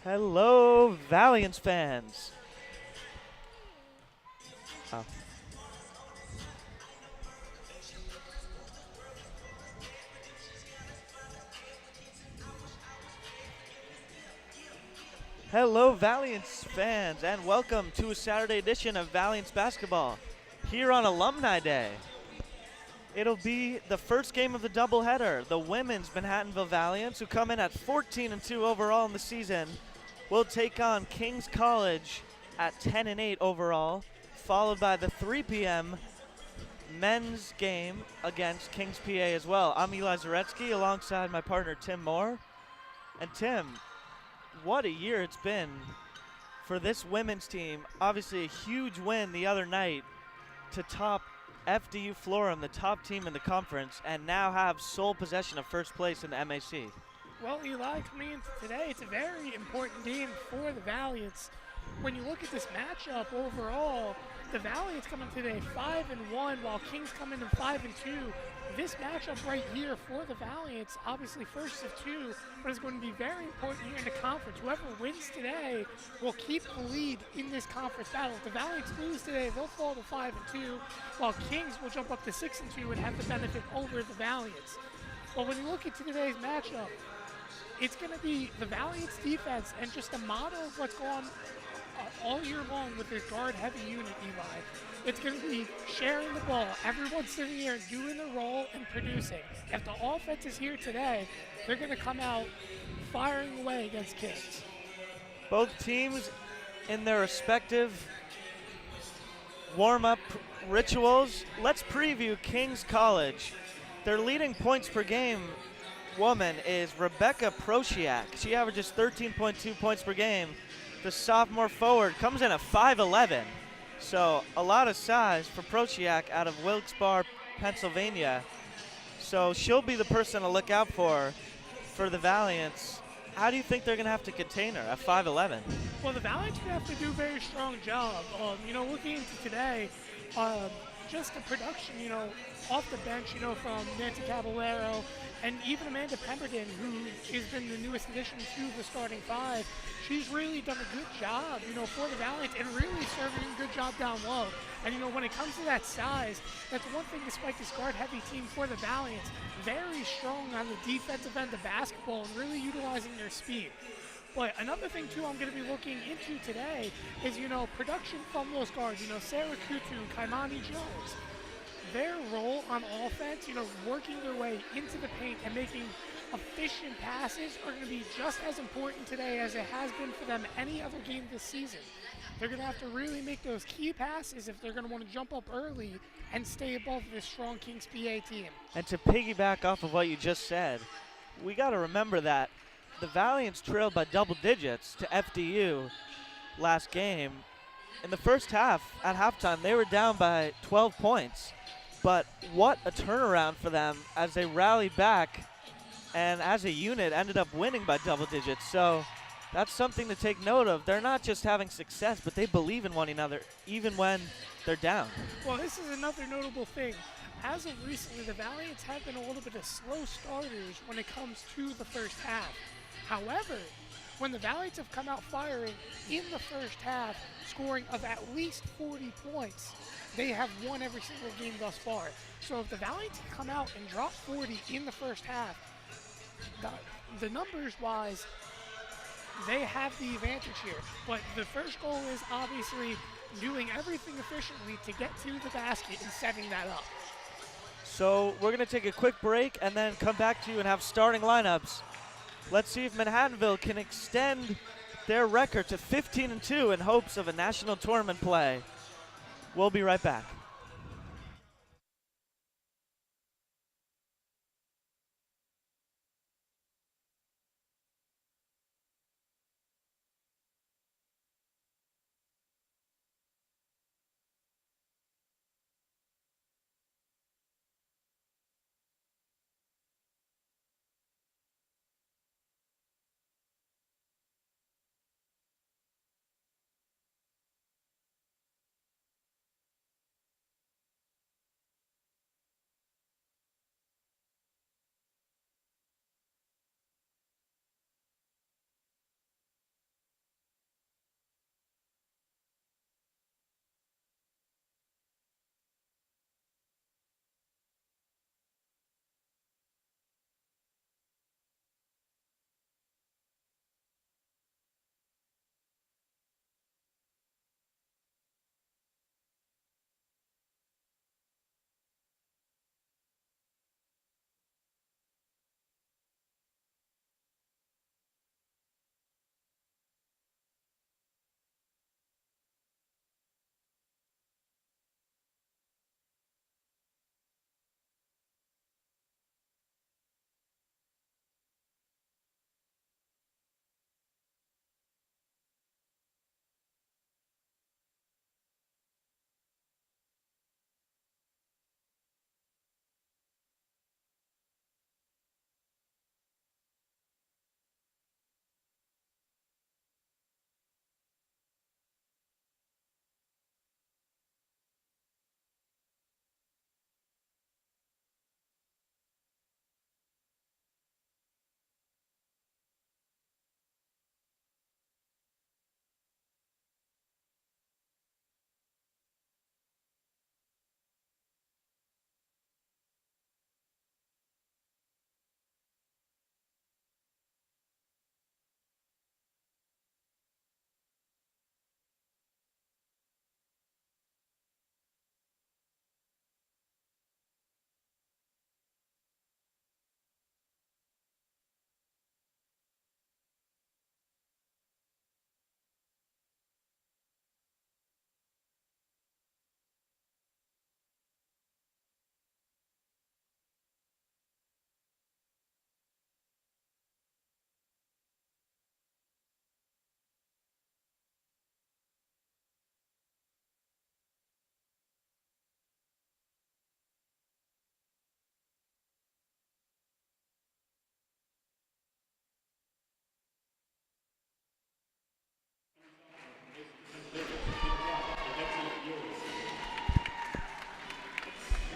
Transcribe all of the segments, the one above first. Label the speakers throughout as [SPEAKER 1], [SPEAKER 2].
[SPEAKER 1] Hello, Valiance fans. Oh. Hello, Valiance fans, and welcome to a Saturday edition of Valiance Basketball here on Alumni Day. It'll be the first game of the doubleheader. The women's Manhattanville Valiance, who come in at 14-2 overall in the season, will take on Kings College at 10-8 overall, followed by the 3 p.m. men's game against Kings PA as well. I'm Eli Zaretsky alongside my partner Tim Moore. And Tim, what a year it's been for this women's team. Obviously a huge win the other night to top FDU Florham, the top team in the conference, and now have sole possession of first place in the MAC.
[SPEAKER 2] Well, Eli, coming into today, it's a very important game for the Valiants. When you look at this matchup overall, the Valiants coming today 5-1, while Kings come in 5-2. This matchup right here for the Valiants, obviously first of two, but it's going to be very important here in the conference. Whoever wins today will keep the lead in this conference battle. If the Valiants lose today, they'll fall to 5-2, while Kings will jump up to 6-2 and have the benefit over the Valiants. But when you look at today's matchup, it's going to be the Valiants defense and just a model of what's gone all year long with this guard-heavy unit, Eli. It's going to be sharing the ball. Everyone's sitting here doing the role and producing. If the offense is here today, they're going to come out firing away against Kings.
[SPEAKER 1] Both teams in their respective warm-up rituals. Let's preview Kings College. Their leading points per game woman is Rebecca Prosiak. She averages 13.2 points per game. The sophomore forward comes in at 5'11", so a lot of size for Prosiak out of Wilkes-Barre, Pennsylvania. So she'll be the person to look out for the Valiants. How do you think they're going to have to contain her at 5'11"?
[SPEAKER 2] Well, the Valiants are going to have to do a very strong job. Looking into today, just the production, off the bench, from Nancy Caballero and even Amanda Pemberton, who has been the newest addition to the starting five. She's really done a good job, for the Valiants and really serving a good job down low. And, when it comes to that size, that's one thing despite this guard-heavy team for the Valiants. Very strong on the defensive end of basketball and really utilizing their speed. But another thing, too, I'm going to be looking into today is, production from those guards. Sarah Kutu, Kaimani Jones. Their role on offense, working their way into the paint and making efficient passes are going to be just as important today as it has been for them any other game this season. They're going to have to really make those key passes if they're going to want to jump up early and stay above this strong Kings PA team.
[SPEAKER 1] And to piggyback off of what you just said, we got to remember that the Valiants trailed by double digits to FDU last game. In the first half, at halftime, they were down by 12 points. But what a turnaround for them as they rallied back and as a unit ended up winning by double digits. So that's something to take note of. They're not just having success, but they believe in one another even when they're down.
[SPEAKER 2] Well, this is another notable thing. As of recently, the Valiants have been a little bit of slow starters when it comes to the first half. However, when the Valiants have come out firing in the first half, scoring of at least 40 points, they have won every single game thus far. So if the Valiants come out and drop 40 in the first half, the numbers-wise, they have the advantage here. But the first goal is obviously doing everything efficiently to get to the basket and setting that up.
[SPEAKER 1] So we're going to take a quick break and then come back to you and have starting lineups. Let's see if Manhattanville can extend their record to 15-2 in hopes of a national tournament play. We'll be right back.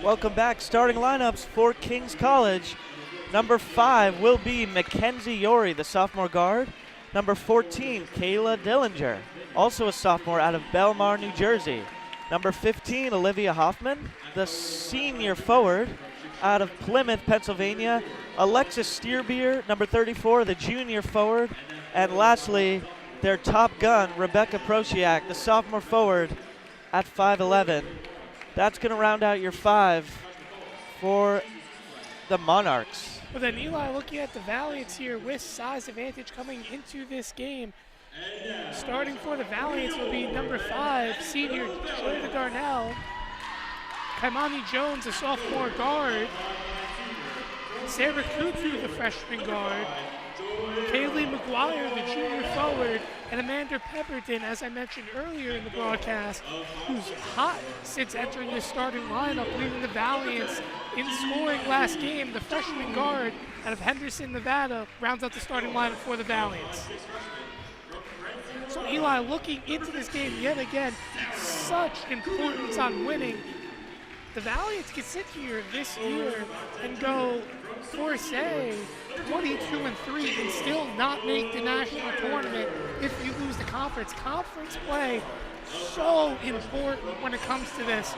[SPEAKER 1] Welcome back. Starting lineups for Kings College. Number 5 will be Mackenzie Yori, the sophomore guard. Number 14, Kayla Dillinger, also a sophomore out of Belmar, New Jersey. Number 15, Olivia Hoffman, the senior forward out of Plymouth, Pennsylvania. Alexis Steerbeer, number 34, the junior forward. And lastly, their top gun, Rebecca Prosiak, the sophomore forward at 5'11". That's going to round out your 5 for the Monarchs.
[SPEAKER 2] Well, then Eli, looking at the Valiants here with size advantage coming into this game. Starting for the Valiants will be number 5, senior Jordan Darnell. Kaimani Jones, a sophomore guard. Sarah Kutu, the freshman guard. Kaylee McGuire, the junior forward. And Amanda Pemberton, as I mentioned earlier in the broadcast, who's hot since entering the starting lineup, leading the Valiants in scoring last game. The freshman guard out of Henderson, Nevada, rounds out the starting lineup for the Valiants. So Eli, looking into this game yet again, such importance on winning. The Valiants can sit here this year and go, for say, 22-3 and still not make the national tournament if you lose the conference. Conference play, so important when it comes to this.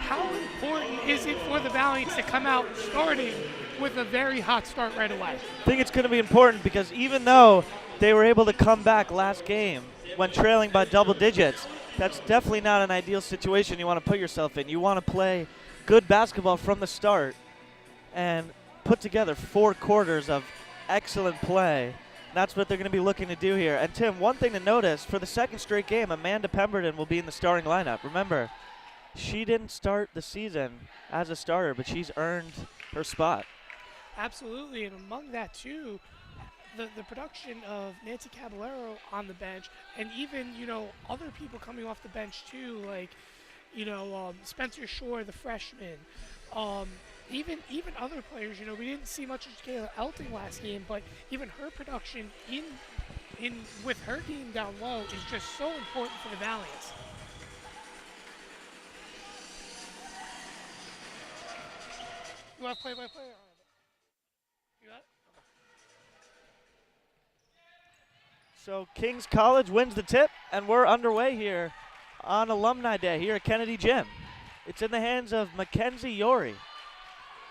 [SPEAKER 2] How important is it for the Valiants to come out starting with a very hot start right away?
[SPEAKER 1] I think it's going to be important because even though they were able to come back last game when trailing by double digits, that's definitely not an ideal situation you want to put yourself in. You want to play good basketball from the start and put together 4 quarters of excellent play. That's what they're going to be looking to do here. And Tim, one thing to notice, for the second straight game, Amanda Pemberton will be in the starting lineup. Remember, she didn't start the season as a starter, but she's earned her spot.
[SPEAKER 2] Absolutely, and among that too, the production of Nancy Caballero on the bench, and even, other people coming off the bench too, like, Spencer Shore, the freshman, even other players. We didn't see much of Kayla Elting last game, but even her production in with her team down low is just so important for the Valiants. You want to play-by-play? You got it?
[SPEAKER 1] So Kings College wins the tip, and we're underway here on Alumni Day here at Kennedy Gym. It's in the hands of Mackenzie Yori.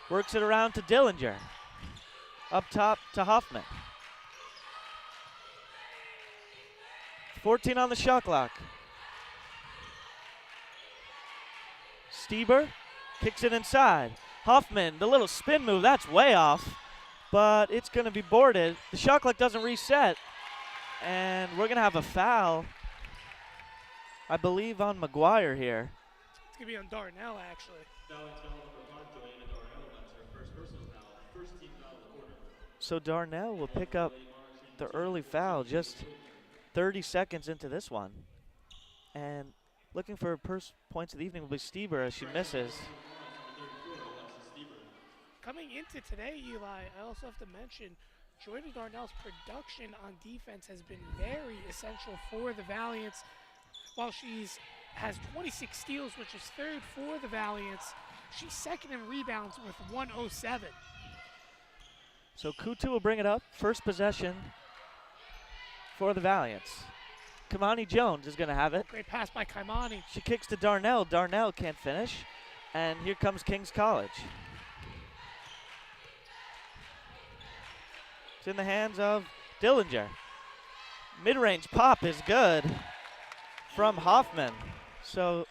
[SPEAKER 1] Works it around to Dillinger. Up top to Hoffman. 14 on the shot clock. Stieber kicks it inside. Hoffman, the little spin move, that's way off, but it's going to be boarded. The shot clock doesn't reset. And we're going to have a foul, I believe, on McGuire here.
[SPEAKER 2] It's going to be on Darnell, actually.
[SPEAKER 1] So Darnell will pick up the early foul just 30 seconds into this one. And looking for her first points of the evening will be Stieber as she misses.
[SPEAKER 2] Coming into today, Eli, I also have to mention Jordan Darnell's production on defense has been very essential for the Valiants. While has 26 steals, which is 3rd for the Valiants, she's 2nd in rebounds with 107.
[SPEAKER 1] So Kutu will bring it up. First possession for the Valiants. Kamani Jones is going to have it.
[SPEAKER 2] Great pass by Kaimani.
[SPEAKER 1] She kicks to Darnell. Darnell can't finish. And here comes Kings College. It's in the hands of Dillinger. Mid-range pop is good from Hoffman. So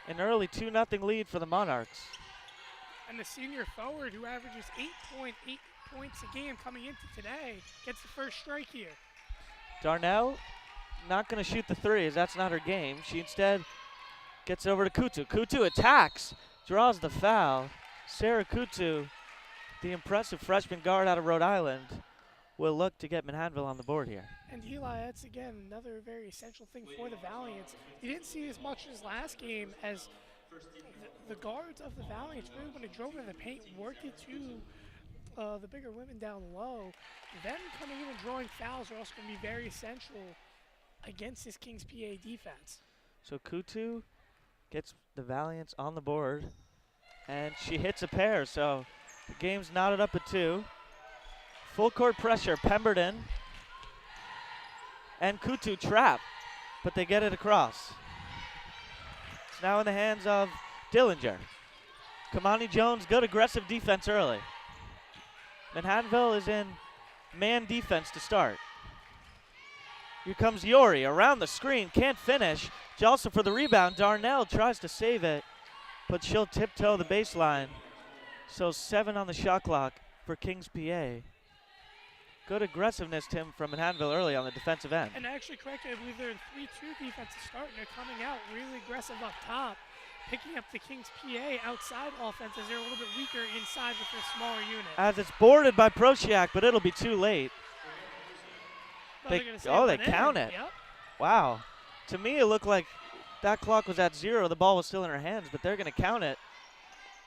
[SPEAKER 1] an early 2-0 lead for the Monarchs.
[SPEAKER 2] And the senior forward, who averages 8.8 points a game coming into today, gets the first strike here.
[SPEAKER 1] Darnell not going to shoot the threes. That's not her game. She instead gets over to Kutu. Kutu attacks, draws the foul. Sarah Kutu, the impressive freshman guard out of Rhode Island, will look to get Manhattanville on the board here.
[SPEAKER 2] And Eli, that's again another very essential thing for the Valiants. You didn't see as much as last game as the guards of the Valiants really, when it drove into the paint, worked it to the bigger women down low. Them coming in and drawing fouls are also going to be very essential against this Kings PA defense.
[SPEAKER 1] So Kutu Gets the Valiants on the board. And she hits a pair, so the game's knotted up at 2. Full court pressure, Pemberton and Kutu trap, but they get it across. It's now in the hands of Dillinger. Kamani Jones, good aggressive defense early. Manhattanville is in man defense to start. Here comes Yori around the screen, can't finish. Jalsa for the rebound. Darnell tries to save it, but she'll tiptoe the baseline. So 7 on the shot clock for Kings PA. Good aggressiveness, Tim, from Manhattanville early on the defensive end.
[SPEAKER 2] And actually correctly, I believe they're in 3-2 defense to start, and they're coming out really aggressive up top, picking up the Kings PA outside offense as they're a little bit weaker inside with their smaller unit.
[SPEAKER 1] As it's boarded by Prosiak, but it'll be too late. They count it.
[SPEAKER 2] Yep.
[SPEAKER 1] Wow. To me, it looked like that clock was at 0. The ball was still in her hands, but they're going to count it.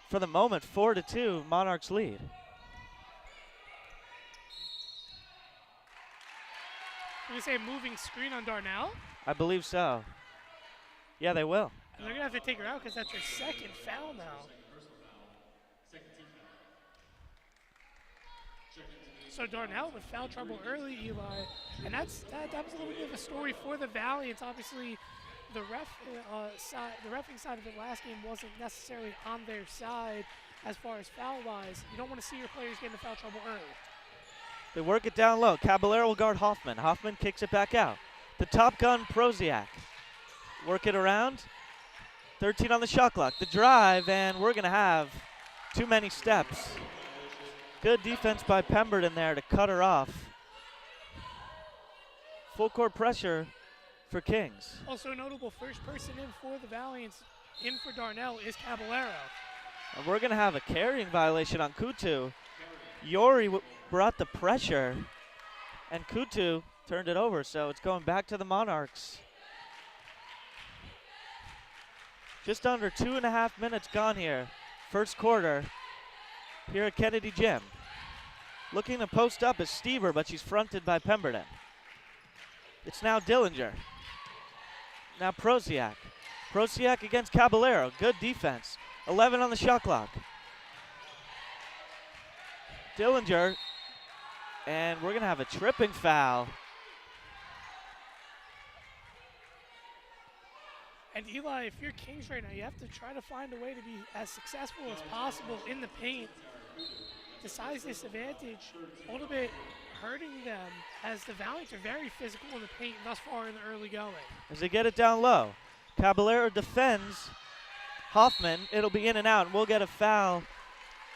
[SPEAKER 1] For the moment, 4-2, Monarchs lead.
[SPEAKER 2] Did we say moving screen on Darnell?
[SPEAKER 1] I believe so. Yeah, they will.
[SPEAKER 2] And they're going to have to take her out because that's her second foul now. So Darnell with foul trouble early, Eli. And that was a little bit of a story for the Valiants. Obviously, the reffing side of it last game wasn't necessarily on their side as far as foul-wise. You don't want to see your players get into foul trouble early.
[SPEAKER 1] They work it down low. Caballero will guard Hoffman. Hoffman kicks it back out. The top gun, Prosiak. Work it around. 13 on the shot clock. The drive, and we're going to have too many steps. Good defense by Pemberton there to cut her off. Full court pressure for Kings.
[SPEAKER 2] Also notable, first person in for the Valiants, in for Darnell, is Caballero.
[SPEAKER 1] And we're going to have a carrying violation on Kutu. Yori brought the pressure, and Kutu turned it over, so it's going back to the Monarchs. Just under 2.5 minutes gone here. First quarter here at Kennedy Gym. Looking to post up is Stieber, but she's fronted by Pemberton. It's now Dillinger. Now Prosiak. Prosiak against Caballero. Good defense. 11 on the shot clock. Dillinger, and we're going to have a tripping foul.
[SPEAKER 2] And Eli, if you're Kings right now, you have to try to find a way to be as successful as possible in the paint. The size disadvantage a little bit hurting them as the Valiants are very physical in the paint thus far in the early going.
[SPEAKER 1] As they get it down low, Caballero defends Hoffman. It'll be in and out, and we'll get a foul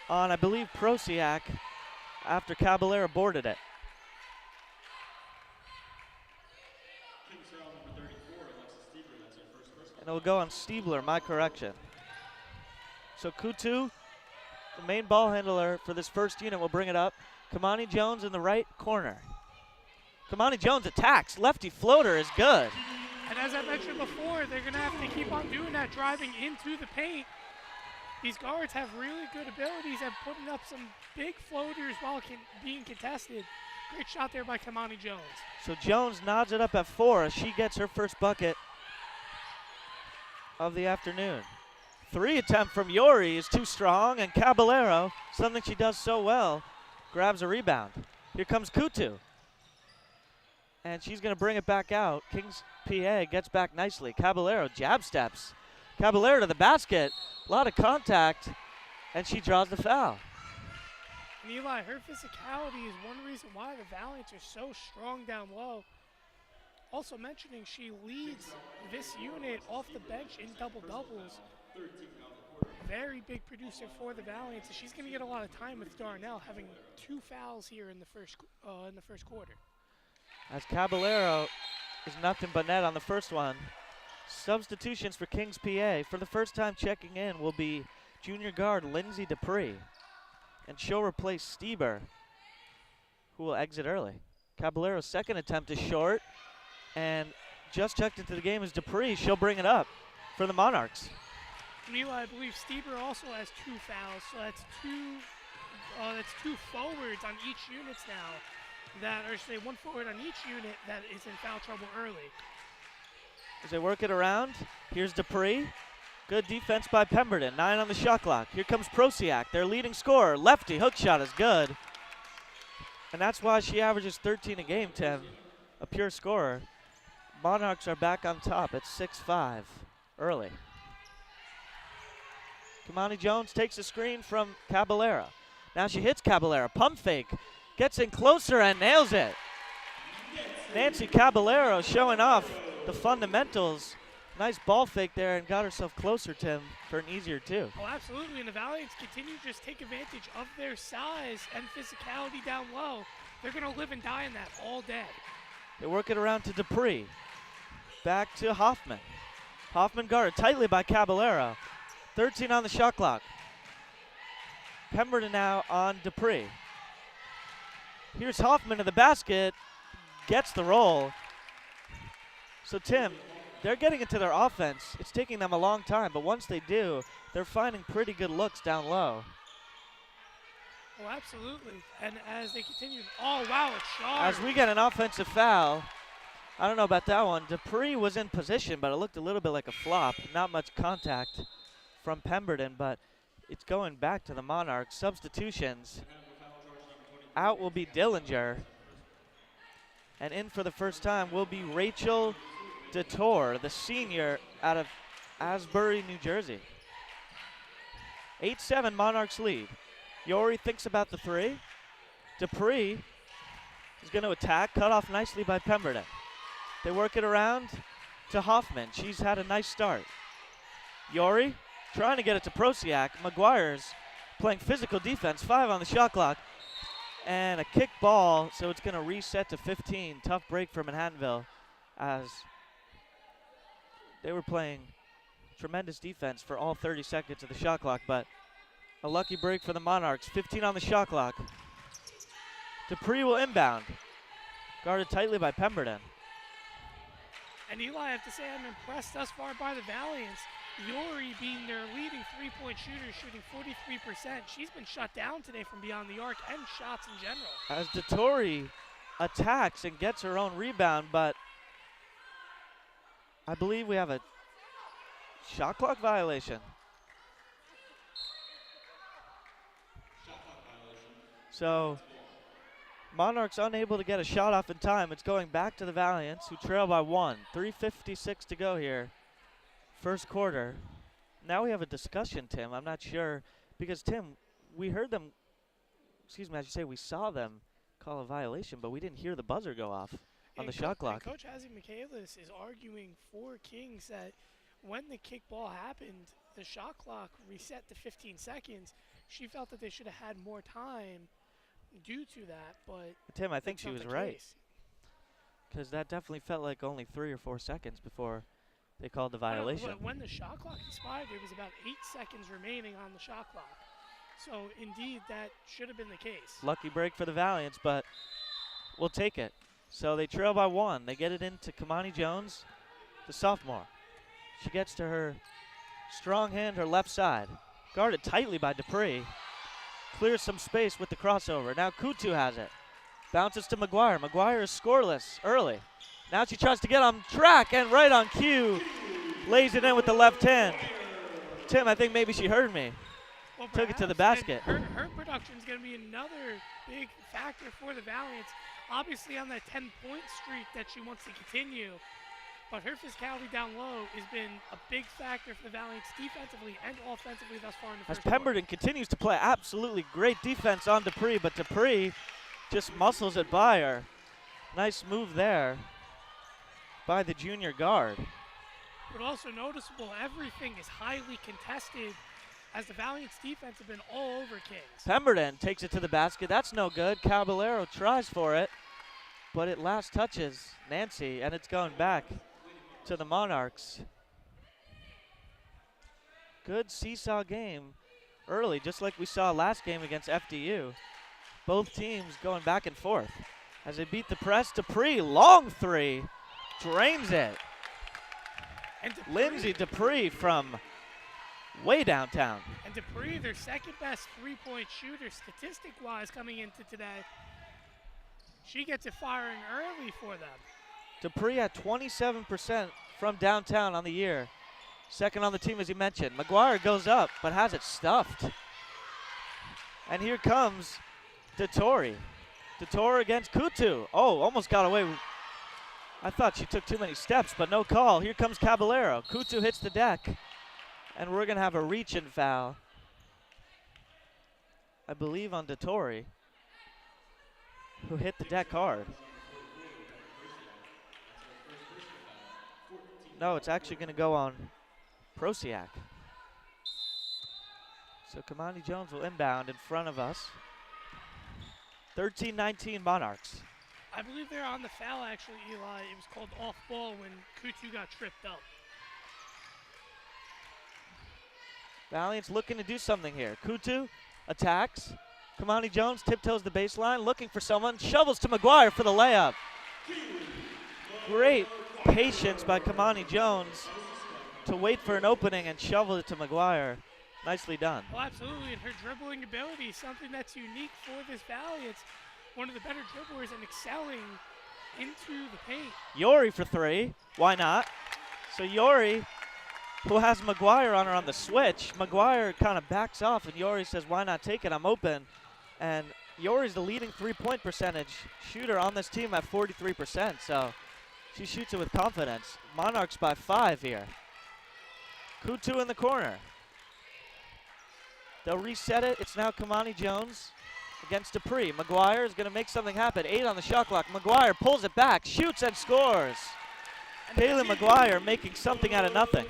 [SPEAKER 1] on, I believe, Prosiak after Caballero boarded it. And it'll go on Stiebler, my correction. So Kutu, the main ball handler for this first unit, will bring it up. Kamani Jones in the right corner. Kamani Jones attacks. Lefty floater is good.
[SPEAKER 2] And as I mentioned before, they're going to have to keep on doing that, driving into the paint. These guards have really good abilities at putting up some big floaters while being contested. Great shot there by Kamani Jones.
[SPEAKER 1] So Jones nods it up at 4 as she gets her first bucket of the afternoon. 3 attempt from Yori is too strong, and Caballero, something she does so well, grabs a rebound. Here comes Kutu. And she's going to bring it back out. Kings PA gets back nicely. Caballero jab steps. Caballero to the basket. A lot of contact, and she draws the foul.
[SPEAKER 2] And Eli, her physicality is one reason why the Valiants are so strong down low. Also mentioning she leads this unit off the bench in double-doubles. Very big producer for the Valiants. She's going to get a lot of time with Darnell, having 2 fouls here in the first quarter.
[SPEAKER 1] As Caballero is nothing but net on the first one. Substitutions for Kings PA. For the first time checking in will be junior guard Lindsay Dupree. And she'll replace Stieber, who will exit early. Caballero's second attempt is short. And just checked into the game is Dupree. She'll bring it up for the Monarchs.
[SPEAKER 2] Eli, I believe Stieber also has 2 fouls, so that's two forwards on each unit now. Or say 1 forward on each unit that is in foul trouble early.
[SPEAKER 1] As they work it around, here's Dupree. Good defense by Pemberton. 9 on the shot clock. Here comes Prosiak, their leading scorer. Lefty hook shot is good. And that's why she averages 13 a game, Tim. A pure scorer. Monarchs are back on top at 6-5 early. Kamani Jones takes a screen from Caballero. Now she hits Caballero. Pump fake. Gets in closer and nails it. Nancy Caballero showing off the fundamentals. Nice ball fake there and got herself closer, Tim, for an easier two.
[SPEAKER 2] Oh, absolutely. And the Valiants continue to just take advantage of their size and physicality down low. They're going to live and die in that all day.
[SPEAKER 1] They work it around to Dupree. Back to Hoffman. Hoffman guarded tightly by Caballero. 13 on the shot clock. Pemberton now on Dupree. Here's Hoffman to the basket. Gets the roll. So, Tim, they're getting into their offense. It's taking them a long time, but once they do, they're finding pretty good looks down low.
[SPEAKER 2] Oh, absolutely. And as they continue, oh, wow, it's sharp.
[SPEAKER 1] As we get an offensive foul, I don't know about that one. Dupree was in position, but it looked a little bit like a flop. Not much contact from Pemberton, but it's going back to the Monarchs. Substitutions. Out will be Dillinger. And in for the first time will be Rachel DeTore, the senior out of Asbury, New Jersey. 8-7 Monarchs lead. Yori thinks about the three. Dupree is going to attack, cut off nicely by Pemberton. They work it around to Hoffman. She's had a nice start. Yori trying to get it to Prosiak. McGuire's playing physical defense, 5 on the shot clock. And a kick ball, so it's going to reset to 15. Tough break for Manhattanville as they were playing tremendous defense for all 30 seconds of the shot clock, but a lucky break for the Monarchs. 15 on the shot clock. Dupree will inbound. Guarded tightly by Pemberton.
[SPEAKER 2] And Eli, I have to say I'm impressed thus far by the Valiants. Yori being their leading three-point shooter, shooting 43%. She's been shut down today from beyond the arc and shots in general.
[SPEAKER 1] As DeTore attacks and gets her own rebound, but I believe we have a shot clock violation. So Monarchs unable to get a shot off in time. It's going back to the Valiants, who trail by 1. 3:56 to go here. First quarter. Now we have a discussion, Tim. I'm not sure, because, Tim, we heard them, excuse me, I should say we saw them call a violation, but we didn't hear the buzzer go off on the shot clock.
[SPEAKER 2] Coach Hazzy Michaelis is arguing for Kings that when the kickball happened, the shot clock reset to 15 seconds. She felt that they should have had more time due to that, but
[SPEAKER 1] Tim, I think she was right, because that definitely felt like only 3 or 4 seconds before they called the violation.
[SPEAKER 2] When the shot clock expired, there was about 8 seconds remaining on the shot clock. So, indeed, that should have been the case.
[SPEAKER 1] Lucky break for the Valiants, but we'll take it. So they trail by 1. They get it into Kamani Jones, the sophomore. She gets to her strong hand, her left side. Guarded tightly by Dupree. Clears some space with the crossover. Now Kutu has it. Bounces to McGuire. McGuire is scoreless early. Now she tries to get on track, and right on cue, lays it in with the left hand. Tim, I think maybe she heard me.
[SPEAKER 2] Well,
[SPEAKER 1] took it to the basket.
[SPEAKER 2] Her production is going to be another big factor for the Valiants. Obviously on that 10-point streak that she wants to continue, but her physicality down low has been a big factor for the Valiants defensively and offensively thus far in the first quarter.
[SPEAKER 1] As Pemberton continues to play absolutely great defense on Dupree, but Dupree just muscles it by her. Nice move there by the junior guard.
[SPEAKER 2] But also noticeable, everything is highly contested as the Valiants defense have been all over Kings.
[SPEAKER 1] Pemberton takes it to the basket. That's no good. Caballero tries for it, but it last touches Nancy, and it's going back to the Monarchs. Good seesaw game early, just like we saw last game against FDU. Both teams going back and forth. As they beat the press, Dupree, long three, drains it.
[SPEAKER 2] And Dupree,
[SPEAKER 1] Lindsay Dupree from way downtown.
[SPEAKER 2] And Dupree, their second best three-point shooter statistic-wise coming into today. She gets it firing early for them.
[SPEAKER 1] Dupree at 27% from downtown on the year. Second on the team, as you mentioned. McGuire goes up, but has it stuffed. And here comes Dottori. Dottori against Kutu. Oh, almost got away. I thought she took too many steps, but no call. Here comes Caballero. Kutu hits the deck. And we're going to have a reach-in foul, I believe, on Dottori, who hit the deck hard. No, it's actually going to go on Prosiak. So Kamani Jones will inbound in front of us. 13-19 Monarchs.
[SPEAKER 2] I believe they're on the foul, actually, Eli. It was called off ball when Kutu got tripped up.
[SPEAKER 1] Valiant's looking to do something here. Kutu attacks. Kamani Jones tiptoes the baseline, looking for someone. Shovels to McGuire for the layup. Great patience by Kamani Jones to wait for an opening and shovel it to McGuire. Nicely done.
[SPEAKER 2] Well, absolutely, and her dribbling ability is something that's unique for this Valley. It's one of the better dribblers and excelling into the paint.
[SPEAKER 1] Yori for three. Why not? So Yori, who has McGuire on her on the switch, McGuire kind of backs off, and Yori says, why not take it? I'm open. And Yori's the leading three-point percentage shooter on this team at 43%, so she shoots it with confidence. Monarchs by 5 here. Kutu in the corner. They'll reset it. It's now Kamani Jones against Dupree. McGuire is going to make something happen. 8 on the shot clock. McGuire pulls it back, shoots and scores. Kayla McGuire making something out of nothing.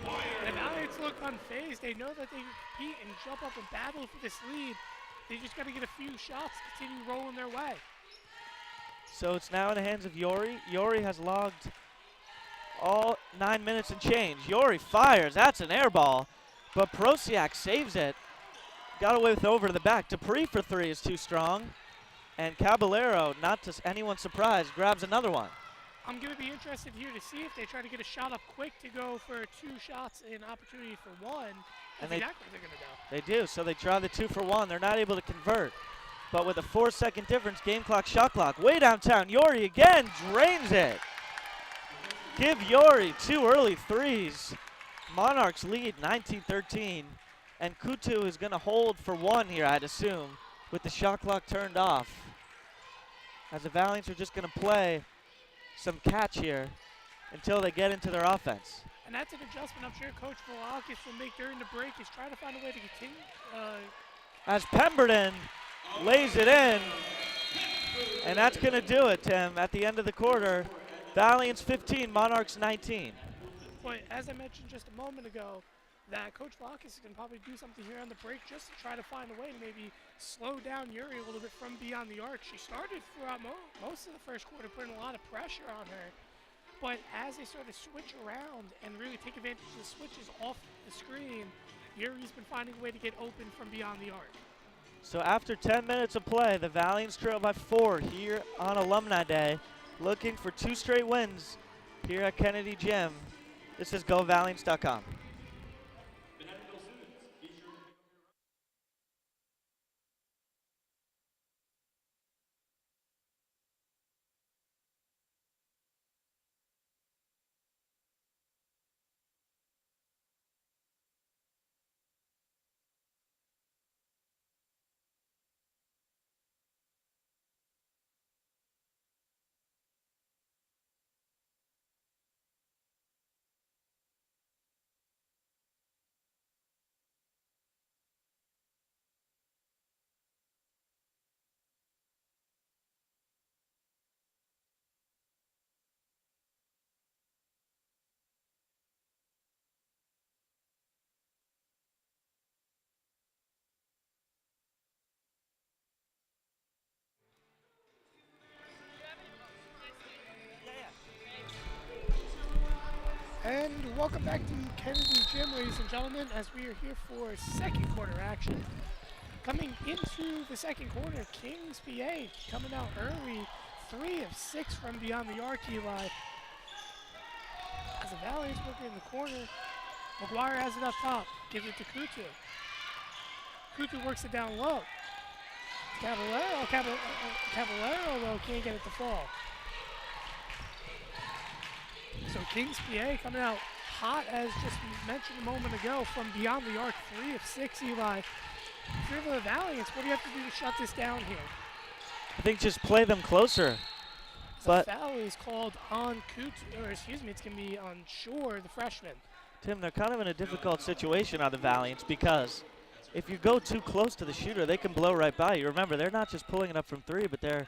[SPEAKER 2] The Valiants look unfazed. They know that they can compete and jump up and battle for this lead. They just got to get a few shots, continue rolling their way.
[SPEAKER 1] So it's now in the hands of Yori. Yori has logged all 9 minutes and change. Yori fires. That's an air ball, but Prosiak saves it. Got away with over to the back. Dupree for 3 is too strong. And Caballero, not to anyone's surprise, grabs another one.
[SPEAKER 2] I'm going to be interested here to see if they try to get a shot up quick to go for 2 shots and opportunity for 1.
[SPEAKER 1] And
[SPEAKER 2] That's exactly what they're going to do.
[SPEAKER 1] They do, so they try the 2 for 1. They're not able to convert. But with a 4-second difference, game clock, shot clock, way downtown. Yori again drains it. Give Yori 2 early threes. Monarchs lead 19-13. And Kutu is going to hold for 1 here, I'd assume, with the shot clock turned off. As the Valiants are just going to play some catch here until they get into their offense.
[SPEAKER 2] And that's an adjustment I'm sure Coach Volakis will make during the break, is try to find a way to continue.
[SPEAKER 1] As Pemberton lays it in, and that's going to do it, Tim, at the end of the quarter. Valiants 15, Monarchs 19.
[SPEAKER 2] But as I mentioned just a moment ago, that Coach Volakis is going to probably do something here on the break just to try to find a way to maybe slow down Yuri a little bit from beyond the arc. She started throughout most of the first quarter, putting a lot of pressure on her. But as they sort of switch around and really take advantage of the switches off the screen, Yuri's been finding a way to get open from beyond the arc.
[SPEAKER 1] So after 10 minutes of play, the Valiants trail by 4 here on Alumni Day, looking for 2 straight wins here at Kennedy Gym. This is GoValiants.com.
[SPEAKER 2] And welcome back to Kennedy Gym, ladies and gentlemen, as we are here for second quarter action. Coming into the second quarter, Kings PA coming out early, 3 of 6 from beyond the arc, Eli. As the Valley's working in the corner, McGuire has it up top, gives it to Kutu. Kutu works it down low. Caballero though can't get it to fall. So Kings PA coming out hot, as just mentioned a moment ago, from beyond the arc. 3 of 6, Eli. If you're the Valiants, what do you have to do to shut this down here?
[SPEAKER 1] I think just play them closer.
[SPEAKER 2] The foul is called on Kutu, or excuse me, it's going to be on Shore, the freshman.
[SPEAKER 1] Tim, they're kind of in a difficult situation on the Valiants because if you go too close to the shooter, they can blow right by you. Remember, they're not just pulling it up from 3, but they're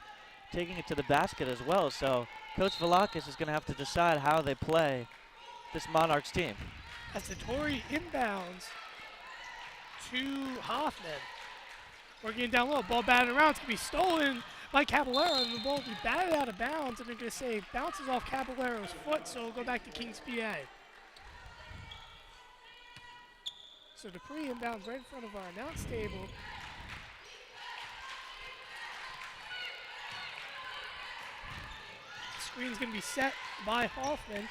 [SPEAKER 1] taking it to the basket as well. So Coach Velakis is going to have to decide how they play this Monarchs team.
[SPEAKER 2] As the Tory inbounds to Hoffman. Working down low, ball batted around. It's going to be stolen by Caballero, and the ball will be batted out of bounds. And they're going to say bounces off Caballero's foot, so it'll go back to Kings PA. So Dupree inbounds right in front of our announce table. The screen's going to be set by Hoffman,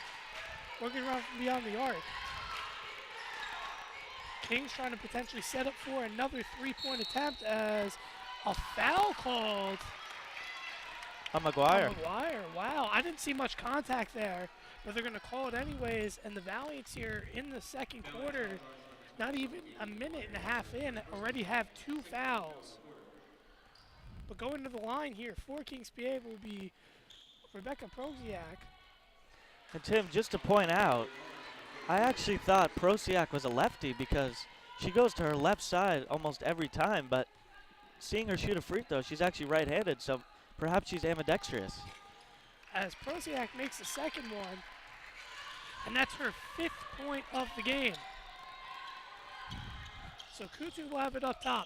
[SPEAKER 2] working around from beyond the arc. Kings trying to potentially set up for another three-point attempt as a foul called
[SPEAKER 1] on McGuire.
[SPEAKER 2] Wow, I didn't see much contact there, but they're going to call it anyways. And the Valiants here in the second quarter, not even a minute and a half in, already have 2 fouls. But going to the line here for Kings PA will be Rebecca Prosiak.
[SPEAKER 1] And Tim, just to point out, I actually thought Prosiak was a lefty because she goes to her left side almost every time, but seeing her shoot a free throw, she's actually right-handed, so perhaps she's ambidextrous.
[SPEAKER 2] As Prosiak makes the second one, and that's her 5th point of the game. So Kutu will have it up top.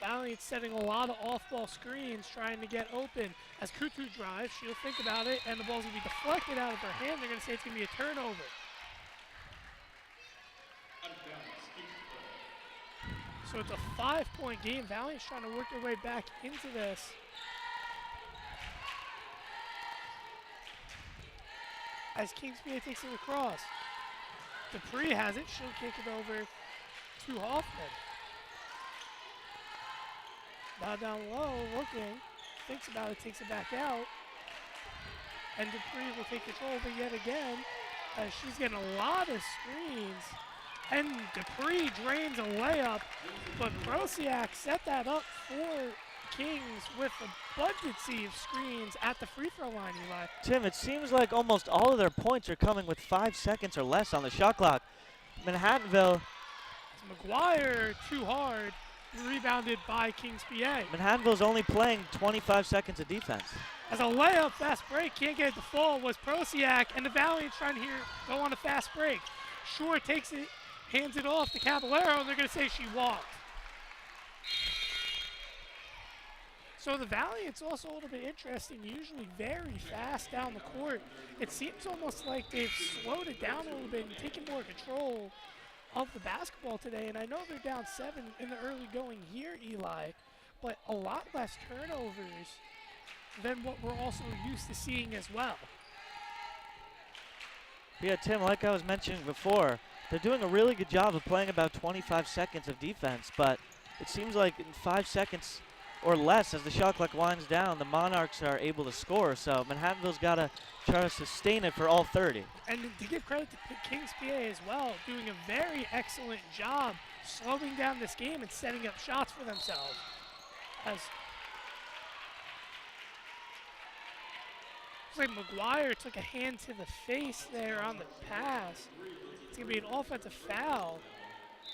[SPEAKER 2] Valiant setting a lot of off-ball screens, trying to get open. As Kutu drives, she'll think about it, and the ball's going to be deflected out of her hand. They're going to say it's going to be a turnover. So it's a 5-point game. Valiant's trying to work their way back into this. As Kings PA takes it across. Dupree has it. She'll kick it over to Hoffman. Now down low, looking, thinks about it, takes it back out. And Dupree will take control of it yet again, as she's getting a lot of screens. And Dupree drains a layup, but Prosiak set that up for Kings with abundancy of screens at the free throw line, Eli.
[SPEAKER 1] Tim, it seems like almost all of their points are coming with 5 seconds or less on the shot clock. Manhattanville.
[SPEAKER 2] It's McGuire, too hard. Rebounded by Kings PA.
[SPEAKER 1] Manhattanville's only playing 25 seconds of defense.
[SPEAKER 2] As a layup, fast break, can't get it to fall, was Prosiak, and the Valiants trying to go on a fast break. Shore takes it, hands it off to Caballero, and they're going to say she walked. So the Valiants also a little bit interesting, usually very fast down the court. It seems almost like they've slowed it down a little bit and taken more control of the basketball today, and I know they're down 7 in the early going here, Eli, but a lot less turnovers than what we're also used to seeing as well.
[SPEAKER 1] Yeah, Tim, like I was mentioning before, they're doing a really good job of playing about 25 seconds of defense, but it seems like in 5 seconds or less as the shot clock winds down, the Monarchs are able to score, so Manhattanville's got to try to sustain it for all 30.
[SPEAKER 2] And to give credit to Kings PA as well, doing a very excellent job slowing down this game and setting up shots for themselves. As looks like McGuire took a hand to the face there on the pass. It's going to be an offensive foul.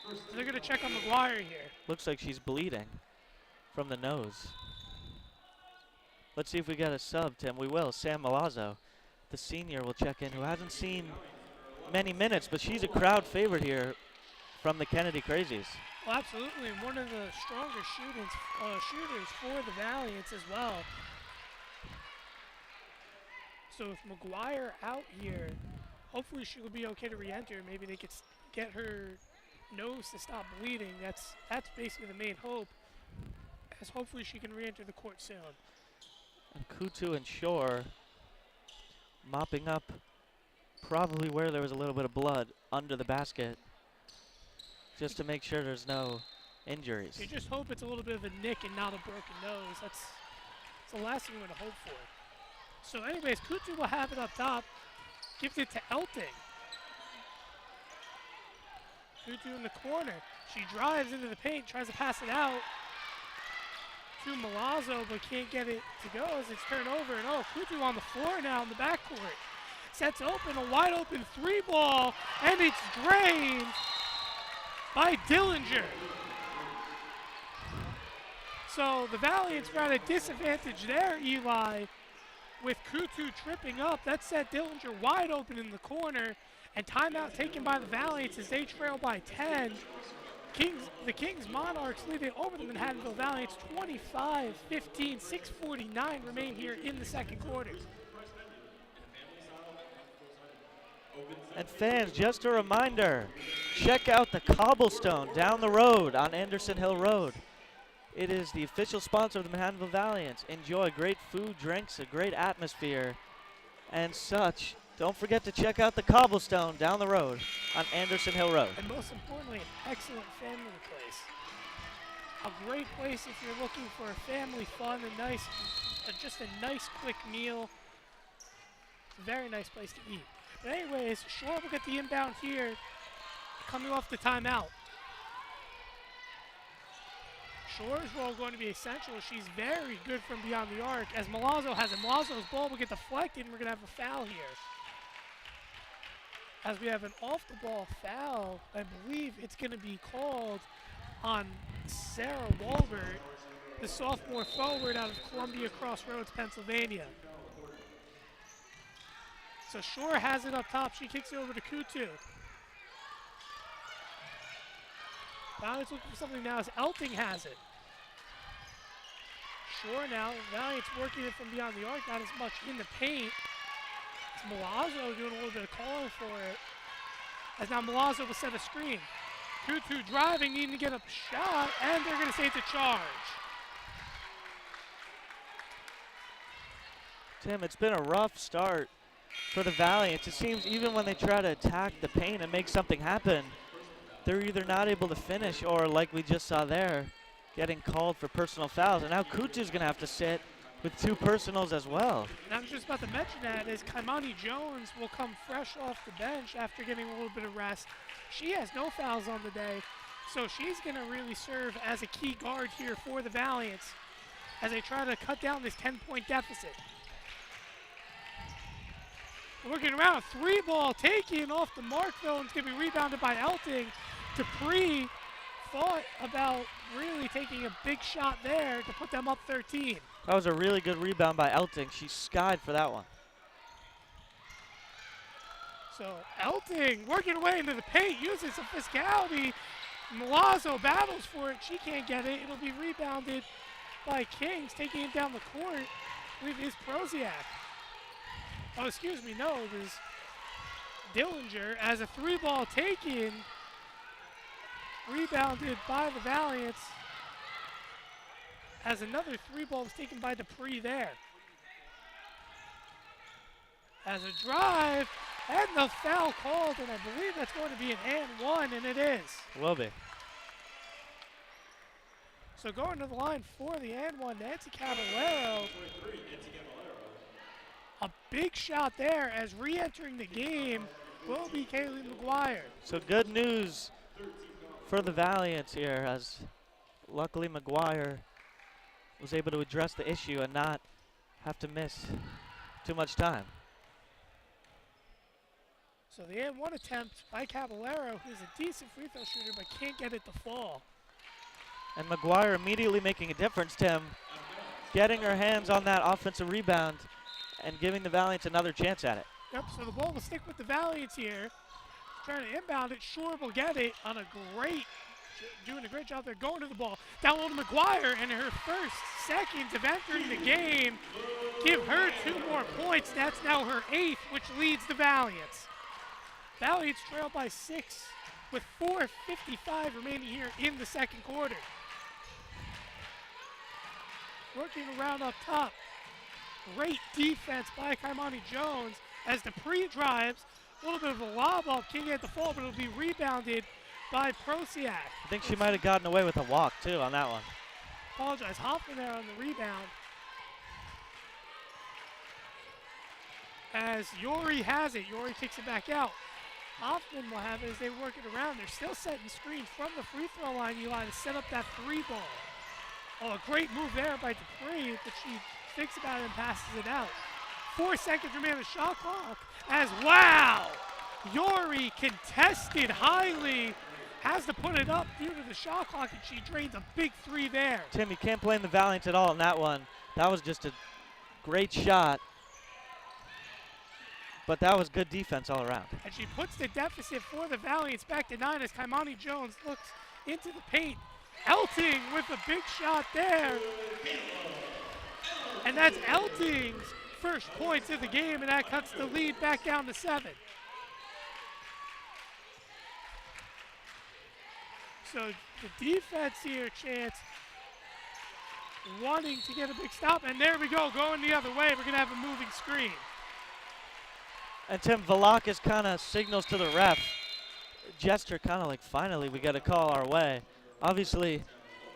[SPEAKER 2] So they're going to check on McGuire here.
[SPEAKER 1] Looks like she's bleeding from the nose. Let's see if we got a sub, Tim. We will. Sam Milazzo, the senior, will check in, who hasn't seen many minutes, but she's a crowd favorite here from the Kennedy Crazies.
[SPEAKER 2] Well, absolutely, and one of the stronger shooters for the Valiants as well. So with McGuire out here, hopefully she will be okay to re-enter. Maybe they could get her nose to stop bleeding. That's basically the main hope, as hopefully she can re-enter the court soon.
[SPEAKER 1] And Kutu and Shore mopping up probably where there was a little bit of blood under the basket, just to make sure there's no injuries.
[SPEAKER 2] You just hope it's a little bit of a nick and not a broken nose. That's the last thing you want to hope for. So anyways, Kutu will have it up top. gives it to Elting. Kutu in the corner. She drives into the paint, tries to pass it out to Milazzo, but can't get it to go as it's turned over. And Kutu on the floor now in the backcourt. Sets open, a wide open 3-ball, and it's drained by Dillinger. So the Valiants are at a disadvantage there, Eli, with Kutu tripping up. That set Dillinger wide open in the corner, and timeout taken by the Valiants as they trail by 10. The Kings Monarchs lead it over the Manhattanville Valiants 25-15, 6:49 remain here in the second quarter.
[SPEAKER 1] And fans, just a reminder, check out the Cobblestone down the road on Anderson Hill Road. It is the official sponsor of the Manhattanville Valiants. Enjoy great food, drinks, a great atmosphere, and such. Don't forget to check out the Cobblestone down the road on Anderson Hill Road.
[SPEAKER 2] And most importantly, an excellent family place. A great place if you're looking for a family fun, just a nice quick meal. Very nice place to eat. But anyways, Shore will get the inbound here, coming off the timeout. Shore's role going to be essential. She's very good from beyond the arc as Milazzo has it. Milazzo's ball will get deflected, and we're going to have a foul here. As we have an off-the-ball foul, I believe it's going to be called on Sarah Walbert, the sophomore forward out of Columbia Crossroads, Pennsylvania. So Shore has it up top. She kicks it over to Kutu. Valiants looking for something now as Elting has it. Shore now. Valiants working it from beyond the arc, not as much in the paint. It's Milazzo doing a little bit of calling for it. As now Milazzo will set a screen. Kutu driving, needing to get a shot, and they're going to say it's a charge.
[SPEAKER 1] Tim, it's been a rough start for the Valiants. It seems even when they try to attack the paint and make something happen, they're either not able to finish or, like we just saw there, getting called for personal fouls. And now Kutu's going to have to sit with 2 personals as well.
[SPEAKER 2] And I was just about to mention that as Kaimani Jones will come fresh off the bench after getting a little bit of rest. She has no fouls on the day, so she's going to really serve as a key guard here for the Valiants as they try to cut down this 10-point deficit. Looking around, 3-ball taken off the mark though, and it's going to be rebounded by Elting. Dupree thought about really taking a big shot there to put them up 13.
[SPEAKER 1] That was a really good rebound by Elting. She skied for that one.
[SPEAKER 2] So Elting working away into the paint, using some physicality. Milazzo battles for it. She can't get it. It'll be rebounded by Kings, taking it down the court. I believe it is Proziak. Oh, excuse me, no, it was Dillinger as a 3-ball taken, rebounded by the Valiants as another 3-ball was taken by Dupree there. As a drive, and the foul called, and I believe that's going to be an and 1, and it is.
[SPEAKER 1] Will be.
[SPEAKER 2] So going to the line for the and 1, Nancy Caballero. A big shot there as re-entering the game will be Kaylee McGuire.
[SPEAKER 1] So good news for the Valiants here, as luckily McGuire was able to address the issue and not have to miss too much time.
[SPEAKER 2] So the and 1 attempt by Caballero, who's a decent free throw shooter but can't get it to fall.
[SPEAKER 1] And McGuire immediately making a difference, Tim, getting her hands on that offensive rebound and giving the Valiants another chance at it.
[SPEAKER 2] Yep, so the ball will stick with the Valiants here. Trying to inbound it, Shore will get it on doing a great job there, going to the ball. Down low to McGuire, and her first seconds of entering the game give her 2 more points. That's now her 8th, which leads the Valiants. Valiants trail by 6 with 4:55 remaining here in the second quarter. Working around up top. Great defense by Kaimani Jones as Dupree drives. A little bit of a lob off, can't get the fall, but it'll be rebounded by Proziak.
[SPEAKER 1] I think she might have gotten away with a walk, too, on that one.
[SPEAKER 2] Hoffman there on the rebound. as Yori has it. Yori kicks it back out. Hoffman will have it as they work it around. They're still setting screens from the free throw line, Eli, to set up that 3 ball. Oh, a great move there by Dupree, but she thinks about it and passes it out. 4 seconds remain on the shot clock as, wow! Yori contested highly, has to put it up due to the shot clock, and she drains a big 3 there.
[SPEAKER 1] Tim, you can't blame the Valiants at all on that one. That was just a great shot. But that was good defense all around.
[SPEAKER 2] And she puts the deficit for the Valiants back to 9 as Kaimani Jones looks into the paint. Elting with a big shot there. And that's Elting's first points of the game, and that cuts the lead back down to 7. So the defense here, Chance, wanting to get a big stop. And there we go, going the other way. We're going to have a moving screen.
[SPEAKER 1] And Tim, Velakis kind of signals to the ref, gesture kind of like, finally we got a call our way. Obviously,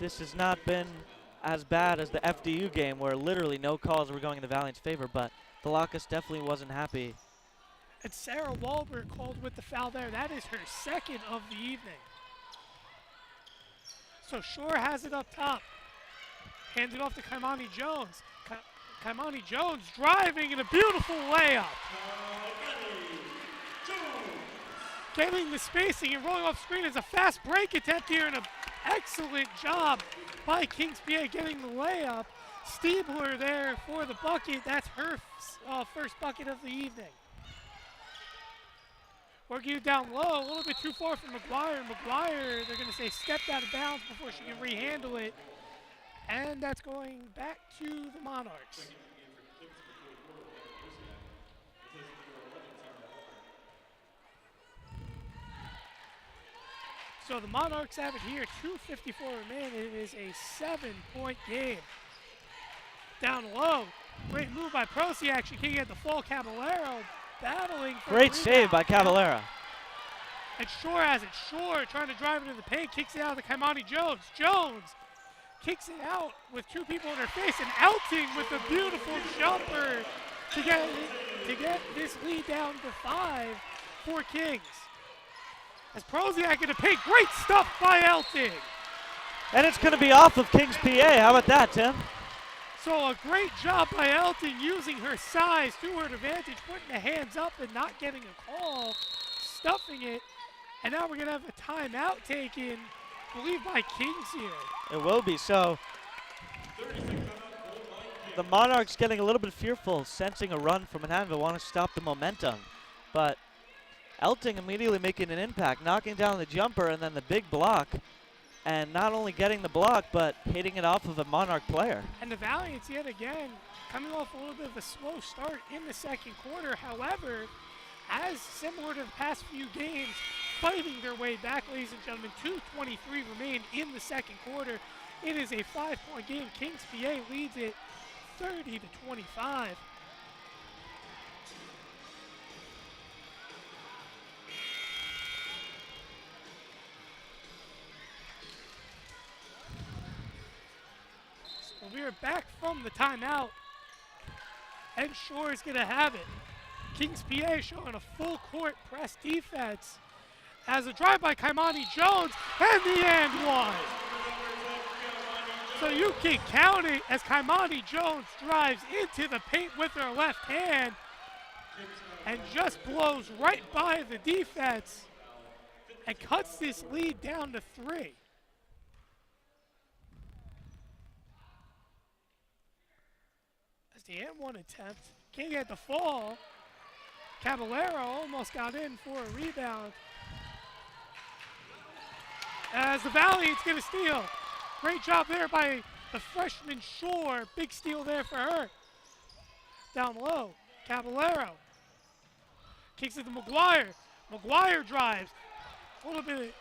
[SPEAKER 1] this has not been as bad as the FDU game where literally no calls were going in the Valiant's favor, but Velakis definitely wasn't happy.
[SPEAKER 2] And Sarah Wahlberg called with the foul there. That is her second of the evening. So Shore has it up top. Hands it off to Kaimani Jones. Kaimani Jones driving in a beautiful layup. Getting the spacing and rolling off screen is a fast break attempt here, and an excellent job by Kings PA getting the layup. Stiebler there for the bucket. That's her first bucket of the evening. Working it down low, a little bit too far from McGuire. McGuire, they're going to say stepped out of bounds before she can rehandle it. And that's going back to the Monarchs. So the Monarchs have it here, 2:54 remaining. It is a 7-point game. Down low, great move by Prosiak. She can't get the full. Caballero battling for
[SPEAKER 1] Great save by Caballero.
[SPEAKER 2] And Shore has it. Shore trying to drive it into the paint, kicks it out to Kaimani Jones. Jones kicks it out with 2 people in her face, and Elting with a beautiful jumper to get this lead down to 5 for Kings. As Prosiak in the paint, great stuff by Elting.
[SPEAKER 1] And it's going to be off of Kings PA. How about that, Tim?
[SPEAKER 2] So a great job by Elting using her size to her advantage, putting the hands up and not getting a call, stuffing it. And now we're going to have a timeout taken, I believe, by Kings here.
[SPEAKER 1] It will be. So the Monarchs getting a little bit fearful, sensing a run from Manhattanville, want to stop the momentum. But Elting immediately making an impact, knocking down the jumper and then the big block. And not only getting the block, but hitting it off of a Monarch player.
[SPEAKER 2] And the Valiants yet again coming off a little bit of a slow start in the second quarter. However, as similar to the past few games, fighting their way back, ladies and gentlemen. 2:23 remain in the second quarter. It is a 5-point game. Kings PA leads it 30-25. So we are back from the timeout. And Shore is going to have it. Kings PA showing a full court press defense as a drive by Kaimani Jones, and the and one. So you can count it as Kaimani Jones drives into the paint with her left hand and just blows right by the defense and cuts this lead down to 3. As the and one attempt, can't get the fall. Caballero almost got in for a rebound. As the Valiant's gonna steal. Great job there by the freshman Shore. Big steal there for her. Down low, Caballero. Kicks it to McGuire. McGuire drives. A little bit of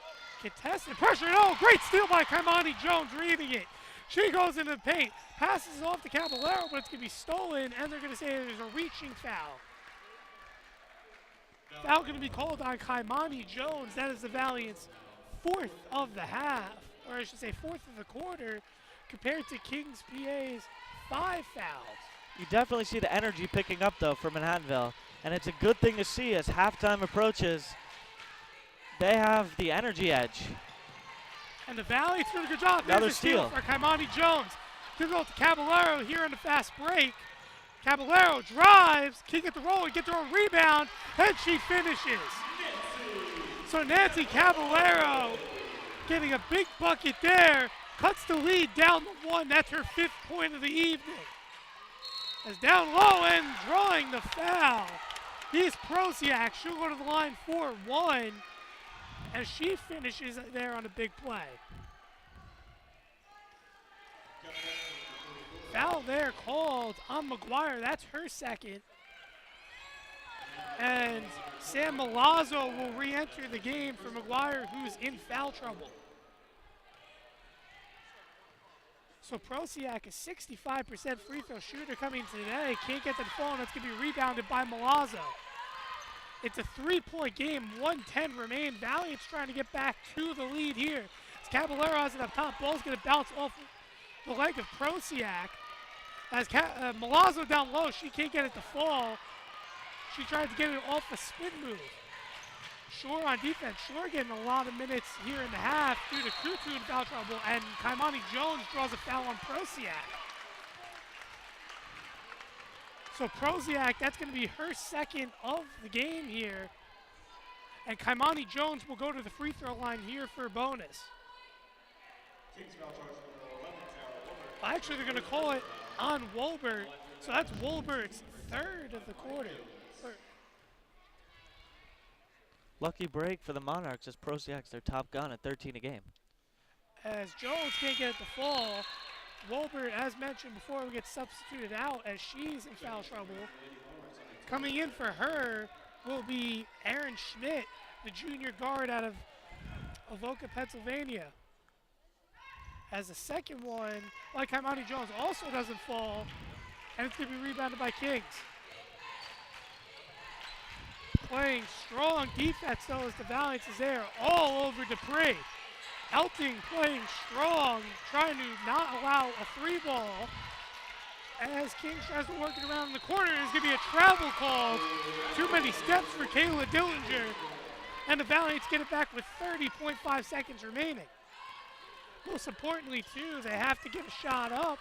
[SPEAKER 2] contested pressure. Oh, great steal by Kaimani Jones reading it. She goes into the paint, passes it off to Caballero, but it's gonna be stolen, and they're gonna say there's a reaching foul. Foul going to be called on Kaimani Jones. That is the Valiant's 4th of the half, or I should say 4th of the quarter, compared to Kings PA's 5 fouls.
[SPEAKER 1] You definitely see the energy picking up, though, for Manhattanville. And it's a good thing to see as halftime approaches. They have the energy edge.
[SPEAKER 2] And the Valley's doing a good job.
[SPEAKER 1] Another
[SPEAKER 2] There's a steal for Kaimani Jones. Gives it to Caballero here on the fast break. Caballero drives, can't get the roll, get their own rebound, and she finishes. So Nancy Caballero getting a big bucket there, cuts the lead down to 1. That's her 5th point of the evening. As down low and drawing the foul is Prosiak. She'll go to the line for 1 as she finishes there on a big play. Foul there called on McGuire. That's her 2nd. And Sam Milazzo will re-enter the game for McGuire, who's in foul trouble. So Prosiak, a 65% free throw shooter coming today. Can't get to the phone. That's going to be rebounded by Milazzo. It's a 3-point game, 1:10 remain. Valiant's trying to get back to the lead here. As Caballero has it up top. Ball's going to bounce off the leg of Prosiak. As Milazzo down low, she can't get it to fall. She tried to get it off a spin move. Shore on defense. Shore getting a lot of minutes here in the half due to Kutu in foul trouble, and Kaimani Jones draws a foul on Prosiak. So Prosiak, that's going to be her 2nd of the game here. And Kaimani Jones will go to the free throw line here for a bonus. Actually, they're going to call it on Wolbert. So that's Wolbert's 3rd of the quarter.
[SPEAKER 1] Lucky break for the Monarchs as Prosiak's their top gun at 13 a game.
[SPEAKER 2] As Jones can't get it to fall, Wolbert, as mentioned before, will get substituted out as she's in foul trouble. Coming in for her will be Aaron Schmidt, the junior guard out of Avoca, Pennsylvania. As the 2nd one, like Kaimani Jones, also doesn't fall, and it's going to be rebounded by Kings. Playing strong defense, though, as the Valiants is there all over Dupree. Elting playing strong, trying to not allow a 3-ball. As Kings tries to work it around in the corner, there's going to be a travel call. Too many steps for Kayla Dillinger. And the Valiants get it back with 30.5 seconds remaining. Most importantly, too, they have to get a shot up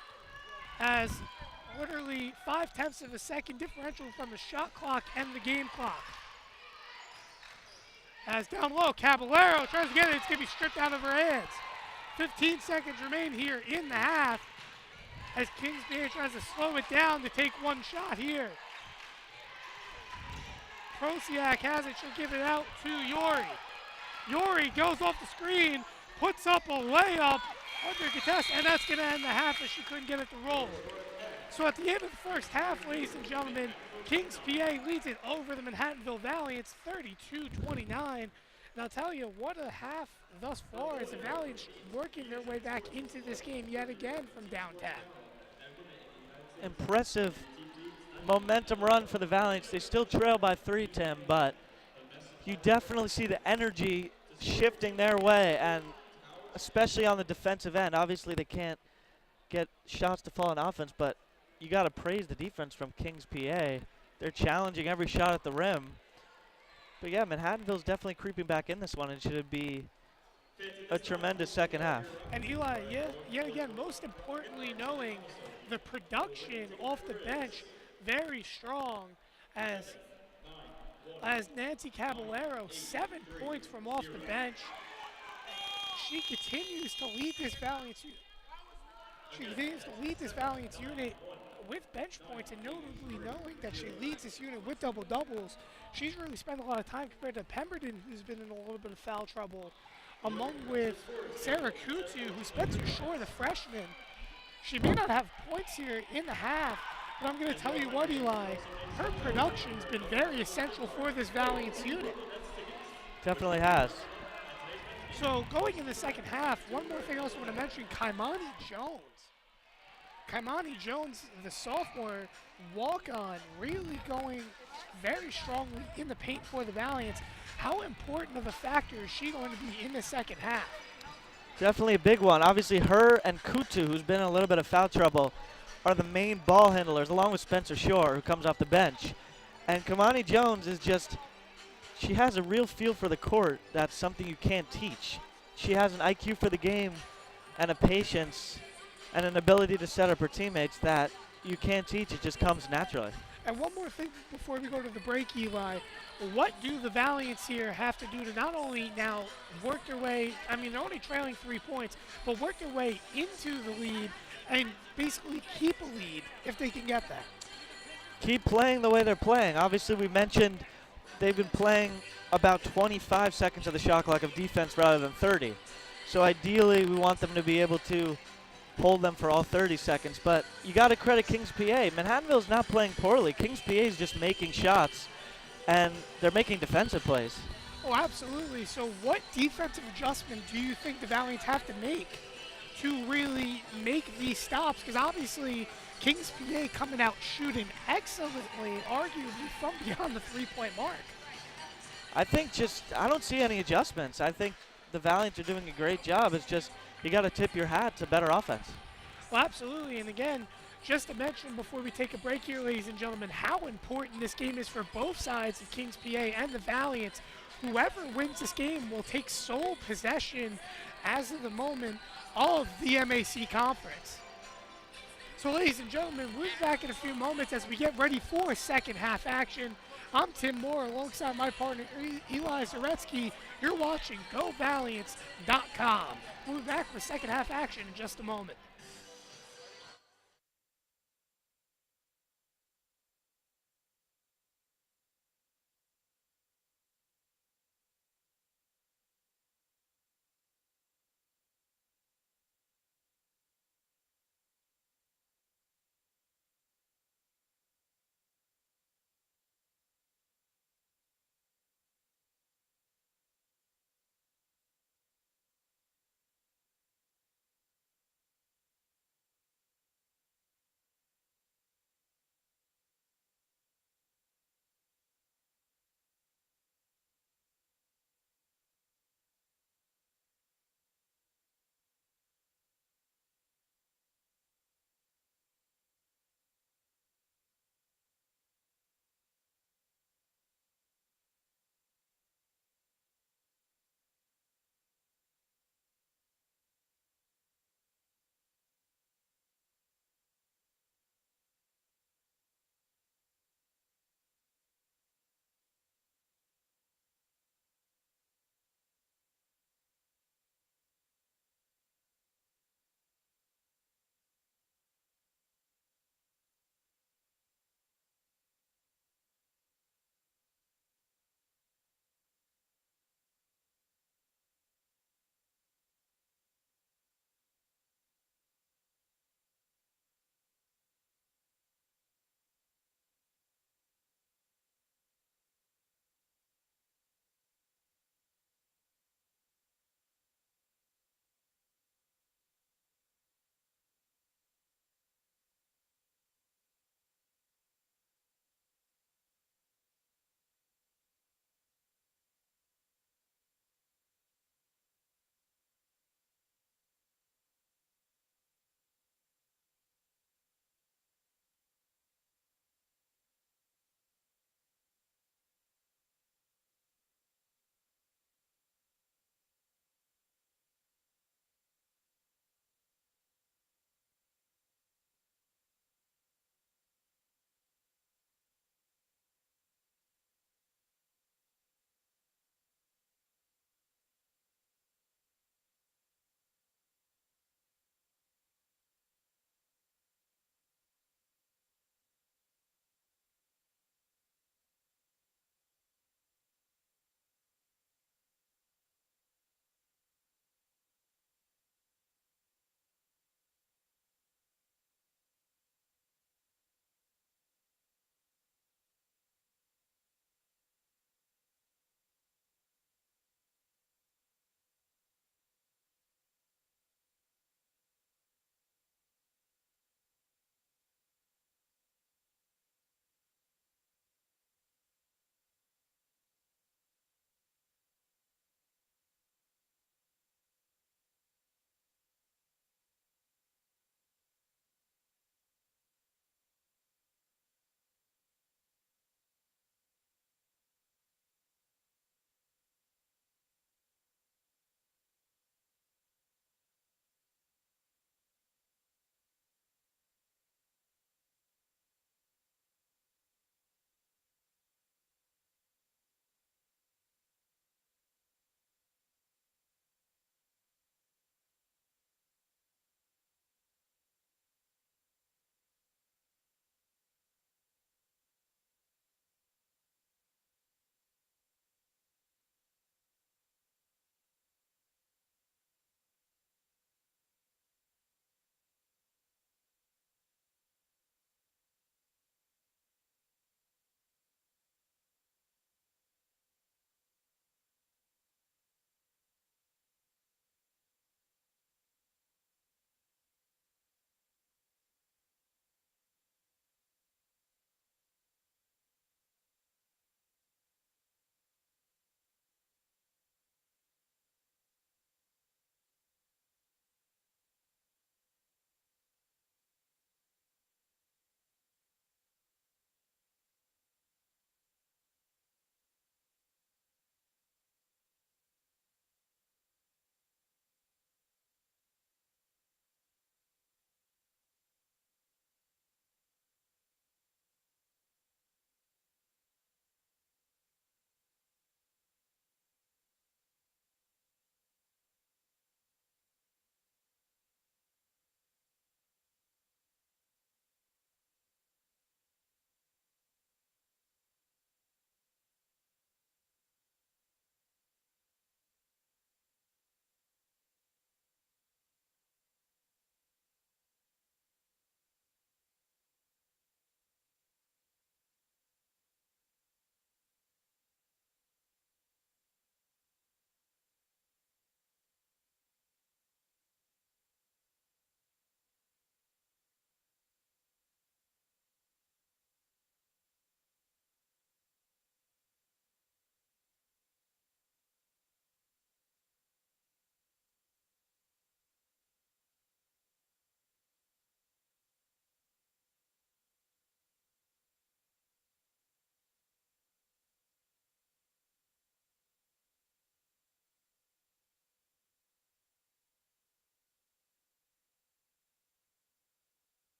[SPEAKER 2] as literally 0.5 of a second differential from the shot clock and the game clock. As down low, Caballero tries to get it. It's going to be stripped out of her hands. 15 seconds remain here in the half as Kings Bay tries to slow it down to take 1 shot here. Prosiak has it. She'll give it out to Yori. Yori goes off the screen, puts up a layup under contest, and that's going to end the half as she couldn't get it to roll. So at the end of the first half, ladies and gentlemen, Kings PA leads it over the Manhattanville Valiants 32-29. And I'll tell you, what a half thus far as the Valiants working their way back into this game yet again from downtown.
[SPEAKER 1] Impressive momentum run for the Valiants. They still trail by 3, Tim, but you definitely see the energy shifting their way, and especially on the defensive end. Obviously, they can't get shots to fall on offense, but you got to praise the defense from Kings PA. They're challenging every shot at the rim. But yeah, Manhattanville's definitely creeping back in this one, and should be a tremendous second half.
[SPEAKER 2] And Eli, yet again, most importantly, knowing the production off the bench very strong as Nancy Caballero, 7 points from off the bench. She continues to lead this Valiants unit with bench points, and notably knowing that she leads this unit with double doubles. She's really spent a lot of time compared to Pemberton, who's been in a little bit of foul trouble, among with Sarah Kutu, who Spencer Shore, the freshman. She may not have points here in the half, but I'm going to tell you what, Eli, her production's been very essential for this Valiants unit.
[SPEAKER 1] Definitely has.
[SPEAKER 2] So going in the second half, one more thing I also want to mention, Kaimani Jones. Kaimani Jones, the sophomore walk-on, really going very strongly in the paint for the Valiants. How important of a factor is she going to be in the second half?
[SPEAKER 1] Definitely a big one. Obviously, her and Kutu, who's been in a little bit of foul trouble, are the main ball handlers, along with Spencer Shore, who comes off the bench. And Kamani Jones is just, she has a real feel for the court. That's something you can't teach. She has an IQ for the game and a patience and an ability to set up her teammates that you can't teach. It just comes naturally.
[SPEAKER 2] And one more thing before we go to the break, Eli. What do the Valiants here have to do to not only now work their way, I mean, they're only trailing 3 points, but work their way into the lead and basically keep a lead if they can get that?
[SPEAKER 1] Keep playing the way they're playing. Obviously, we mentioned they've been playing about 25 seconds of the shot clock of defense rather than 30. So ideally, we want them to be able to hold them for all 30 seconds. But you got to credit Kings PA. Manhattanville's not playing poorly. Kings PA is just making shots, and they're making defensive plays.
[SPEAKER 2] Oh, absolutely. So what defensive adjustment do you think the Valiants have to make to really make these stops? Because obviously Kings PA coming out shooting excellently, arguably from beyond the 3-point mark.
[SPEAKER 1] I think I don't see any adjustments. I think the Valiants are doing a great job. It's just you got to tip your hat to better offense.
[SPEAKER 2] Well, absolutely. And again, just to mention before we take a break here, ladies and gentlemen, how important this game is for both sides of Kings PA and the Valiants. Whoever wins this game will take sole possession, as of the moment, of the MAC conference. So, ladies and gentlemen, we'll be back in a few moments as we get ready for second half action. I'm Tim Moore alongside my partner Eli Zaretsky. You're watching GoValiants.com. We'll be back for second half action in just a moment.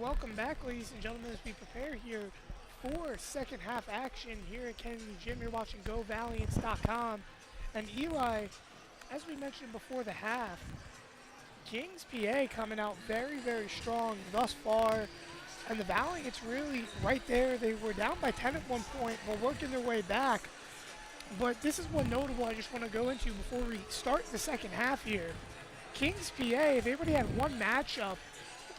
[SPEAKER 2] welcome back, ladies and gentlemen, as we prepare here for second half action here at Kennedy Gym. You're watching GoValiants.com. And Eli, as we mentioned before the half, Kings PA coming out very, very strong thus far. And the Valiants really right there. They were down by 10 at one point, but working their way back. But this is one notable I just want to go into before we start the second half here. Kings PA, they already had one matchup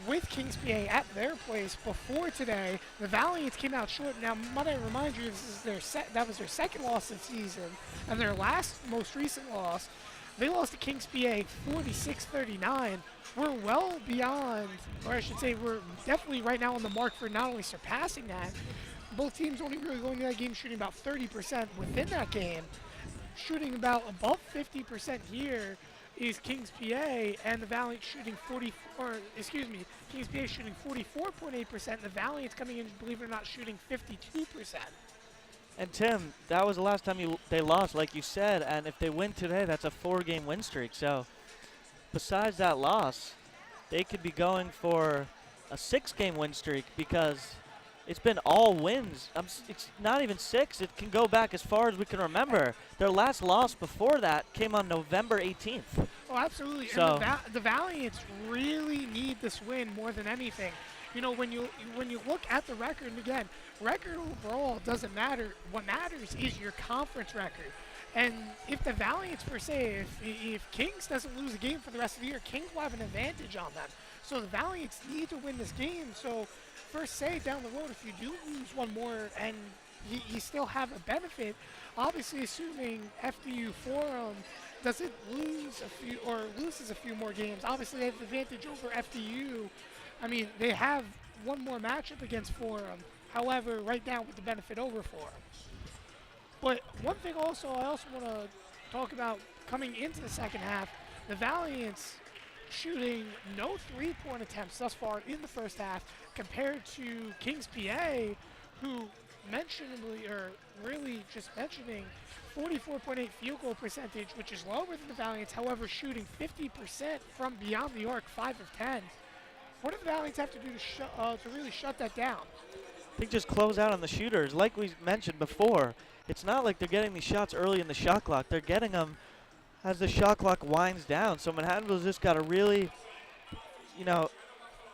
[SPEAKER 2] with Kings PA at their place before today. The Valiants came out short. Now, might I remind you, that was their second loss of the season, and their most recent loss. They lost to Kings PA 46-39. We're well beyond, or I should say we're definitely right now on the mark for not only surpassing that, both teams only really going to that game shooting about 30% within that game. Shooting about above 50% here is Kings PA, and the Valiants shooting Kings PA shooting 44.8%, and the Valiants coming in, believe it or not, shooting 52%.
[SPEAKER 1] And Tim, that was the last time they lost, like you said, and if they win today, that's a 4-game win streak. So besides that loss, they could be going for a 6-game win streak because it's been all wins. It's not even 6. It can go back as far as we can remember. Their last loss before that came on November 18th.
[SPEAKER 2] Oh, absolutely.
[SPEAKER 1] So
[SPEAKER 2] and the Valiants really need this win more than anything. You know, when you look at the record, and again, record overall doesn't matter. What matters is your conference record. And if the Valiants, per se, if Kings doesn't lose a game for the rest of the year, Kings will have an advantage on them. So the Valiants need to win this game. So first, say down the road, if you do lose one more and you still have a benefit, obviously assuming FDU Forum doesn't lose loses a few more games, obviously they have the advantage over FDU. I mean, they have one more matchup against Forum. However, right now with the benefit over Forum. But one thing I also want to talk about coming into the second half, the Valiants shooting no three-point attempts thus far in the first half compared to Kings PA, who really just mentioning 44.8 field goal percentage, which is lower than the Valiants, however shooting 50% from beyond the arc, 5 of 10. What do the Valiants have to do to really shut that down?
[SPEAKER 1] I think just close out on the shooters. Like we mentioned before, it's not like they're getting these shots early in the shot clock. They're getting them as the shot clock winds down. So Manhattanville's just got to really,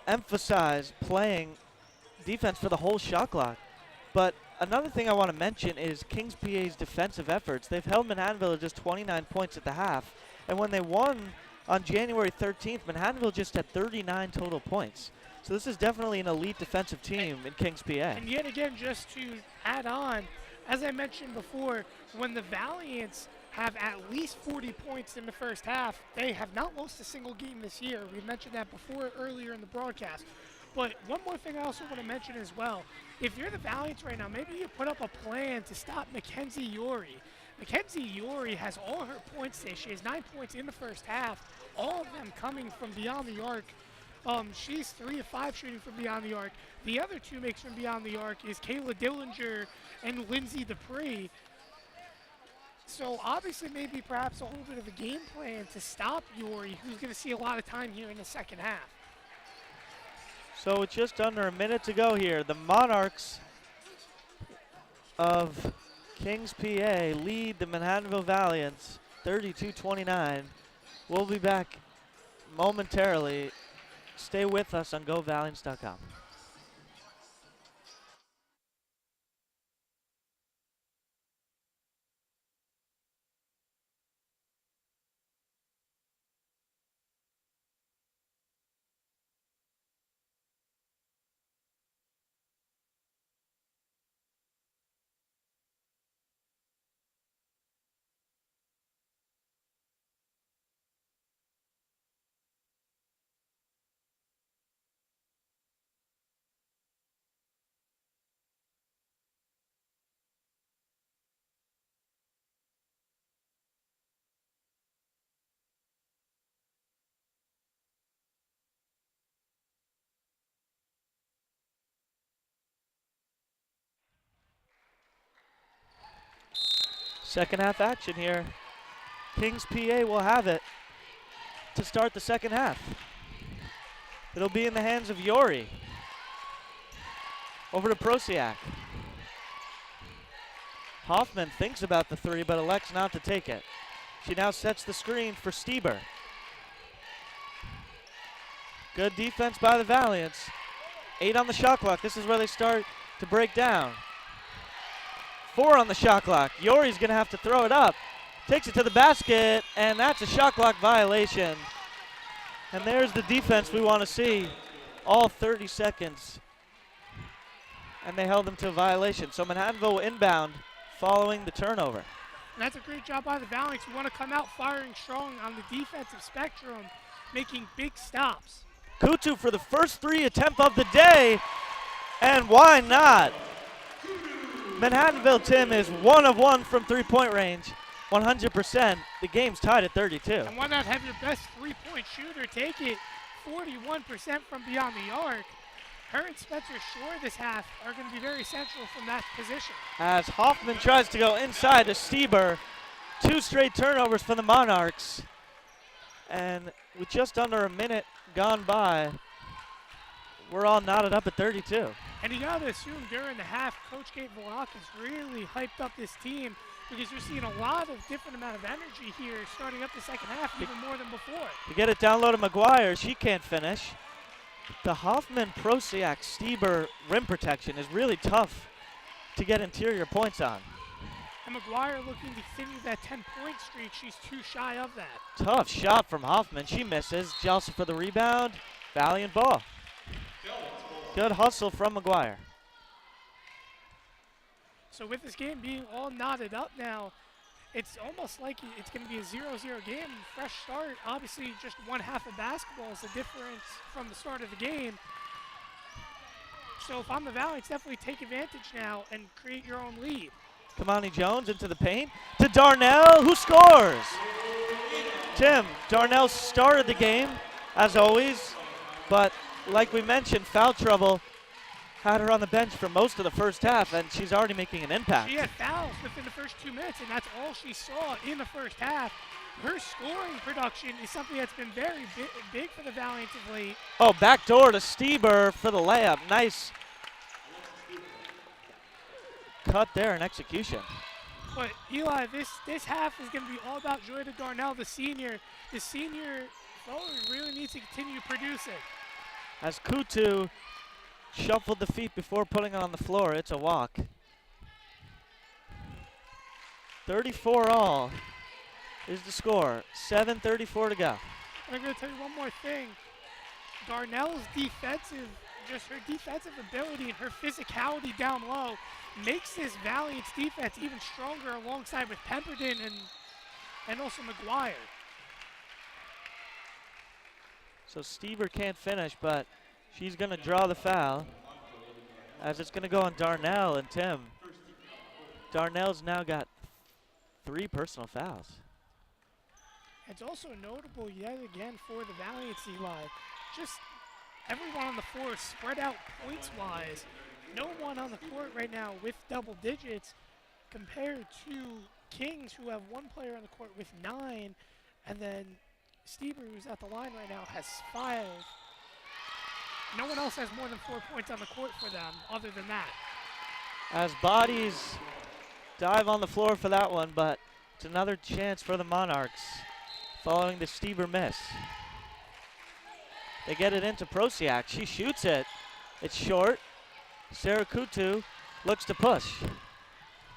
[SPEAKER 1] emphasize playing defense for the whole shot clock. But another thing I want to mention is Kings PA's defensive efforts. They've held Manhattanville to just 29 points at the half. And when they won on January 13th, Manhattanville just had 39 total points. So this is definitely an elite defensive team in Kings PA.
[SPEAKER 2] And yet again, just to add on, as I mentioned before, when the Valiants have at least 40 points in the first half, they have not lost a single game this year. We mentioned that before earlier in the broadcast. But one more thing I also want to mention as well, if you're the Valiants right now, maybe you put up a plan to stop Mackenzie Yori. Mackenzie Yori has all her points today. She has 9 points in the first half, all of them coming from beyond the arc. She's 3 of 5 shooting from beyond the arc. The other 2 makes from beyond the arc is Kayla Dillinger and Lindsay Dupree. So obviously maybe perhaps a little bit of a game plan to stop Yori, who's going to see a lot of time here in the second half.
[SPEAKER 1] So with just under a minute to go here, the Monarchs of Kings PA lead the Manhattanville Valiants 32-29. We'll be back momentarily. Stay with us on GoValiants.com. Second half action here. Kings PA will have it to start the second half. It'll be in the hands of Yori. Over to Prosiak. Hoffman thinks about the three, but elects not to take it. She now sets the screen for Stieber. Good defense by the Valiants. 8 on the shot clock. This is where they start to break down. 4 on the shot clock. Yori's going to have to throw it up. Takes it to the basket, and that's a shot clock violation. And there's the defense we want to see all 30 seconds. And they held them to a violation. So Manhattanville will inbound following the turnover.
[SPEAKER 2] And that's a great job by the Valiants. We want to come out firing strong on the defensive spectrum, making big stops.
[SPEAKER 1] Kutu for the first 3 attempt of the day, and why not? Manhattanville Tim is 1 of 1 from 3-point range, 100%. The game's tied at 32.
[SPEAKER 2] And why not have your best 3-point shooter take it 41% from beyond the arc? Her and Spencer Shore this half are going to be very central from that position.
[SPEAKER 1] As Hoffman tries to go inside to Stieber, 2 straight turnovers for the Monarchs. And with just under a minute gone by, we're all knotted up at 32.
[SPEAKER 2] And you got to assume during the half, Coach Kate Vlach has really hyped up this team because you're seeing a lot of different amount of energy here starting up the second half, even more than before.
[SPEAKER 1] To get it down low to McGuire, she can't finish. The Hoffman-Prosiak Stieber rim protection is really tough to get interior points on.
[SPEAKER 2] And McGuire looking to continue that 10-point streak. She's too shy of that.
[SPEAKER 1] Tough shot from Hoffman. She misses. Jelsa for the rebound. Valiant ball. Good hustle from McGuire.
[SPEAKER 2] So with this game being all knotted up now, it's almost like it's going to be a 0-0 game. Fresh start. Obviously, just one half of basketball is the difference from the start of the game. So if I'm the Valiants, definitely take advantage now and create your own lead.
[SPEAKER 1] Kamani Jones into the paint to Darnell, who scores. Tim, Darnell started the game, as always, but like we mentioned, foul trouble had her on the bench for most of the first half, and she's already making an impact.
[SPEAKER 2] She had fouls within the first 2 minutes, and that's all she saw in the first half. Her scoring production is something that's been very big for the Valiants of late.
[SPEAKER 1] Oh, backdoor to Stieber for the layup. Nice cut there in execution.
[SPEAKER 2] But Eli, this half is going to be all about Joyda Darnell, the senior. The senior forward really needs to continue producing.
[SPEAKER 1] As Kutu shuffled the feet before putting it on the floor, it's a walk. 34 all is the score. 7:34 to go.
[SPEAKER 2] And I'm going to tell you one more thing. Darnell's defensive, just her defensive ability and her physicality down low makes this Valiant's defense even stronger alongside with Pemberton and also McGuire.
[SPEAKER 1] So Stieber can't finish, but she's going to draw the foul as it's going to go on Darnell and Tim. Darnell's now got 3 personal fouls.
[SPEAKER 2] It's also notable yet again for the Valiants, Eli. Just everyone on the floor spread out points-wise. No one on the court right now with double digits compared to Kings, who have 1 player on the court with 9, and then Stieber, who's at the line right now, has 5. No one else has more than 4 points on the court for them other than that.
[SPEAKER 1] As bodies dive on the floor for that one, but it's another chance for the Monarchs following the Stieber miss. They get it into Prosiak. She shoots it. It's short. Sarah Kutu looks to push.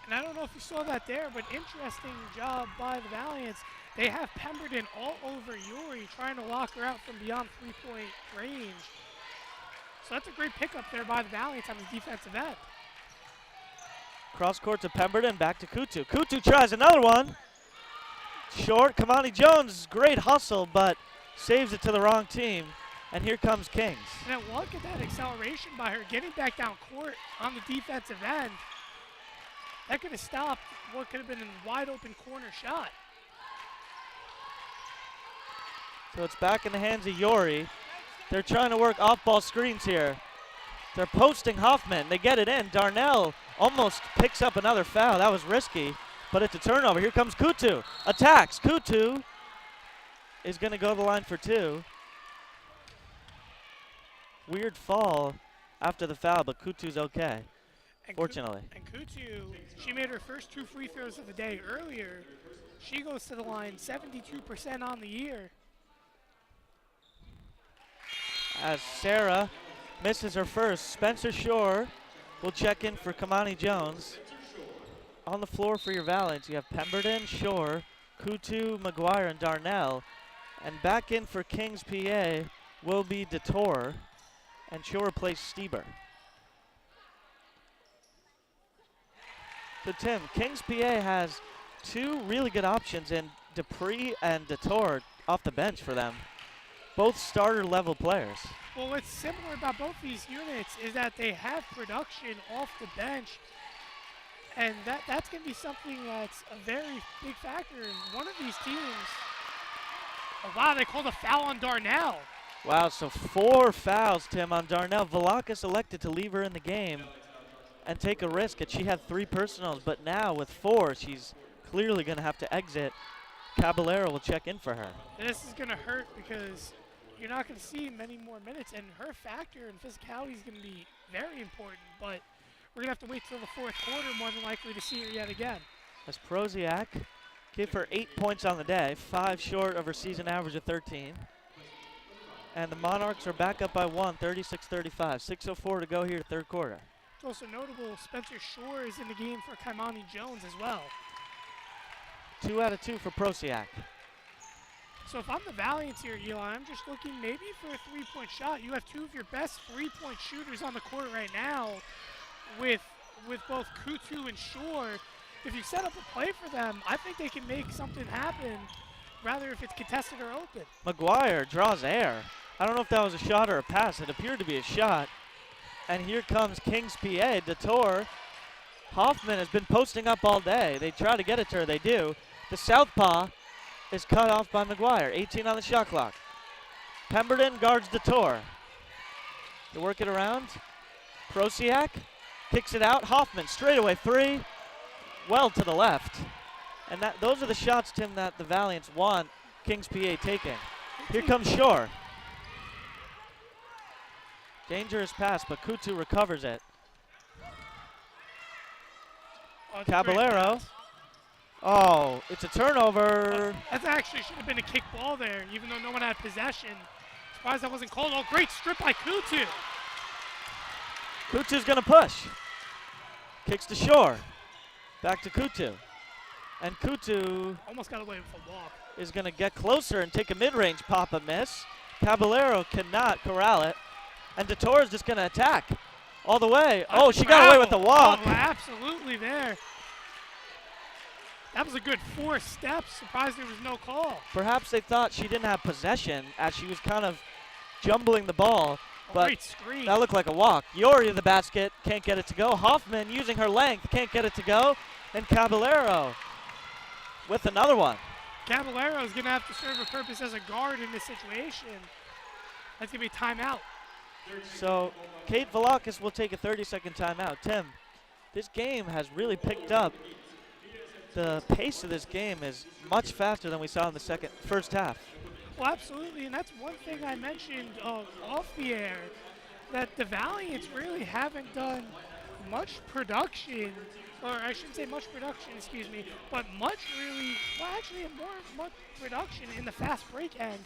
[SPEAKER 2] And I don't know if you saw that there, but interesting job by the Valiants. They have Pemberton all over Yuri, trying to lock her out from beyond 3-point range. So that's a great pickup there by the Valiants on the defensive end.
[SPEAKER 1] Cross court to Pemberton, back to Kutu. Kutu tries another one. Short. Kamani Jones, great hustle, but saves it to the wrong team. And here comes Kings.
[SPEAKER 2] Now look at that acceleration by her, getting back down court on the defensive end. That could have stopped what could have been a wide open corner shot.
[SPEAKER 1] So it's back in the hands of Yori. They're trying to work off-ball screens here. They're posting Hoffman. They get it in. Darnell almost picks up another foul. That was risky, but it's a turnover. Here comes Kutu. Attacks. Kutu is going to go to the line for 2. Weird fall after the foul, but Kutu's okay,
[SPEAKER 2] And
[SPEAKER 1] fortunately.
[SPEAKER 2] And Kutu, she made her first 2 free throws of the day earlier. She goes to the line 72% on the year.
[SPEAKER 1] As Sarah misses her first, Spencer Shore will check in for Kamani Jones. On the floor for your Valiants, you have Pemberton, Shore, Kutu, McGuire, and Darnell. And back in for Kings PA will be DeTore, and Shore replaces Stieber. So Tim, Kings PA has two really good options in Dupree and DeTore off the bench for them. Both starter level players.
[SPEAKER 2] Well, what's similar about both these units is that they have production off the bench, and that's going to be something that's a very big factor in one of these teams. Oh, wow, they called a foul on Darnell.
[SPEAKER 1] Wow, so 4 fouls, Tim, on Darnell. Velakis elected to leave her in the game and take a risk, and she had 3 personals, but now with 4, she's clearly going to have to exit. Caballero will check in for her.
[SPEAKER 2] This is going to hurt because you're not going to see many more minutes, and her factor and physicality is going to be very important, but we're going to have to wait till the 4th quarter more than likely to see her yet again.
[SPEAKER 1] As Proziak gave her 8 points on the day, 5 short of her season average of 13. And the Monarchs are back up by 1, 36-35. 6:04 to go here, 3rd quarter.
[SPEAKER 2] It's also notable Spencer Shore is in the game for Kaimani Jones as well.
[SPEAKER 1] 2 out of 2 for Proziak.
[SPEAKER 2] So if I'm the Valiants here, Eli, I'm just looking maybe for a 3-point shot. You have 2 of your best 3-point shooters on the court right now with both Kutu and Shore. If you set up a play for them, I think they can make something happen, rather if it's contested or open.
[SPEAKER 1] McGuire draws air. I don't know if that was a shot or a pass. It appeared to be a shot. And here comes Kings PA. DeTore. Hoffman has been posting up all day. They try to get it to her. They do. The southpaw is cut off by McGuire. 18 on the shot clock. Pemberton guards DeTore. They work it around. Proziak kicks it out. Hoffman straightaway 3. Well to the left. And those are the shots, Tim, that the Valiants want Kings PA taking. Here comes Shore. Dangerous pass, but Kutu recovers it.
[SPEAKER 2] Oh,
[SPEAKER 1] Caballero. Oh, it's a turnover.
[SPEAKER 2] That actually should have been a kick ball there, even though no one had possession. Surprised that wasn't called. Oh, great strip by Kutu.
[SPEAKER 1] Kutu's going to push. Kicks to Shore. Back to Kutu. And Kutu
[SPEAKER 2] Almost got away with a walk.
[SPEAKER 1] is going to get closer and take a mid-range pop-up miss. Caballero cannot corral it. And DeTore is just going to attack all the way. Oh, she got away with the walk.
[SPEAKER 2] Oh, absolutely there. That was a good 4 steps. Surprised there was no call.
[SPEAKER 1] Perhaps they thought she didn't have possession as she was kind of jumbling the ball. But
[SPEAKER 2] Great screen.
[SPEAKER 1] that looked like a walk. Yori in the basket, can't get it to go. Hoffman using her length, can't get it to go. And Caballero with another one.
[SPEAKER 2] Caballero is going to have to serve a purpose as a guard in this situation. That's going to be a timeout.
[SPEAKER 1] So Kate Velakis will take a 30-second timeout. Tim, this game has really picked up. The pace of this game is much faster than we saw in the first half.
[SPEAKER 2] Well, absolutely, and that's one thing I mentioned off the air, that the Valiants really haven't done much production, or I shouldn't say much production, excuse me, but much production in the fast break end.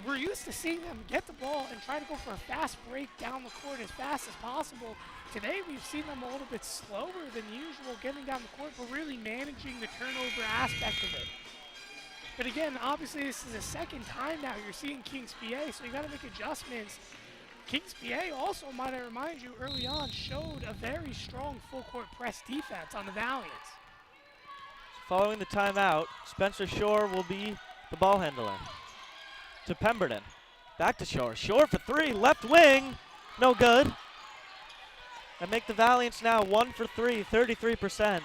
[SPEAKER 2] We're used to seeing them get the ball and try to go for a fast break down the court as fast as possible. Today we've seen them a little bit slower than usual getting down the court, but really managing the turnover aspect of it. But again, obviously this is the second time now you're seeing Kings PA, so you got to make adjustments. Kings PA also, might I remind you, early on showed a very strong full court press defense on the Valiants.
[SPEAKER 1] Following the timeout, Spencer Shore will be the ball handler. To Pemberton. Back to Shore. Shore for 3. Left wing. No good. And make the Valiants now 1 for 3. 33%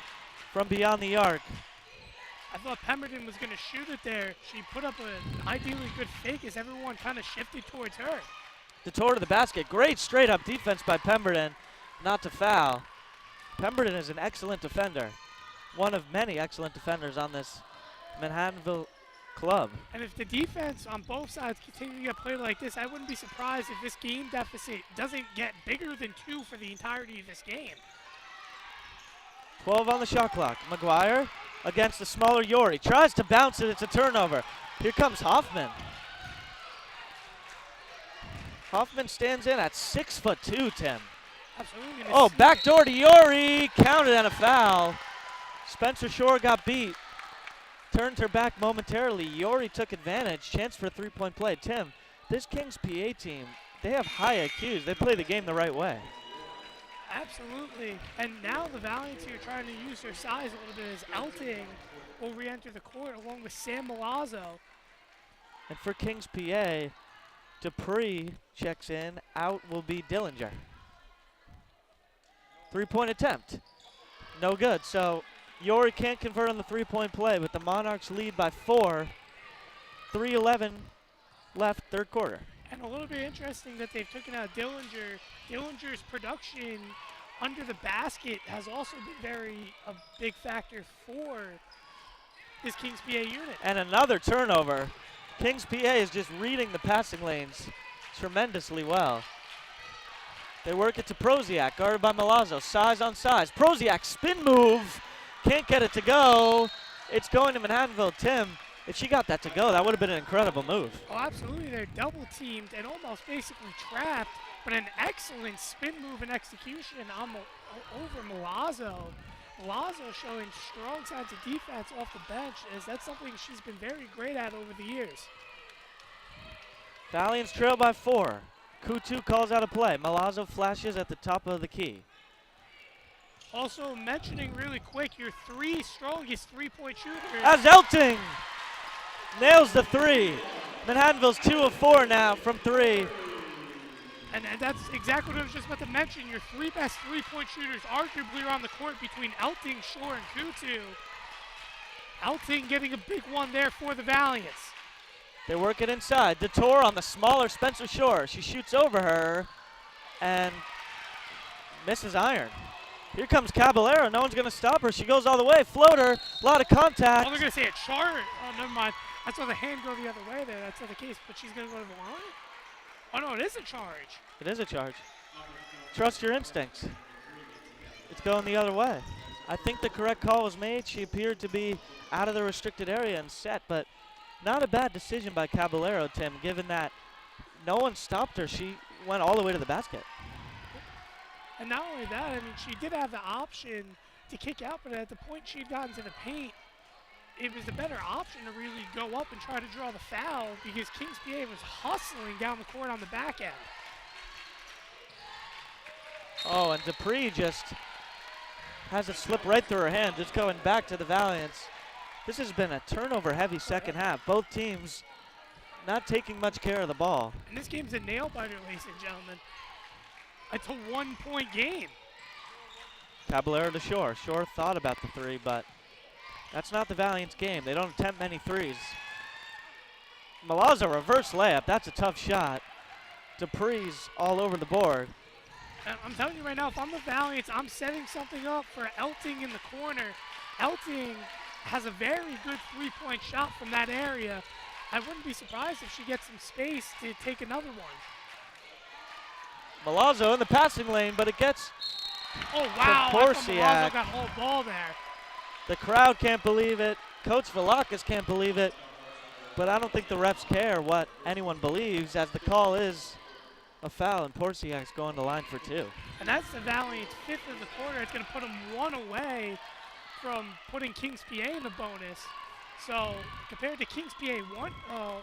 [SPEAKER 1] from beyond the arc.
[SPEAKER 2] I thought Pemberton was going to shoot it there. She put up an ideally good fake as everyone kind of shifted towards her.
[SPEAKER 1] DeTore to the basket. Great straight-up defense by Pemberton. Not to foul. Pemberton is an excellent defender. One of many excellent defenders on this Manhattanville club.
[SPEAKER 2] And if the defense on both sides continue to get played like this, I wouldn't be surprised if this game deficit doesn't get bigger than 2 for the entirety of this game.
[SPEAKER 1] 12 on the shot clock. McGuire against the smaller Yori. Tries to bounce it. It's a turnover. Here comes Hoffman. Hoffman stands in at 6'2", Tim.
[SPEAKER 2] Absolutely.
[SPEAKER 1] Oh, backdoor to Yori. Counted and a foul. Spencer Shore got beat. Turned her back momentarily. Yori took advantage. Chance for a three-point play. Tim, this Kings PA team, they have high IQs. They play the game the right way.
[SPEAKER 2] Absolutely. And now the Valiants here trying to use their size a little bit as Elting will re-enter the court along with Sam Milazzo.
[SPEAKER 1] And for Kings PA, Dupree checks in. Out will be Dillinger. Three-point attempt. No good. So Yori can't convert on the three-point play, but the Monarchs lead by 4. 3:11 left, third quarter.
[SPEAKER 2] And a little bit interesting that they've taken out Dillinger. Dillinger's production under the basket has also been a big factor for this Kings PA unit.
[SPEAKER 1] And another turnover. Kings PA is just reading the passing lanes tremendously well. They work it to Proziak, guarded by Milazzo. Size on size. Proziak, spin move. Can't get it to go. It's going to Manhattanville. Tim, if she got that to go, that would have been an incredible move.
[SPEAKER 2] Oh, absolutely. They're double teamed and almost basically trapped, but an excellent spin move and execution over Milazzo. Milazzo showing strong signs of defense off the bench, as that's something she's been very great at over the years.
[SPEAKER 1] Valiants trail by 4. Kutu calls out a play. Milazzo flashes at the top of the key.
[SPEAKER 2] Also mentioning really quick, your 3 strongest three-point shooters.
[SPEAKER 1] As Elting nails the 3. Manhattanville's 2 of 4 now from 3.
[SPEAKER 2] And that's exactly what I was just about to mention. Your 3 best three-point shooters arguably are on the court between Elting, Shore, and Kutu. Elting getting a big one there for the Valiants.
[SPEAKER 1] They work it inside. DeTore on the smaller Spencer Shore. She shoots over her and misses iron. Here comes Caballero. No one's going to stop her. She goes all the way. Floater. A lot of contact.
[SPEAKER 2] Oh, they're going to say a charge. Oh, never mind. I saw the hand go the other way there. That's not the case, but she's going to go to the line? Oh, no, it is a charge.
[SPEAKER 1] It is a charge. Trust your instincts. It's going the other way. I think the correct call was made. She appeared to be out of the restricted area and set, but not a bad decision by Caballero, Tim, given that no one stopped her. She went all the way to the basket.
[SPEAKER 2] And not only that, I mean, she did have the option to kick out, but at the point she'd gotten to the paint, it was the better option to really go up and try to draw the foul because Kings PA was hustling down the court on the back end.
[SPEAKER 1] Oh, and Dupree just has it slip right through her hand, just going back to the Valiants. This has been a turnover-heavy second half. Both teams not taking much care of the ball.
[SPEAKER 2] And this game's a nail-biter, ladies and gentlemen. It's a one-point game.
[SPEAKER 1] Caballero to Shore. Shore thought about the 3, but that's not the Valiants' game. They don't attempt many 3s. Milazzo reverse layup. That's a tough shot. Dupree's all over the board.
[SPEAKER 2] And I'm telling you right now, if I'm the Valiants, I'm setting something up for Elting in the corner. Elting has a very good three-point shot from that area. I wouldn't be surprised if she gets some space to take another one.
[SPEAKER 1] Milazzo in the passing lane, but it gets
[SPEAKER 2] oh, wow.
[SPEAKER 1] Porciak.
[SPEAKER 2] Milazzo got whole ball there.
[SPEAKER 1] The crowd can't believe it. Coach Velakis can't believe it. But I don't think the refs care what anyone believes, as the call is a foul, and Porciak's going to line for 2.
[SPEAKER 2] And that's the Valiants' 5th of the quarter. It's going to put them 1 away from putting Kings PA in the bonus. So compared to Kings PA,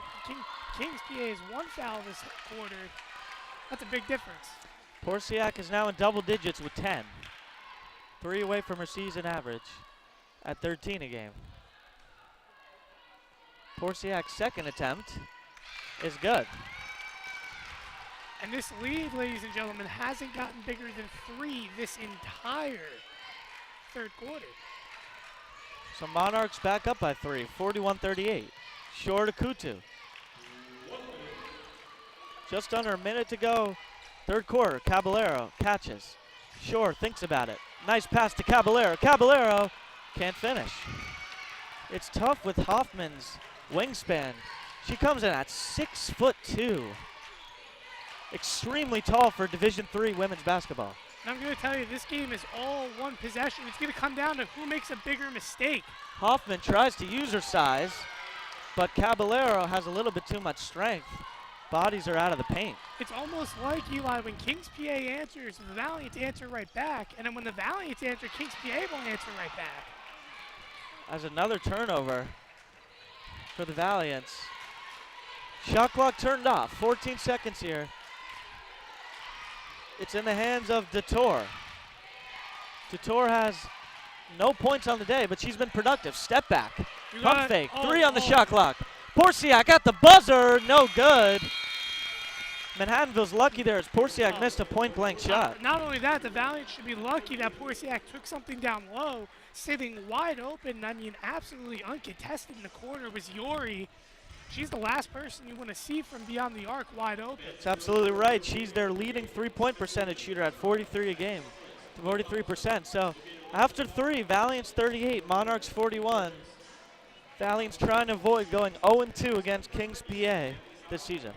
[SPEAKER 2] Kings PA's 1 foul this quarter, that's a big difference.
[SPEAKER 1] Porciak is now in double digits with 10. 3 away from her season average at 13 a game. Porciak's second attempt is good.
[SPEAKER 2] And this lead, ladies and gentlemen, hasn't gotten bigger than 3 this entire third quarter.
[SPEAKER 1] So Monarchs back up by 3, 41-38. Shore to Kutu. Just under a minute to go. Third quarter, Caballero catches. Shore thinks about it. Nice pass to Caballero. Caballero can't finish. It's tough with Hoffman's wingspan. She comes in at 6'2". Extremely tall for Division III women's basketball.
[SPEAKER 2] And I'm going to tell you, this game is all one possession. It's going to come down to who makes a bigger mistake.
[SPEAKER 1] Hoffman tries to use her size, but Caballero has a little bit too much strength. Bodies are out of the paint.
[SPEAKER 2] It's almost like, Eli, when Kings PA answers, the Valiants answer right back. And then when the Valiants answer, Kings PA will answer right back.
[SPEAKER 1] As another turnover for the Valiants. Shot clock turned off, 14 seconds here. It's in the hands of Detour. Detour has no points on the day, but she's been productive. Step back, pump fake, three on the shot clock. Porciak at the buzzer, no good. Manhattanville's lucky there as Porciak missed a point-blank shot.
[SPEAKER 2] Not only that, the Valiants should be lucky that Porciak took something down low, sitting wide open. I mean, absolutely uncontested in the corner was Yori. She's the last person you want to see from beyond the arc wide open.
[SPEAKER 1] That's absolutely right. She's their leading three-point percentage shooter at 43 a game, 43%. So after three, Valiants 38, Monarchs 41. Valiants trying to avoid going 0-2 against Kings PA this season.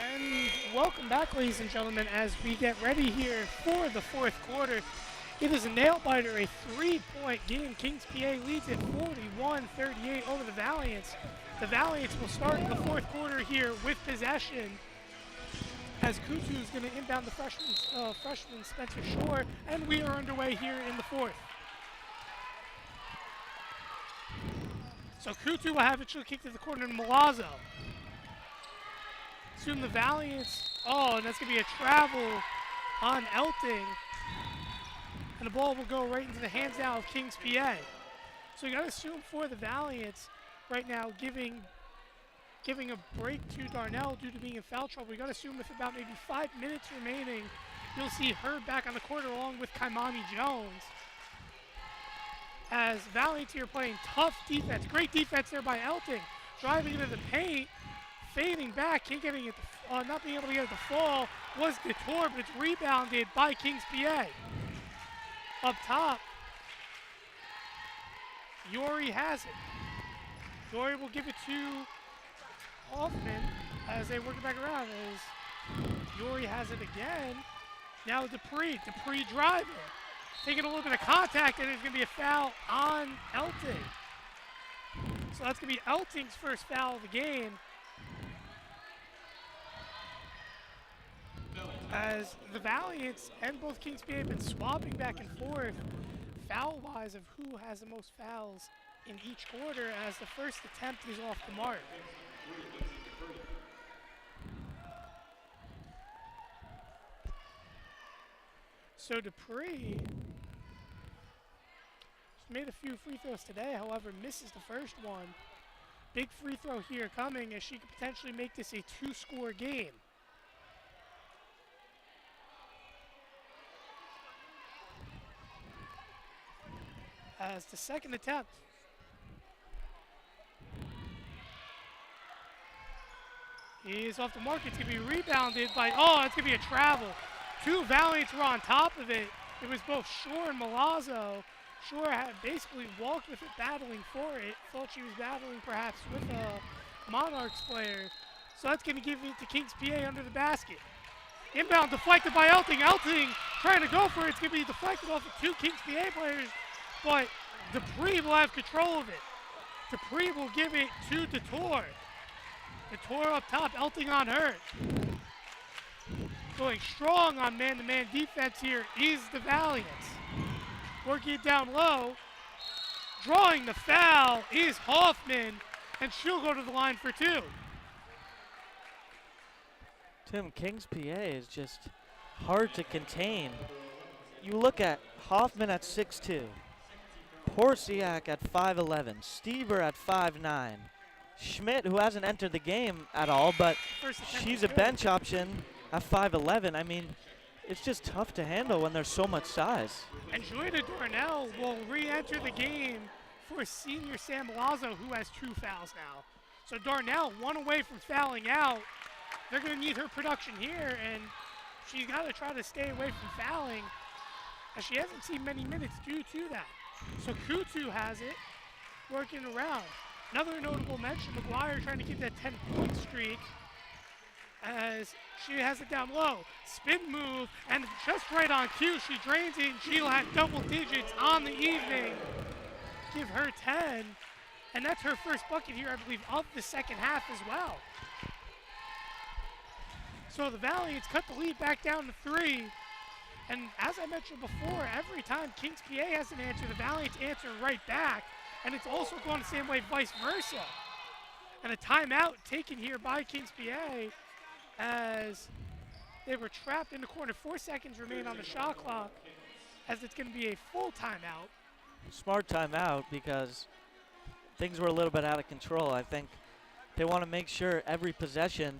[SPEAKER 2] And welcome back, ladies and gentlemen, as we get ready here for the fourth quarter. It is a nail-biter, a three-point game. Kings PA leads it 41-38 over the Valiants. The Valiants will start the fourth quarter here with possession, as Kutu is going to inbound the freshman Spencer Shore, and we are underway here in the fourth. So Kutu will have it. She'll kick to the corner to Milazzo. Soon the Valiants, and that's going to be a travel on Elting. And the ball will go right into the hands now of Kings PA. So you got to assume for the Valiants right now giving a break to Darnell due to being in foul trouble. You got to assume with about maybe 5 minutes remaining, you'll see her back on the court along with Kaimani Jones. As Valiants here playing tough defense. Great defense there by Elting. Driving into the paint. Fading back, not being able to get it to fall was Detour, but it's rebounded by Kings PA. Up top, Yori has it. Yori will give it to Hoffman as they work it back around. As Yori has it again. Now Dupree driving. Taking a little bit of contact, and there's going to be a foul on Elting. So that's going to be Elting's first foul of the game. As the Valiants and both Kings PA have been swapping back and forth foul-wise of who has the most fouls in each quarter, as the first attempt is off the mark. So Dupree made a few free throws today, however misses the first one. Big free throw here coming, as she could potentially make this a two-score game. As the second attempt. He's off the mark. It's going to be rebounded by, it's going to be a travel. Two Valiants were on top of it. It was both Shore and Milazzo. Shore had basically walked with it, battling for it. Thought she was battling perhaps with a Monarchs player. So that's going to give it to Kings PA under the basket. Inbound deflected by Elting. Elting trying to go for it. It's going to be deflected off of two Kings PA players. But Dupree will have control of it. Dupree will give it to Detour. Detour up top, Elting on her. Going strong on man-to-man defense here is the Valiants. Working it down low. Drawing the foul is Hoffman, and she'll go to the line for 2.
[SPEAKER 1] Tim, Kings PA is just hard to contain. You look at Hoffman at 6'2", Porciak at 5'11", Stieber at 5'9", Schmidt, who hasn't entered the game at all, but she's a bench option at 5'11". I mean, it's just tough to handle when there's so much size.
[SPEAKER 2] And Joyda Darnell will re-enter the game for senior Sam Milazzo, who has 2 fouls now. So Darnell, 1 away from fouling out. They're going to need her production here, and she's got to try to stay away from fouling, as she hasn't seen many minutes due to that. So Kutu has it, working around. Another notable mention, McGuire trying to keep that 10-point streak, as she has it down low. Spin move, and just right on cue, she drains it, and she'll have double digits on the evening. Give her 10, and that's her first bucket here, I believe, of the second half as well. So the Valiants cut the lead back down to 3, and as I mentioned before, every time Kings PA has an answer, the Valiants answer right back, and it's also going the same way vice versa. And a timeout taken here by Kings PA, as they were trapped in the corner. 4 seconds remain on the shot clock, as it's going to be a full timeout.
[SPEAKER 1] Smart timeout, because things were a little bit out of control. I think they want to make sure every possession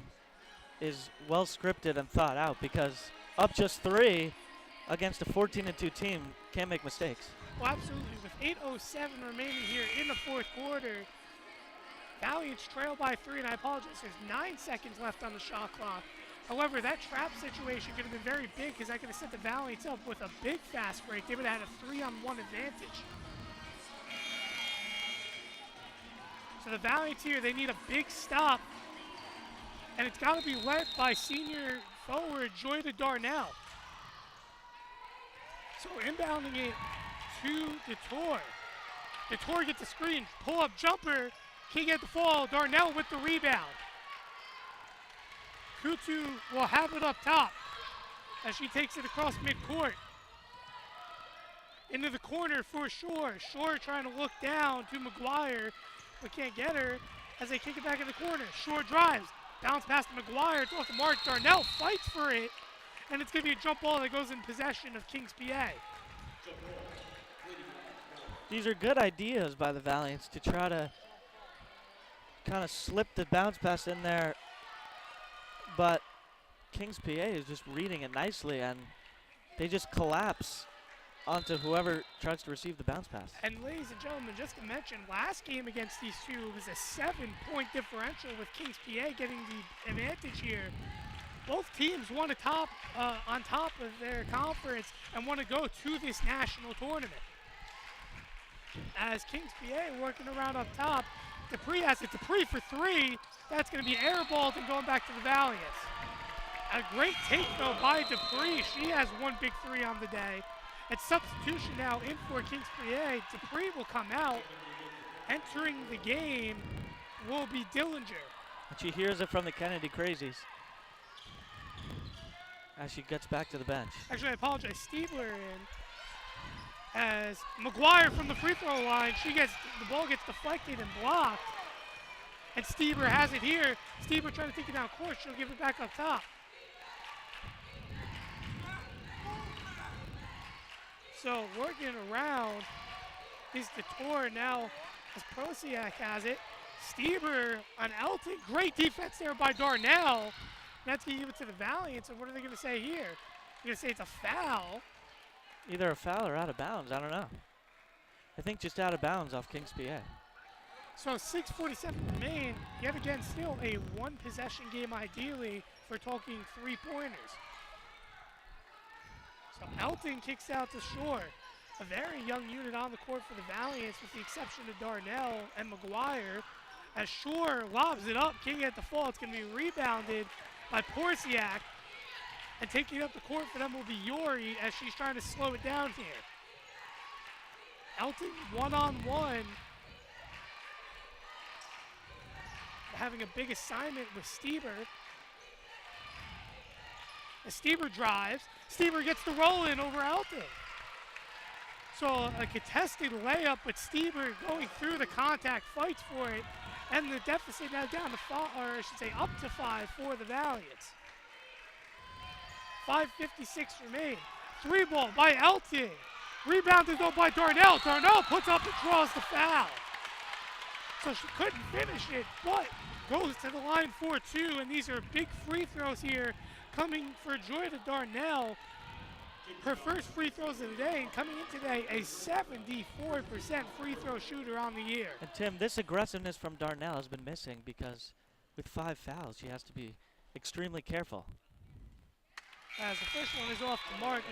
[SPEAKER 1] is well scripted and thought out, because up just 3 against a 14-2 team, can't make mistakes.
[SPEAKER 2] Well, absolutely. With 8:07 remaining here in the 4th quarter, Valiants trail by 3, and I apologize, there's 9 seconds left on the shot clock. However, that trap situation could have been very big, because that could have set the Valiants up with a big fast break. They would have had a 3-on-1 advantage. So the Valiants here, they need a big stop, and it's got to be led by senior forward Joyda Darnell. So inbounding it to Detour. Detour gets the screen, pull-up jumper, can't get the fall. Darnell with the rebound. Kutu will have it up top as she takes it across midcourt. Into the corner for Shore. Shore trying to look down to McGuire, but can't get her as they kick it back in the corner. Shore drives, bounce past McGuire, it's off the mark. Darnell fights for it, and it's going to be a jump ball that goes in possession of Kings PA.
[SPEAKER 1] These are good ideas by the Valiants to try to kind of slip the bounce pass in there, but Kings PA is just reading it nicely, and they just collapse onto whoever tries to receive the bounce pass.
[SPEAKER 2] And ladies and gentlemen, just to mention, last game against these two was a 7-point differential with Kings PA getting the advantage here. Both teams want to on top of their conference and want to go to this national tournament. As Kings PA working around up top, Dupree has it. Dupree for 3. That's going to be airballed and going back to the Valiants. A great take, though, by Dupree. She has 1 big 3 on the day. And substitution now in for Kings PA. Dupree will come out. Entering the game will be Dillinger.
[SPEAKER 1] And she hears it from the Kennedy Crazies as she gets back to the bench.
[SPEAKER 2] Actually, I apologize. Stiebler in. As McGuire from the free throw line, the ball gets deflected and blocked. And Stieber has it here. Stieber trying to take it down court. She'll give it back up top. So working around is Detour now as Porciak has it. Stieber on Elton. Great defense there by Darnell. That's going to give it to the Valiants. And what are they going to say here? They're going to say it's a foul.
[SPEAKER 1] Either a foul or out of bounds. I don't know. I think just out of bounds off Kings PA.
[SPEAKER 2] So 6:47 remain. Yet again, still a 1-possession game ideally for talking 3-pointers. So Elton kicks out to Shore. A very young unit on the court for the Valiants with the exception of Darnell and McGuire. As Shore lobs it up, can't get the fall. It's going to be rebounded by Porciak. And taking up the court for them will be Yori as she's trying to slow it down here. Elton one-on-one. Having a big assignment with Stieber. As Stieber drives, Stieber gets the roll in over Elton. So a contested layup with Stieber going through the contact, fights for it, and the deficit now down to 5, or I should say up to 5 for the Valiants. 5:56 remain. 3 ball by Elton. Rebounded though by Darnell. Darnell puts up and draws the foul. So she couldn't finish it, but goes to the line for 2, and these are big free throws here coming for Joy to Darnell. Her first free throws of the day, and coming in today, a 74% free throw shooter on the year.
[SPEAKER 1] And Tim, this aggressiveness from Darnell has been missing because with 5 fouls, she has to be extremely careful.
[SPEAKER 2] As the first one is off the mark,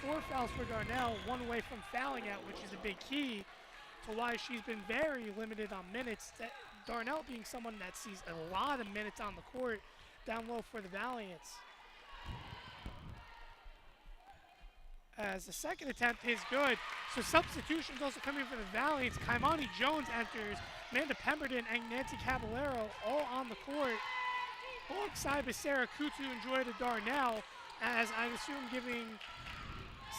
[SPEAKER 2] 4 fouls for Darnell, 1 away from fouling out, which is a big key to why she's been very limited on minutes. Darnell being someone that sees a lot of minutes on the court down low for the Valiants. As the second attempt is good. So substitutions also coming for the Valiants. Kaimani Jones enters, Amanda Pemberton and Nancy Caballero all on the court, alongside with Sarah Kutu and Joy to Darnell, as I assume giving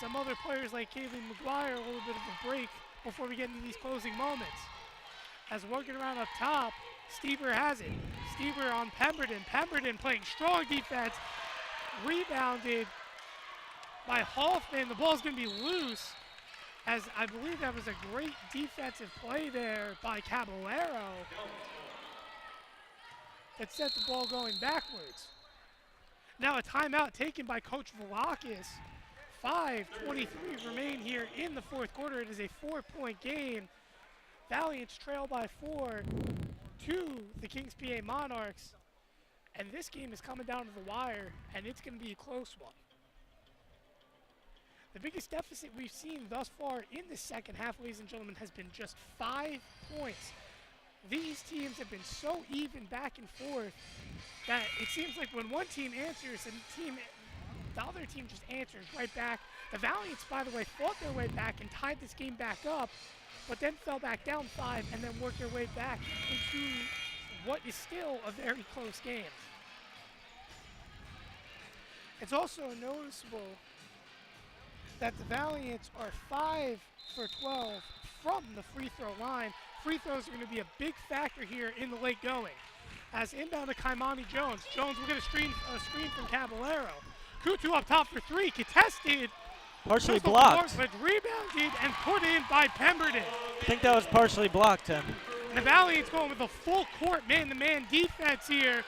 [SPEAKER 2] some other players like Kaylee McGuire a little bit of a break before we get into these closing moments. As working around up top, Stieber has it. Stieber on Pemberton. Pemberton playing strong defense, rebounded by Hoffman. The ball's going to be loose, as I believe that was a great defensive play there by Caballero that set the ball going backwards. Now a timeout taken by Coach Velakis. 5:23 remain here in the fourth quarter. It is a 4-point game. Valiants trail by 4 to the Kings PA Monarchs. And this game is coming down to the wire, and it's going to be a close one. The biggest deficit we've seen thus far in the second half, ladies and gentlemen, has been just 5 points. These teams have been so even back and forth that it seems like when one team answers and the other team just answers right back. The Valiants, by the way, fought their way back and tied this game back up, but then fell back down 5 and then worked their way back into what is still a very close game. It's also noticeable that the Valiants are 5 for 12 from the free throw line. Free throws are going to be a big factor here in the late going. As inbound to Kaimani Jones. Jones will get a screen from Caballero. Kutu up top for 3, contested.
[SPEAKER 1] Partially blocked.
[SPEAKER 2] But rebounded and put in by Pemberton.
[SPEAKER 1] I think that was partially blocked, Tim.
[SPEAKER 2] And the Valiants going with a full court man-to-man defense here,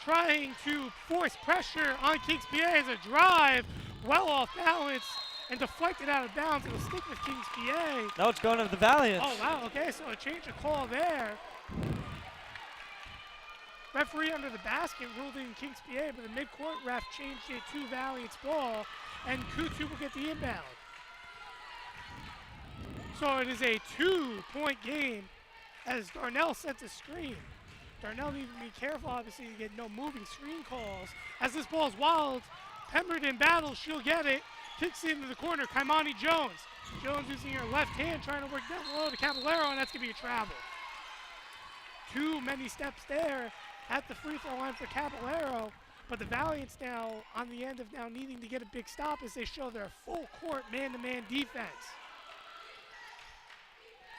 [SPEAKER 2] trying to force pressure on Kings PA as a drive, well off balance, and deflected out of bounds. It'll stick with Kings PA.
[SPEAKER 1] Now it's going to the Valiants.
[SPEAKER 2] Oh, wow, okay, so a change of call there. Referee under the basket ruled in Kings PA, but the mid-court ref changed it to Valiants ball, and Kutu will get the inbound. So it is a 2-point game as Darnell sets a screen. Darnell needs to be careful, obviously, to get no moving screen calls. As this ball is wild, Pemberton battles, she'll get it. Kicks it into the corner, Kaimani Jones. Jones using her left hand, trying to work down low to Caballero, and that's going to be a travel. Too many steps there at the free throw line for Caballero, but the Valiants now on the end of now needing to get a big stop as they show their full court man-to-man defense.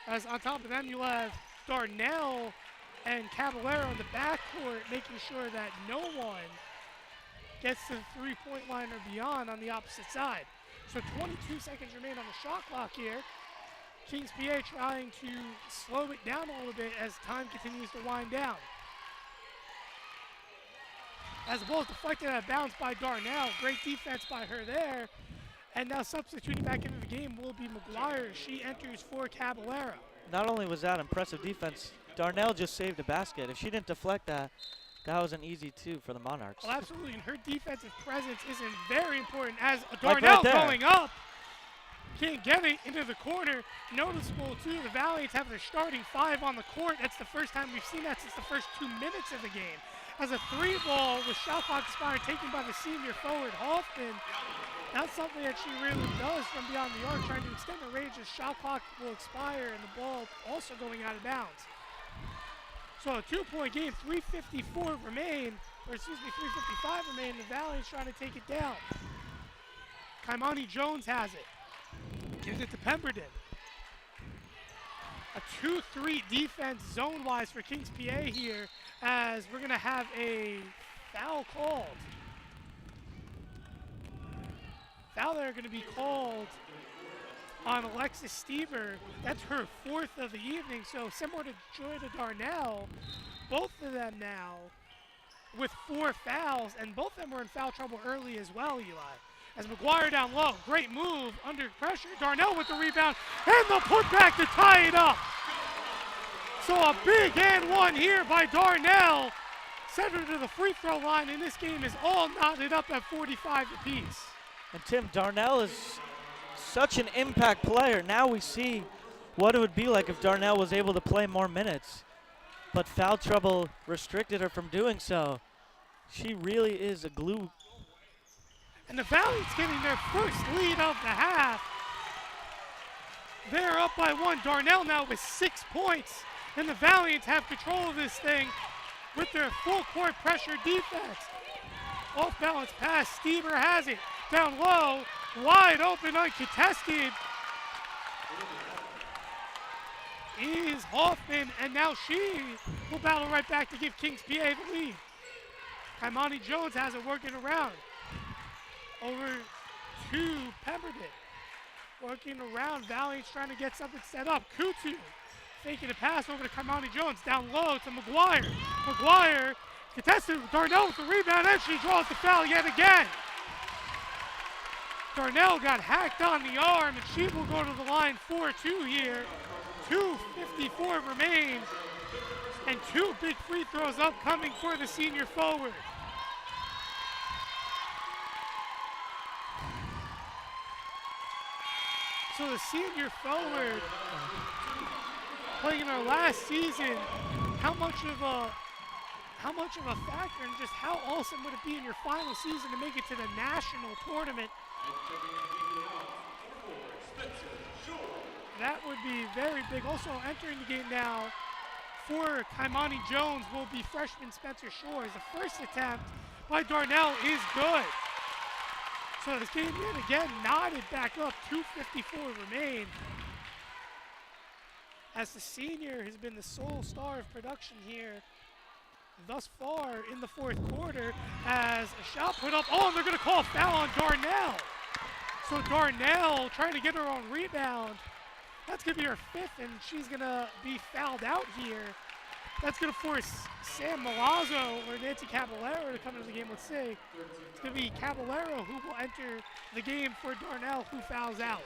[SPEAKER 2] As on top of them you have Darnell and Caballero in the backcourt, making sure that no one gets to the three-point line or beyond on the opposite side. So 22 seconds remain on the shot clock here. Kings PA trying to slow it down a little bit as time continues to wind down. As the ball is deflected out of bounds by Darnell, great defense by her there. And now substituting back into the game will be McGuire. She enters for Caballero.
[SPEAKER 1] Not only was that impressive defense, Darnell just saved a basket. If she didn't deflect that, that was an easy 2 for the Monarchs.
[SPEAKER 2] Well, absolutely, and her defensive presence is very important as Darnell going up. Can't get it into the corner. Noticeable, too, the Valiants have their starting 5 on the court. That's the first time we've seen that since the first 2 minutes of the game. as a 3-ball with shot clock expiring taken by the senior forward Hoffman. That's something that she really does from beyond the arc, trying to extend the range as shot clock will expire and the ball also going out of bounds. So a 2-point game, 3:54 remain, or excuse me, 3:55 remain. The Valiant's trying to take it down. Kaimani Jones has it. Gives it to Pemberton. A 2-3 defense zone-wise for Kings PA here, as we're going to have a foul called. Foul there going to be called on Alexis Stever. That's her 4th of the evening, so similar to Jordan Darnell, both of them now with 4 fouls, and both of them were in foul trouble early as well, Eli. As McGuire down low, great move under pressure. Darnell with the rebound and the putback to tie it up. So a big and one here by Darnell. Sent her to the free throw line, and this game is all knotted up at 45 apiece.
[SPEAKER 1] And Tim, Darnell is such an impact player. Now we see what it would be like if Darnell was able to play more minutes. But foul trouble restricted her from doing so. She really is a glue.
[SPEAKER 2] And the Valiant's getting their first lead of the half. They're up by 1. Darnell now with 6 points. And the Valiants have control of this thing with their full court pressure defense. Off balance pass, Stever has it. Down low, wide open, uncontested. Is Hoffman, and now she will battle right back to give Kings PA the lead. Kaimani Jones has it working around. Over to Pemberton. Working around, Valiant's trying to get something set up. Kutu faking a pass over to Kaimani Jones. Down low to McGuire. McGuire contested Darnell with the rebound, and she draws the foul yet again. Darnell got hacked on the arm, and she will go to the line 4-2 here. 2:54 remains, and 2 big free throws upcoming for the senior forward. So the senior forward, playing in her last season, how much of a factor, and just how awesome would it be in your final season to make it to the national tournament? That would be very big. Also entering the game now for Kaimani Jones will be freshman Spencer Shores. The first attempt by Darnell is good. So this game yet again knotted back up, 2:54 remain. As the senior has been the sole star of production here thus far in the 4th quarter, as a shot put up. Oh, and they're gonna call a foul on Darnell. So Darnell trying to get her own rebound. That's gonna be her 5th, and she's gonna be fouled out here. That's gonna force Sam Milazzo or Nancy Caballero to come into the game. Let's see. It's gonna be Caballero who will enter the game for Darnell, who fouls out.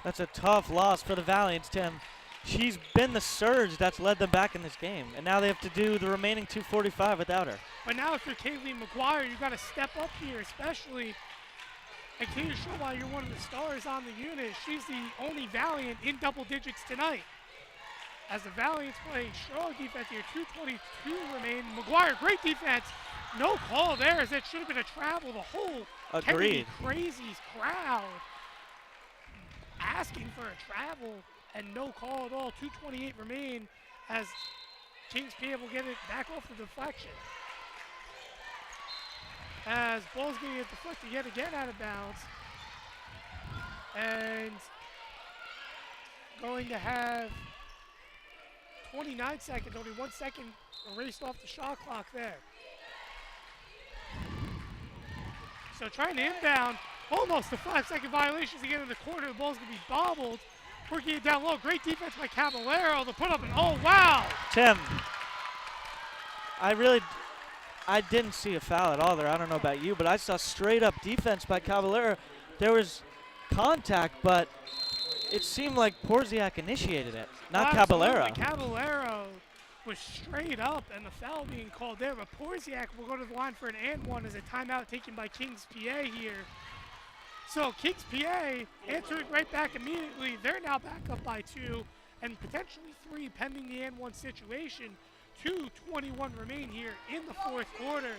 [SPEAKER 1] That's a tough loss for the Valiants, Tim. She's been the surge that's led them back in this game, and now they have to do the remaining 2:45 without her.
[SPEAKER 2] But now if you're Kaylee McGuire, you got to step up here, especially. And Katie Shaw, while you're one of the stars on the unit, she's the only Valiant in double digits tonight. As the Valiants play strong defense here, 2:22 remain. McGuire, great defense. No call there, as it should have been a travel. The whole
[SPEAKER 1] Agreed.
[SPEAKER 2] Kennedy Crazies crowd asking for a travel, and no call at all. 2:28 remain, as Kings PA will get it back off the deflection. As ball's going to get deflected yet again out of bounds. And going to have 29 seconds, only 1 second erased off the shot clock there. So trying to inbound, almost a 5-second violation to get in the corner. The ball's going to be bobbled. Working it down low, great defense by Caballero. The put up, and oh wow!
[SPEAKER 1] Tim, I didn't see a foul at all there. I don't know about you, but I saw straight up defense by Caballero. There was contact, but it seemed like Porziak initiated it, not Caballero.
[SPEAKER 2] Caballero was straight up, and the foul being called there, but Porziak will go to the line for an and one as a timeout taken by Kings PA here. So Kings PA answered right back immediately. They're now back up by 2. and potentially 3 pending the and 1 situation. 2:21 remain here in the fourth quarter.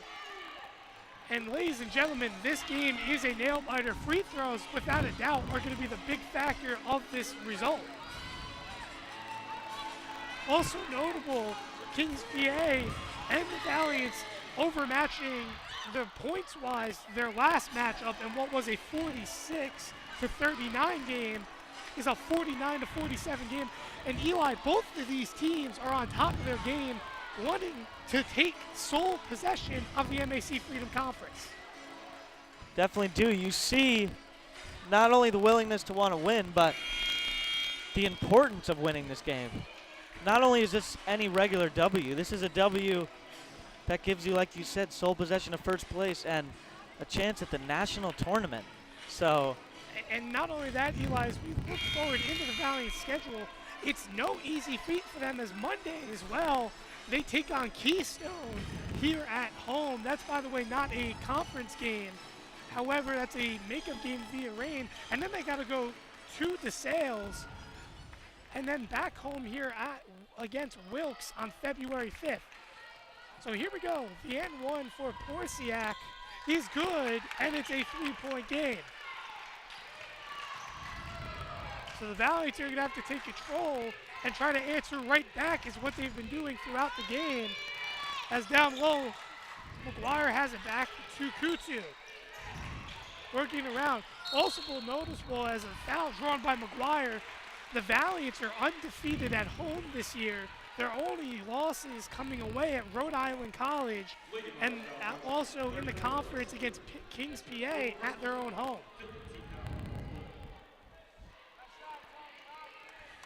[SPEAKER 2] And ladies and gentlemen, this game is a nail-biter. Free throws, without a doubt, are going to be the big factor of this result. Also notable, Kings PA and the Valiants overmatching the points-wise their last matchup in what was a 46-39 game is a 49-47 game. And Eli, both of these teams are on top of their game, wanting to take sole possession of the MAC Freedom Conference.
[SPEAKER 1] Definitely do. You see not only the willingness to want to win, but the importance of winning this game. Not only is this any regular W, this is a W that gives you, like you said, sole possession of first place and a chance at the national tournament. So,
[SPEAKER 2] and not only that, Eli, as we look forward into the Valiant schedule, it's no easy feat for them, as Monday as well, they take on Keystone here at home. That's, by the way, not a conference game. However, that's a makeup game via rain. And then they got to go to DeSales and then back home here against Wilkes on February 5th. So here we go. The N1 for Porciac is good, and it's a 3-point game. So the Valiants are going to have to take control and try to answer right back is what they've been doing throughout the game. As down low, McGuire has it back to Kutu. Working around. Also noticeable as a foul drawn by McGuire. The Valiants are undefeated at home this year. Their only losses coming away at Rhode Island College and also in the conference against Kings PA at their own home.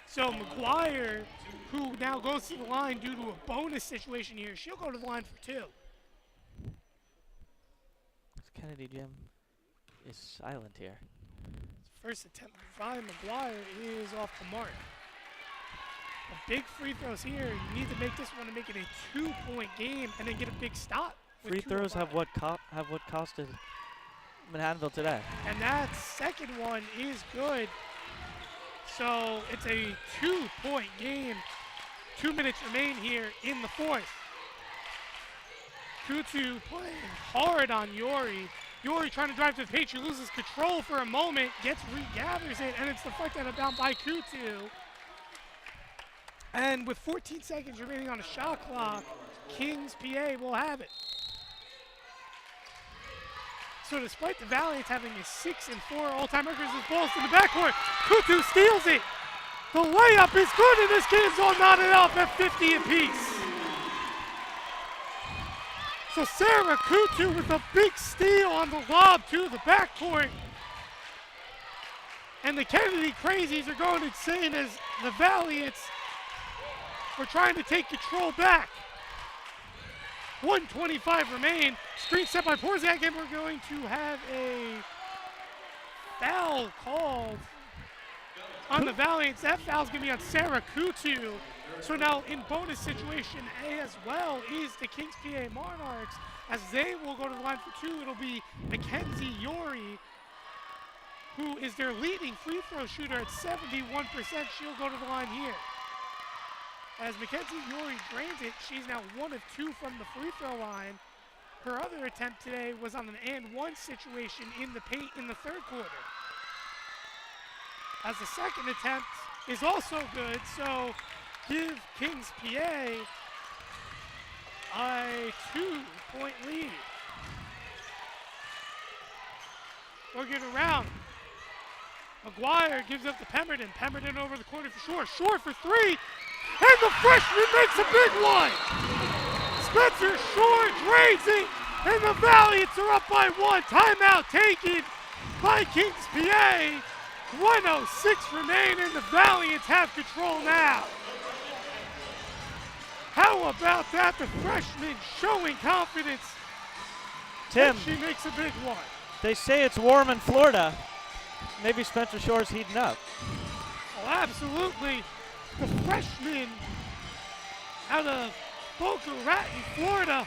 [SPEAKER 2] So McGuire, who now goes to the line due to a bonus situation here, she'll go to the line for 2.
[SPEAKER 1] Kennedy Gym is silent here.
[SPEAKER 2] First attempt by McGuire is off the mark. Big free throws here. You need to make this one to make it a 2-point game and then get a big stop.
[SPEAKER 1] Free throws have what costed Manhattanville today.
[SPEAKER 2] And that second one is good. So it's a 2-point game. 2 minutes remain here in the fourth. Kutu playing hard on Yori. Yori trying to drive to the paint. She loses control for a moment, regathers it, and it's deflected out of bounds by Kutu. And with 14 seconds remaining on the shot clock, Kings PA will have it. So despite the Valiants having a 6-4 all-time record as balls in the backcourt, Kutu steals it. The layup is good, and this game's all knotted up at 50 apiece. So Sarah Kutu with a big steal on the lob to the backcourt. And the Kennedy Crazies are going insane as the Valiants were trying to take control back. 1:25 remain. Screen set by Porciac, and we're going to have a foul called on the Valiants. That foul's going to be on Sarah Kutu. So now in bonus situation A as well is the Kings PA Monarchs. As they will go to the line for 2, it'll be Mackenzie Yori, who is their leading free throw shooter at 71%. She'll go to the line here. As Mackenzie Yori drains it, she's now 1 of 2 from the free throw line. Her other attempt today was on an and 1 situation in the paint in the third quarter. As the second attempt is also good, so give Kings PA a 2-point lead. Working around. McGuire gives up to Pemberton. Pemberton over the corner for Shore. Shore for 3. And the freshman makes a big one. Spencer Shore drains it. And the Valiants are up by 1. Timeout taken by Kings PA. 1:06 remain, and the Valiants have control now. How about that? The freshman showing confidence.
[SPEAKER 1] Tim,
[SPEAKER 2] and she makes a big one.
[SPEAKER 1] They say it's warm in Florida. Maybe Spencer Shore's heating up.
[SPEAKER 2] Oh, absolutely. The freshman out of Boca Raton, Florida.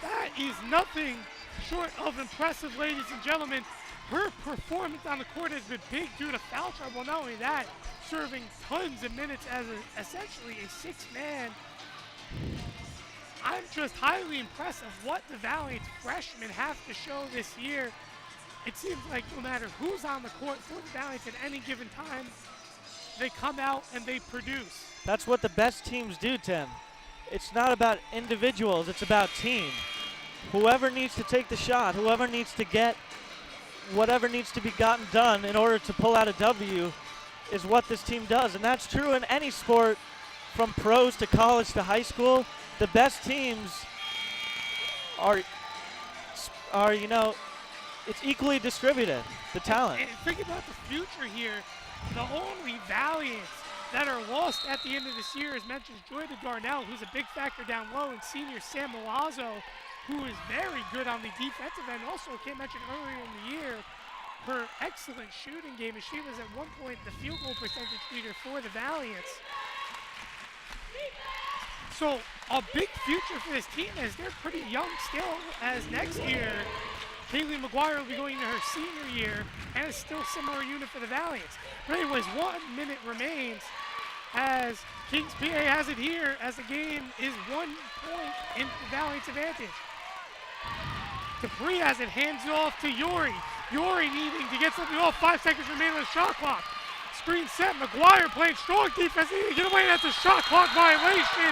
[SPEAKER 2] That is nothing short of impressive, ladies and gentlemen. her performance on the court has been big due to foul trouble. Not only that, serving tons of minutes as essentially a six-man. I'm just highly impressed of what the Valiant's freshmen have to show this year. It seems like no matter who's on the court for the Valiants at any given time, they come out and they produce.
[SPEAKER 1] That's what the best teams do, Tim. It's not about individuals, it's about team. Whoever needs to take the shot, whoever needs to get whatever needs to be gotten done in order to pull out a W is what this team does. And that's true in any sport, from pros to college to high school. The best teams are it's equally distributed, the talent.
[SPEAKER 2] And think about the future here. The only Valiants that are lost at the end of this year, as mentioned, Joy Darnell, who's a big factor down low, and senior Sam Milazzo, who is very good on the defensive end. Also, Kate mentioned earlier in the year, her excellent shooting game, as she was at one point the field goal percentage leader for the Valiants. So a big future for this team, as they're pretty young still, as next year, Kaylee McGuire will be going into her senior year, and it's still a similar unit for the Valiants. But anyways, 1 minute remains as Kings PA has it here, as the game is 1 point in the Valiants' advantage. Dupree has it, hands it off to Yori. Yori needing to get something off, 5 seconds remaining on the shot clock. Screen set, McGuire playing strong defense, needing to get away, that's a shot clock violation,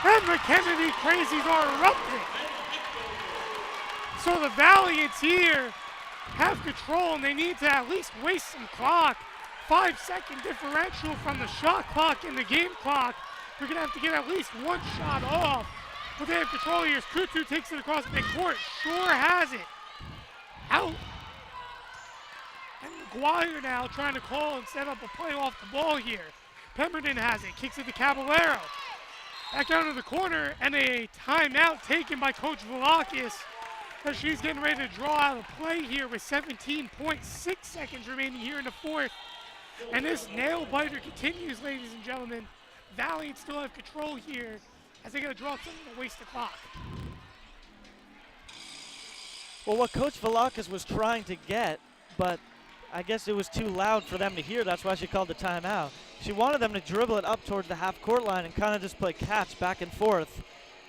[SPEAKER 2] and the Kennedy Crazies are erupting. So the Valiants here have control, and they need to at least waste some clock. 5-second differential from the shot clock and the game clock. They're gonna have to get at least one shot off. But they have control here as Kutu takes it across midcourt. Shore has it. Out. And McGuire now trying to call and set up a play off the ball here. Pemberton has it, kicks it to Caballero. Back down to the corner, and a timeout taken by Coach Velakis, as she's getting ready to draw out a play here with 17.6 seconds remaining here in the fourth. And this nail biter continues, ladies and gentlemen. Valiant still have control here as they got to draw something to waste the clock.
[SPEAKER 1] Well, what Coach Velakis was trying to get, but I guess it was too loud for them to hear. That's why she called the timeout. She wanted them to dribble it up towards the half-court line and kind of just play catch back and forth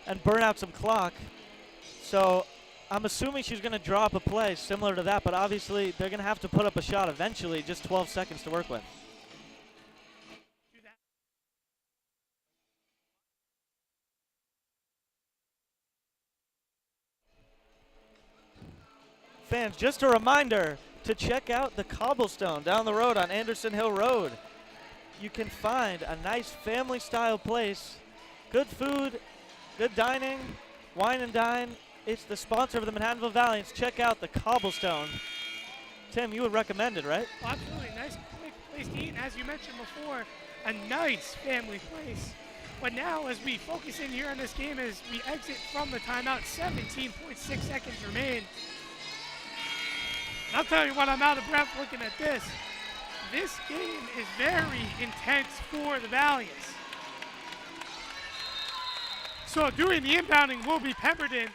[SPEAKER 1] and burn out some clock. So I'm assuming she's going to draw up a play similar to that, but obviously they're going to have to put up a shot eventually, just 12 seconds to work with. Fans, just a reminder to check out the Cobblestone down the road on Anderson Hill Road. You can find a nice family-style place, good food, good dining, wine and dine. It's the sponsor of the Manhattanville Valiants. Check out the Cobblestone. Tim, you would recommend it, right?
[SPEAKER 2] Absolutely, nice quick place to eat. And as you mentioned before, a nice family place. But now, as we focus in here on this game, as we exit from the timeout, 17.6 seconds remain. I'll tell you what, I'm out of breath looking at this. This game is very intense for the Valiants. So doing the inbounding will be Pemberton.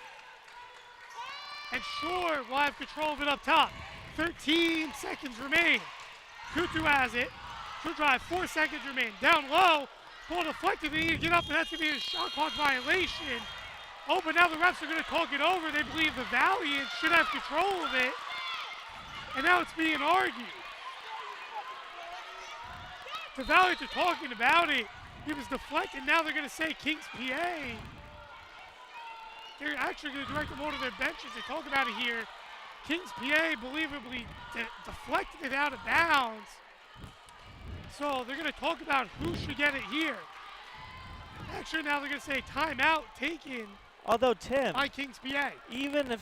[SPEAKER 2] And Shore will have control of it up top. 13 seconds remain. Kutu has it. She'll drive, 4 seconds remain. Down low, ball deflected, they need to get up, and that's gonna be a shot clock violation. Oh, but now the refs are gonna talk it over. They believe the Valiants should have control of it. And now it's being argued. The Valiants are talking about it. It was deflected. Now they're going to say Kings PA. They're actually going to direct them over to their benches to talk about it here. Kings PA believably deflected it out of bounds. So they're going to talk about who should get it here. Actually, now they're going to say timeout taken.
[SPEAKER 1] Although, Tim,
[SPEAKER 2] by Kings PA.
[SPEAKER 1] Even if,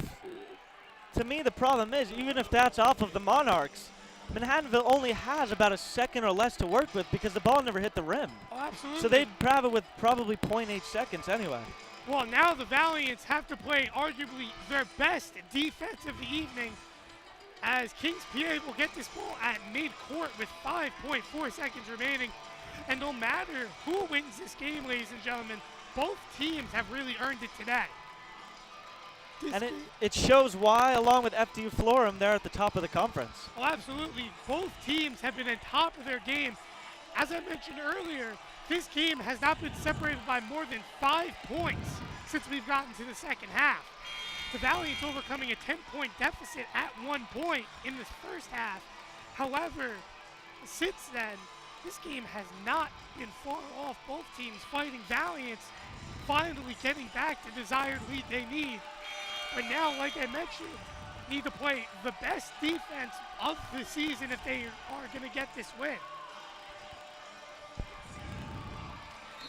[SPEAKER 1] to me, the problem is, even if that's off of the Monarchs, Manhattanville only has about a second or less to work with because the ball never hit the rim.
[SPEAKER 2] Oh, absolutely.
[SPEAKER 1] So they'd grab it with probably 0.8 seconds anyway.
[SPEAKER 2] Well, now the Valiants have to play arguably their best defense of the evening, as Kings PA will get this ball at mid-court with 5.4 seconds remaining. And no matter who wins this game, ladies and gentlemen, both teams have really earned it today.
[SPEAKER 1] And it shows why, along with FDU Florham, they're at the top of the conference.
[SPEAKER 2] Oh, absolutely. Both teams have been on top of their game. As I mentioned earlier, this game has not been separated by more than 5 points since we've gotten to the second half. The Valiant's overcoming a 10-point deficit at 1 point in this first half. However, since then, this game has not been far off. Both teams fighting. Valiant's finally getting back the desired lead they need. But now, like I mentioned, need to play the best defense of the season if they are going to get this win.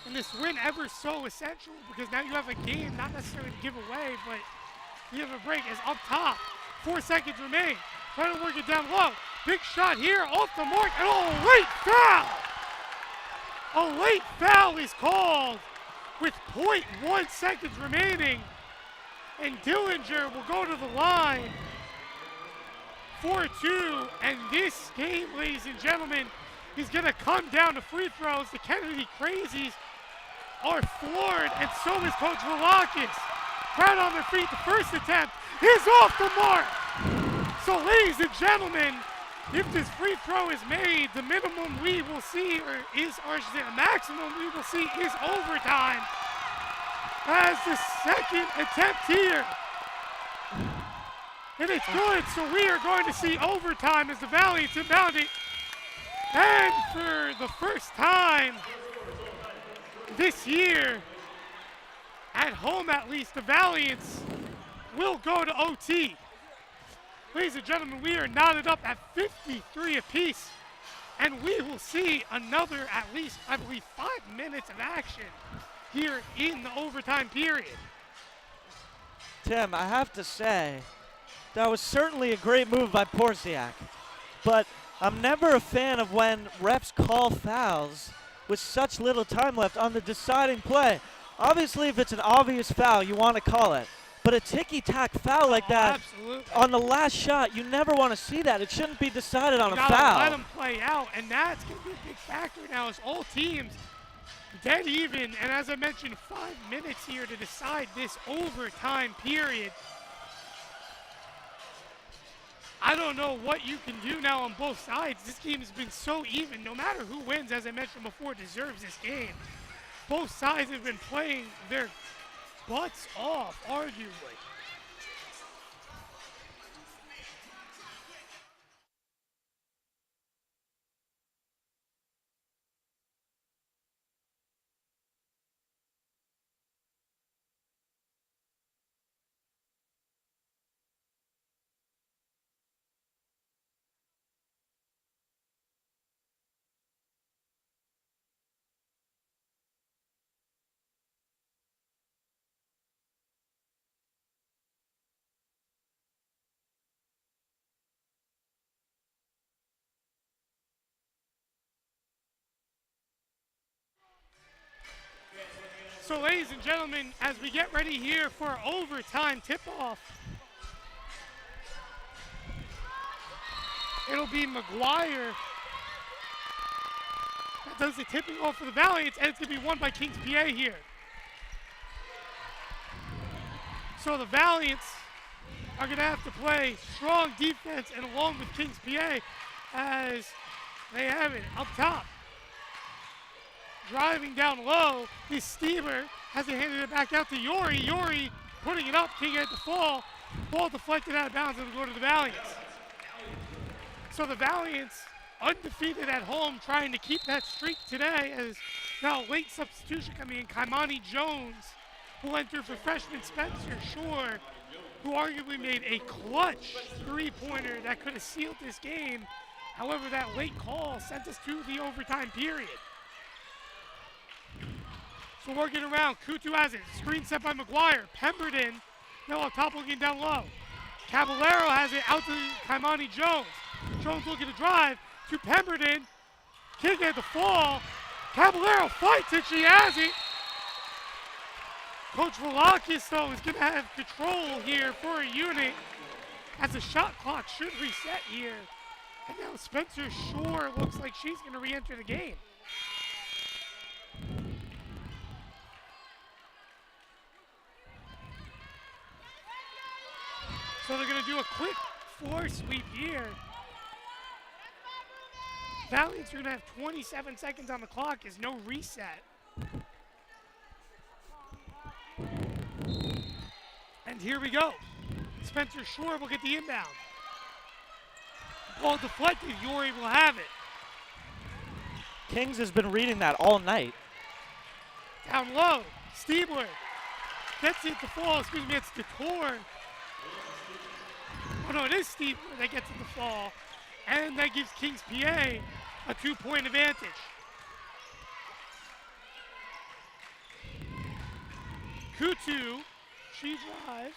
[SPEAKER 2] And this win ever so essential because now you have a game not necessarily to give away, but you have a break as up top. 4 seconds remain. Trying to work it down low. Big shot here off the mark. And a late foul! A late foul is called with 0.1 seconds remaining. And Dillinger will go to the line. 4-2. And this game, ladies and gentlemen, is going to come down to free throws. The Kennedy Crazies are floored, and so is Coach Velakis. Crowd on their feet. The first attempt is off the mark. So, ladies and gentlemen, if this free throw is made, the minimum we will see, or I should say, the maximum we will see is overtime. As the second attempt here. And it's good, so we are going to see overtime as the Valiant's inbounding. And for the first time this year, at home at least, the Valiants will go to OT. Ladies and gentlemen, we are knotted up at 53 apiece, and we will see another at least, I believe, 5 minutes of action here in the overtime period.
[SPEAKER 1] Tim, I have to say, that was certainly a great move by Porciak, but I'm never a fan of when refs call fouls with such little time left on the deciding play. Obviously, if it's an obvious foul, you want to call it. But a ticky-tack foul like that on the last shot, you never want to see that. It shouldn't be decided on a foul.
[SPEAKER 2] Let them play out, and that's going to be a big factor now as all teams dead even. And as I mentioned, 5 minutes here to decide this overtime period. I don't know what you can do now on both sides. This game has been so even. No matter who wins, as I mentioned before, deserves this game. Both sides have been playing their butts off, arguably. So, ladies and gentlemen, as we get ready here for our overtime tip-off, it'll be McGuire that does the tipping off for the Valiants, and it's going to be won by Kings PA here. So the Valiants are going to have to play strong defense and along with Kings PA as they have it up top. Driving down low, this steamer has it handed it back out to Yori. Yori putting it up, King had to fall. Ball deflected out of bounds and will go to the Valiants. So the Valiants undefeated at home, trying to keep that streak today as now late substitution coming in. Kaimani Jones will enter for freshman Spencer Shore, who arguably made a clutch three-pointer that could have sealed this game. However, that late call sent us to the overtime period. So working around, Kutu has it. Screen set by McGuire. Pemberton, now up top looking down low. Caballero has it out to Kaimani Jones. Jones looking to drive to Pemberton. Kick at the fall. Caballero fights it, she has it. Coach Velakis, though, is going to have control here for a unit as the shot clock should reset here. And now Spencer Shore looks like she's going to re-enter the game. So they're going to do a quick floor sweep here. Valiants are going to have 27 seconds on the clock. Is no reset. And here we go. Spencer Shore will get the inbound. Ball deflected. Yori will have it.
[SPEAKER 1] Kings has been reading that all night.
[SPEAKER 2] Down low. Stiebler gets it to fall. Excuse me, it's Detour. Oh no, it is Stiebler that gets it to fall. And that gives Kings PA a 2-point advantage. Kutu, she drives.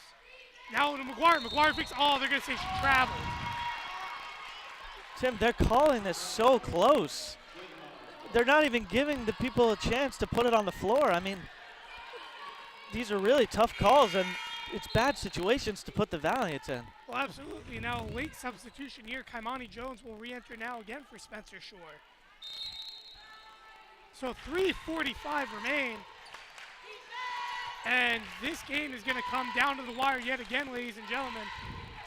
[SPEAKER 2] Now to McGuire. McGuire thinks, oh, they're going to say she traveled.
[SPEAKER 1] Tim, they're calling this so close. They're not even giving the people a chance to put it on the floor. I mean, these are really tough calls, and it's bad situations to put the Valiants in.
[SPEAKER 2] Well, absolutely. Now, a late substitution here. Kaimani Jones will re-enter now again for Spencer Shore. So 3:45 remain. And this game is going to come down to the wire yet again, ladies and gentlemen.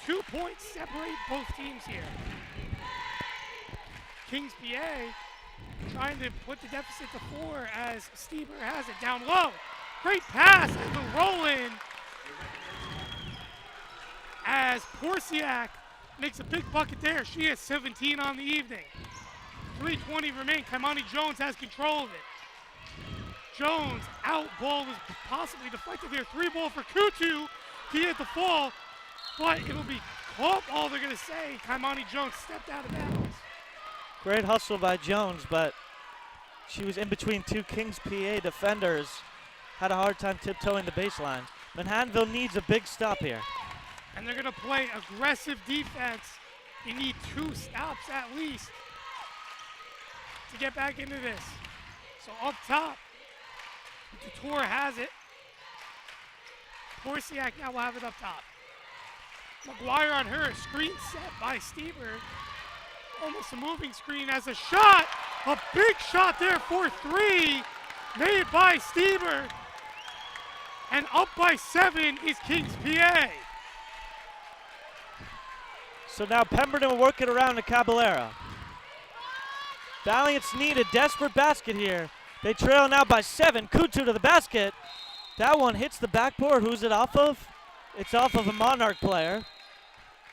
[SPEAKER 2] 2 points separate both teams here. Kings PA trying to put the deficit to 4 as Stieber has it down low. Great pass and the roll-in as Porciak makes a big bucket there. She has 17 on the evening. 3:20 remain. Kaimani Jones has control of it. Jones out ball was possibly deflected there. 3-ball for Kutu. He hit the fall, but it'll be caught. All they're going to say, Kaimani Jones stepped out of bounds.
[SPEAKER 1] Great hustle by Jones, but she was in between two Kings PA defenders. Had a hard time tiptoeing the baseline. Manhattanville needs a big stop here.
[SPEAKER 2] And they're going to play aggressive defense. You need 2 stops at least to get back into this. So up top, Detour has it. Porciak now will have it up top. McGuire on her, screen set by Stieber. Almost a moving screen as a shot. A big shot there for 3, made by Stieber. And up by 7 is Kings PA.
[SPEAKER 1] So now Pemberton will work it around to Caballero. Valiants need a desperate basket here. They trail now by 7. Kutu to the basket. That one hits the backboard. Who's it off of? It's off of a Monarch player.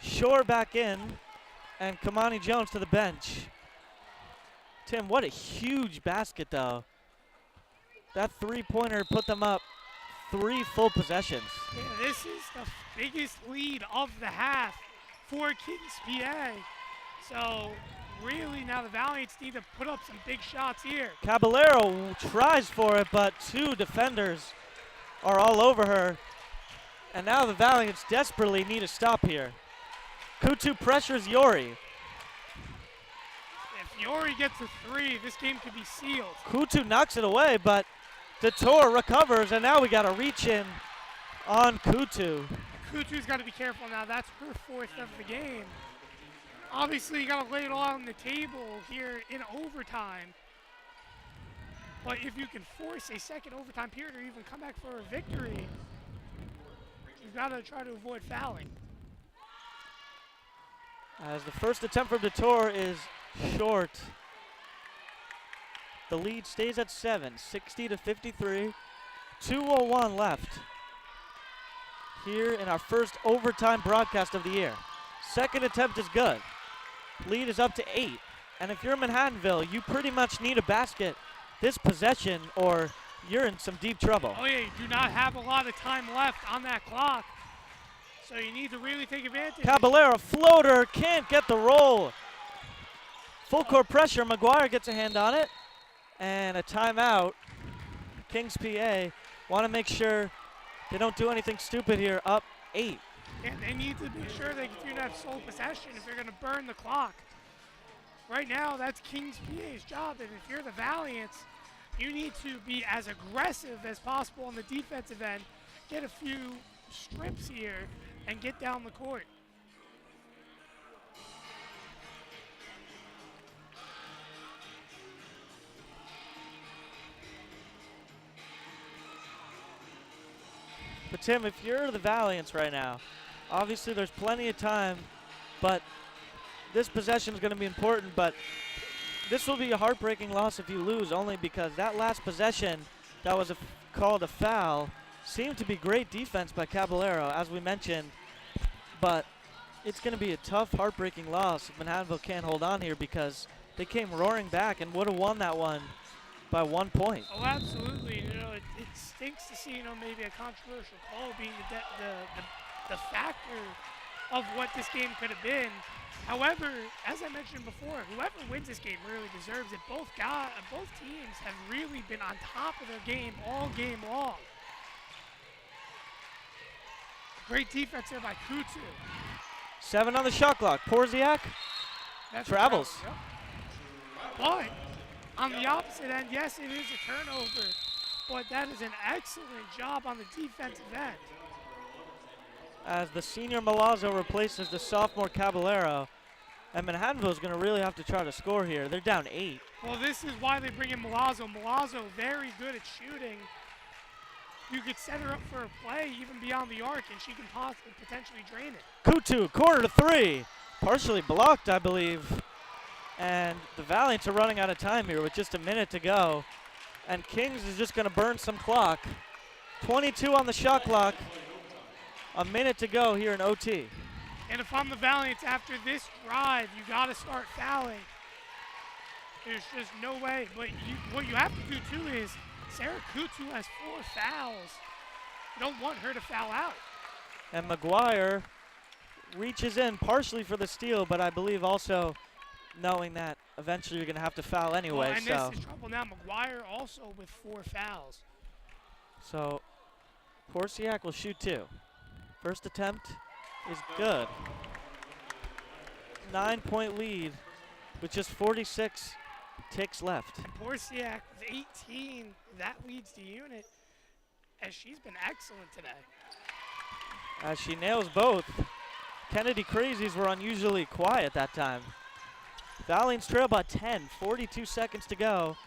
[SPEAKER 1] Shore back in. And Kamani Jones to the bench. Tim, what a huge basket, though. That 3-pointer put them up 3 full possessions.
[SPEAKER 2] Yeah, this is the biggest lead of the half for Kings PA. So really now the Valiants need to put up some big shots here.
[SPEAKER 1] Caballero tries for it, but 2 defenders are all over her. And now the Valiants desperately need a stop here. Kutu pressures Yori.
[SPEAKER 2] If Yori gets a 3, this game could be sealed.
[SPEAKER 1] Kutu knocks it away, but Detour recovers, and now we got a reach in on Kutu.
[SPEAKER 2] Kutu's got to be careful now. That's her 4th of the game. Obviously, you got to lay it all on the table here in overtime. But if you can force a second overtime period or even come back for a victory, you've got to try to avoid fouling.
[SPEAKER 1] As the first attempt from Detour is short. The lead stays at 7, 60-53. 2:01 left here in our first overtime broadcast of the year. Second attempt is good. Lead is up to 8. And if you're Manhattanville, you pretty much need a basket this possession or you're in some deep trouble.
[SPEAKER 2] Oh yeah, you do not have a lot of time left on that clock. So you need to really take advantage.
[SPEAKER 1] Caballero floater, can't get the roll. Full court pressure, McGuire gets a hand on it. And a timeout. Kings PA want to make sure they don't do anything stupid here, up 8.
[SPEAKER 2] Yeah, they need to be sure they do not have sole possession if they're going to burn the clock. Right now, that's Kings PA's job, and if you're the Valiants, you need to be as aggressive as possible on the defensive end, get a few strips here, and get down the court.
[SPEAKER 1] But Tim, if you're the Valiants right now, Obviously, there's plenty of time, but this possession is going to be important. But this will be a heartbreaking loss if you lose, only because that last possession that was called a foul seemed to be great defense by Caballero, as we mentioned. But it's going to be a tough, heartbreaking loss if Manhattanville can't hold on here, because they came roaring back and would have won that one by 1 point.
[SPEAKER 2] Oh, absolutely. You know, it stinks to see, you know, maybe a controversial call being the factor of what this game could have been. However, as I mentioned before, whoever wins this game really deserves it. Both teams have really been on top of their game all game long. Great defense there by Kutu.
[SPEAKER 1] 7 on the shot clock. Porziak travels.
[SPEAKER 2] Yep. But on the opposite end, yes, it is a turnover, but that is an excellent job on the defensive end.
[SPEAKER 1] As the senior Milazzo replaces the sophomore Caballero, and Manhattanville is going to really have to try to score here. They're down 8.
[SPEAKER 2] Well, this is why they bring in Milazzo. Milazzo, very good at shooting. You could set her up for a play even beyond the arc, and she can possibly potentially drain it.
[SPEAKER 1] Kutu, corner to 3. Partially blocked, I believe. And the Valiants are running out of time here with just a minute to go. And Kings is just going to burn some clock. 22 on the shot clock. A minute to go here in OT.
[SPEAKER 2] And if I'm the Valiants, after this drive, you got to start fouling. There's just no way. But what you have to do, too, is Sarah Kutu has 4 fouls. You don't want her to foul out.
[SPEAKER 1] And McGuire reaches in partially for the steal, but I believe also knowing that eventually you're going to have to foul anyway.
[SPEAKER 2] And this is trouble now. McGuire also with 4 fouls.
[SPEAKER 1] So Porziak will shoot 2. First attempt is good. 9-point lead with just 46 ticks left.
[SPEAKER 2] And Porziak with 18, that leads the unit, as she's been excellent today.
[SPEAKER 1] As she nails both. Kennedy Crazies were unusually quiet that time. Valiants trail by 10, 42 seconds to go.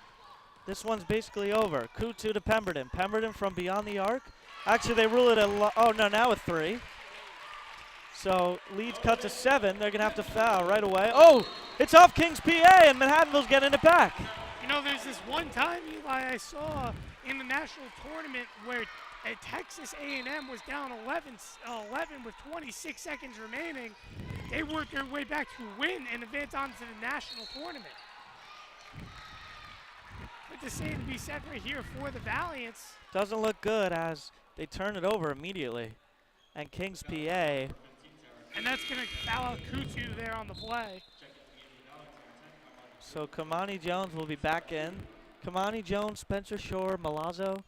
[SPEAKER 1] This one's basically over. Kutu to Pemberton. Pemberton from beyond the arc. Actually, they rule it now a 3. So leads cut to 7. They're going to have to foul right away. Oh, it's off Kings PA, and Manhattanville's getting it back.
[SPEAKER 2] You know, there's this one time, Eli, I saw in the national tournament where Texas A&M was down 11 with 26 seconds remaining. They worked their way back to win and advance on to the national tournament. But the same to be said right here for the Valiants.
[SPEAKER 1] Doesn't look good as they turn it over immediately. And Kings PA.
[SPEAKER 2] And that's going to foul out Kutu there on the play.
[SPEAKER 1] So Kamani Jones will be back in. Kamani Jones, Spencer Shore, Milazzo,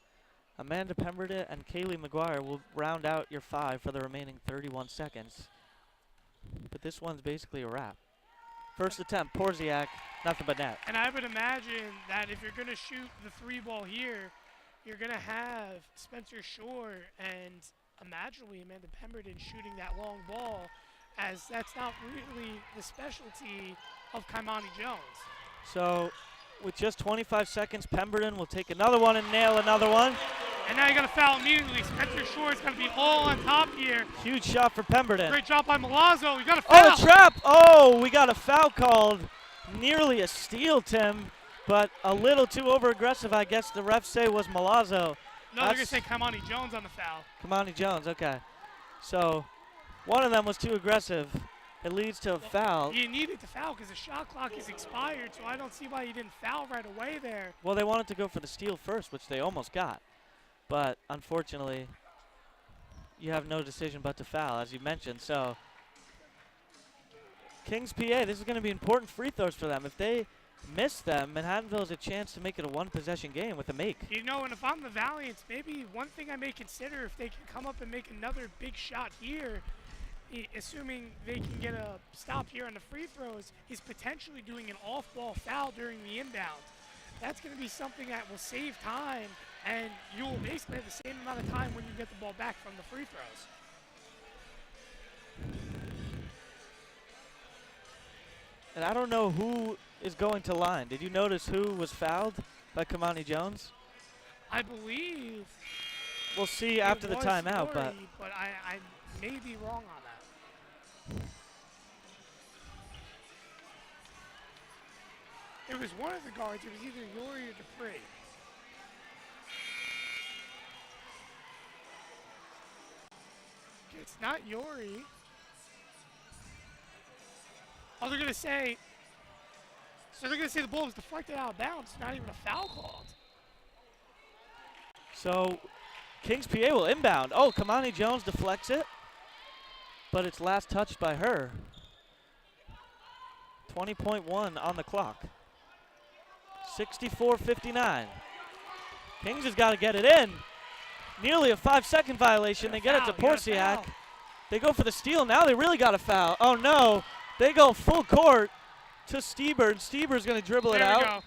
[SPEAKER 1] Amanda Pemberton, and Kaylee McGuire will round out your 5 for the remaining 31 seconds. But this one's basically a wrap. First attempt, Porziak, nothing but net.
[SPEAKER 2] And I would imagine that if you're going to shoot the 3 ball here, you're going to have Spencer Shore and imaginably Amanda Pemberton shooting that long ball, as that's not really the specialty of Kaimani Jones.
[SPEAKER 1] So with just 25 seconds, Pemberton will take another one and nail another one.
[SPEAKER 2] And now you got to foul immediately. Spencer Shore is going to be all on top here.
[SPEAKER 1] Huge shot for Pemberton.
[SPEAKER 2] Great job by Milazzo. You got to foul.
[SPEAKER 1] Oh, the trap. Oh, we got a foul called. Nearly a steal, Tim, but a little too over-aggressive. I guess the refs say was Milazzo.
[SPEAKER 2] No, they're going to say Kaimani Jones on the foul.
[SPEAKER 1] Kamani Jones, okay. So one of them was too aggressive. It leads to a foul.
[SPEAKER 2] You needed to foul because the shot clock is expired, so I don't see why you didn't foul right away there.
[SPEAKER 1] Well, they wanted to go for the steal first, which they almost got. But unfortunately, you have no decision but to foul, as you mentioned. So Kings PA, this is going to be important free throws for them. If they miss them, Manhattanville has a chance to make it a 1-possession game with a make.
[SPEAKER 2] You know, and if I'm the Valiants, maybe one thing I may consider if they can come up and make another big shot here, assuming they can get a stop here on the free throws, is potentially doing an off-ball foul during the inbound. That's going to be something that will save time, and you will basically have the same amount of time when you get the ball back from the free throws.
[SPEAKER 1] And I don't know who is going to line. Did you notice who was fouled by Kamani Jones?
[SPEAKER 2] I believe
[SPEAKER 1] we'll see after the timeout,
[SPEAKER 2] but I may be wrong on that. It was one of the guards. It was either Yori or Dupree. It's not Yori. Oh, they're going to say, so they're going to say the ball was deflected out of bounds. Not even a foul called.
[SPEAKER 1] So Kings PA will inbound. Oh, Kamani Jones deflects it, but it's last touched by her. 20.1 on the clock. 64-59. Kings has got to get it in. Nearly a 5-second violation. They get it to Porciak. They go for the steal. Now they really got a foul. Oh, no. They go full court to Stieber, and Stieber's going to dribble it out.
[SPEAKER 2] Go.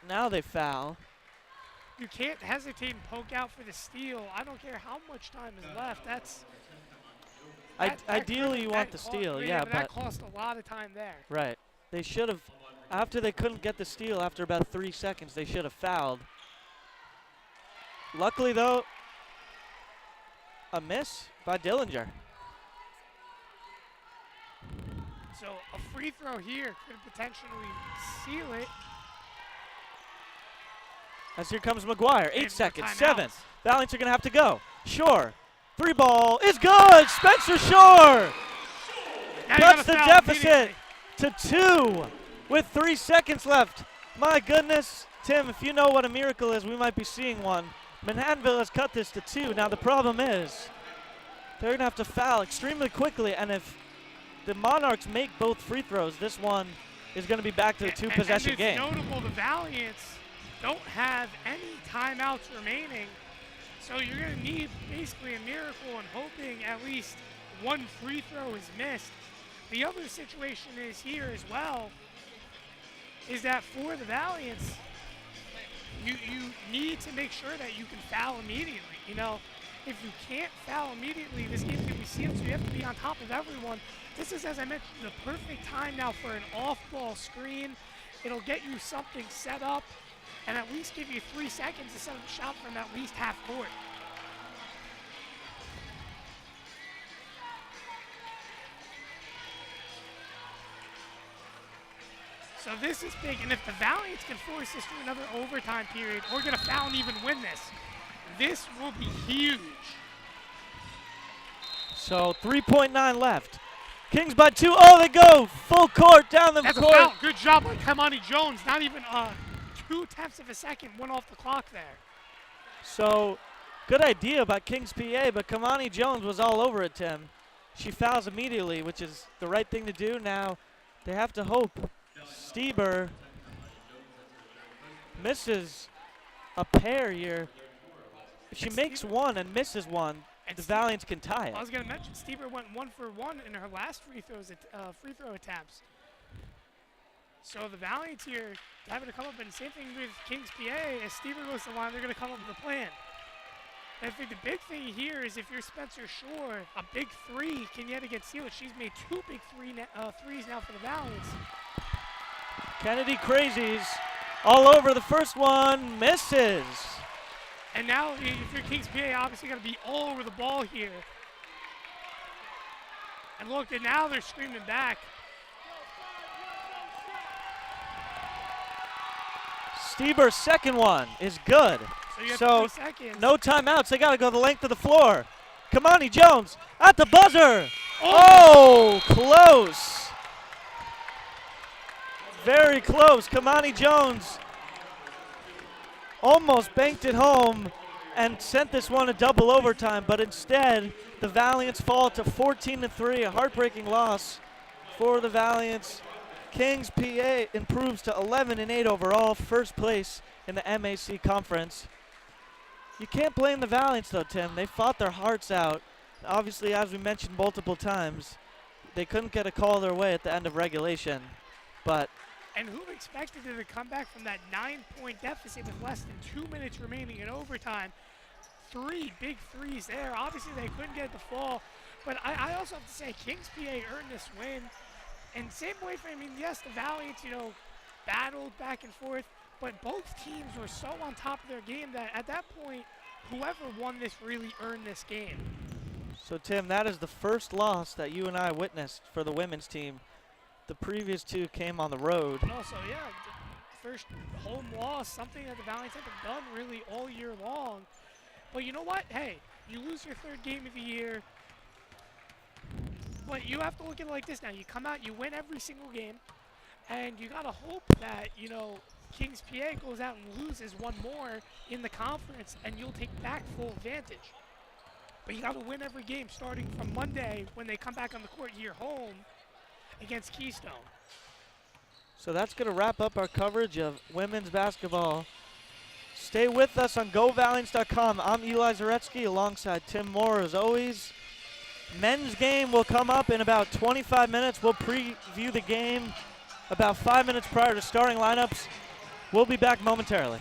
[SPEAKER 1] Now they foul.
[SPEAKER 2] You can't hesitate and poke out for the steal. I don't care how much time is left.
[SPEAKER 1] Ideally, you want the steal, yeah,
[SPEAKER 2] but that cost a lot of time there.
[SPEAKER 1] Right. They should have, after they couldn't get the steal after about 3 seconds, they should have fouled. Luckily, though, a miss by Dillinger.
[SPEAKER 2] So a free throw here could potentially seal it.
[SPEAKER 1] As here comes McGuire. 8 seconds, 7.
[SPEAKER 2] Timeouts.
[SPEAKER 1] Valiants are going to have to go. Shore. 3 ball is good. Spencer Shore cuts the deficit to 2 with 3 seconds left. My goodness, Tim, if you know what a miracle is, we might be seeing one. Manhattanville has cut this to 2. Now the problem is they're going to have to foul extremely quickly, and if the Monarchs make both free throws, this one is going to be back to a 2-possession game.
[SPEAKER 2] It's notable the Valiants don't have any timeouts remaining, so you're going to need basically a miracle and hoping at least one free throw is missed. The other situation is here as well, is that for the Valiants, you need to make sure that you can foul immediately. You know, if you can't foul immediately, this game's going to be sealed, so you have to be on top of everyone. This is, as I mentioned, the perfect time now for an off-ball screen. It'll get you something set up and at least give you 3 seconds to set up a shot from at least half court. So this is big, and if the Valiants can force this to another overtime period or get a foul and even win this will be huge.
[SPEAKER 1] So 3.9 left. Kings by 2. Oh, they go full court down the
[SPEAKER 2] That's
[SPEAKER 1] court.
[SPEAKER 2] A foul. Good job by Kamani Jones. Not even 0.2 of a second went off the clock there.
[SPEAKER 1] So good idea by Kings PA, but Kamani Jones was all over it, Tim. She fouls immediately, which is the right thing to do. Now they have to hope Stieber misses a pair here. If she makes one and misses one, the Valiants can tie it.
[SPEAKER 2] I was going to mention Stieber went 1 for 1 in her last free throw attempts. So the Valiants here having to come up, and same thing with Kings PA. As Stieber goes to the line, they're going to come up with a plan. And I think the big thing here is if you're Spencer Shore, a big 3 can yet get sealed. She's made 2 big threes now for the Valiants.
[SPEAKER 1] Kennedy Crazies all over. The first one misses.
[SPEAKER 2] And now, if you're Kings PA, obviously got to be all over the ball here. And look, and now they're screaming back.
[SPEAKER 1] Stieber's second one is good.
[SPEAKER 2] So you have 3 seconds.
[SPEAKER 1] No timeouts. They got to go the length of the floor. Kamani Jones at the buzzer. Oh, close. Very close. Kamani Jones almost banked it home and sent this one to double overtime, but instead the Valiants fall to 14-3, a heartbreaking loss for the Valiants. Kings PA improves to 11-8 overall, first place in the MAC conference. You can't blame the Valiants though, Tim. They fought their hearts out. Obviously, as we mentioned multiple times, they couldn't get a call their way at the end of regulation, but
[SPEAKER 2] and who expected them to come back from that 9-point deficit with less than 2 minutes remaining in overtime? 3 big threes there. Obviously, they couldn't get the fall. But I also have to say, Kings PA earned this win. And same way for, I mean, yes, the Valiants, you know, battled back and forth. But both teams were so on top of their game that at that point, whoever won this really earned this game.
[SPEAKER 1] So, Tim, that is the first loss that you and I witnessed for the women's team The previous 2 came on the road.
[SPEAKER 2] And also, yeah, the first home loss, something that the Valiants haven't done really all year long. But you know what? Hey, you lose your 3rd game of the year. But you have to look at it like this now. You come out, you win every single game, and you got to hope that, you know, Kings PA goes out and loses one more in the conference, and you'll take back full advantage. But you got to win every game starting from Monday when they come back on the court here home against Keystone.
[SPEAKER 1] So that's going to wrap up our coverage of women's basketball. Stay with us on GoValiants.com. I'm Eli Zaretsky alongside Tim Moore as always. Men's game will come up in about 25 minutes. We'll preview the game about 5 minutes prior to starting lineups. We'll be back momentarily.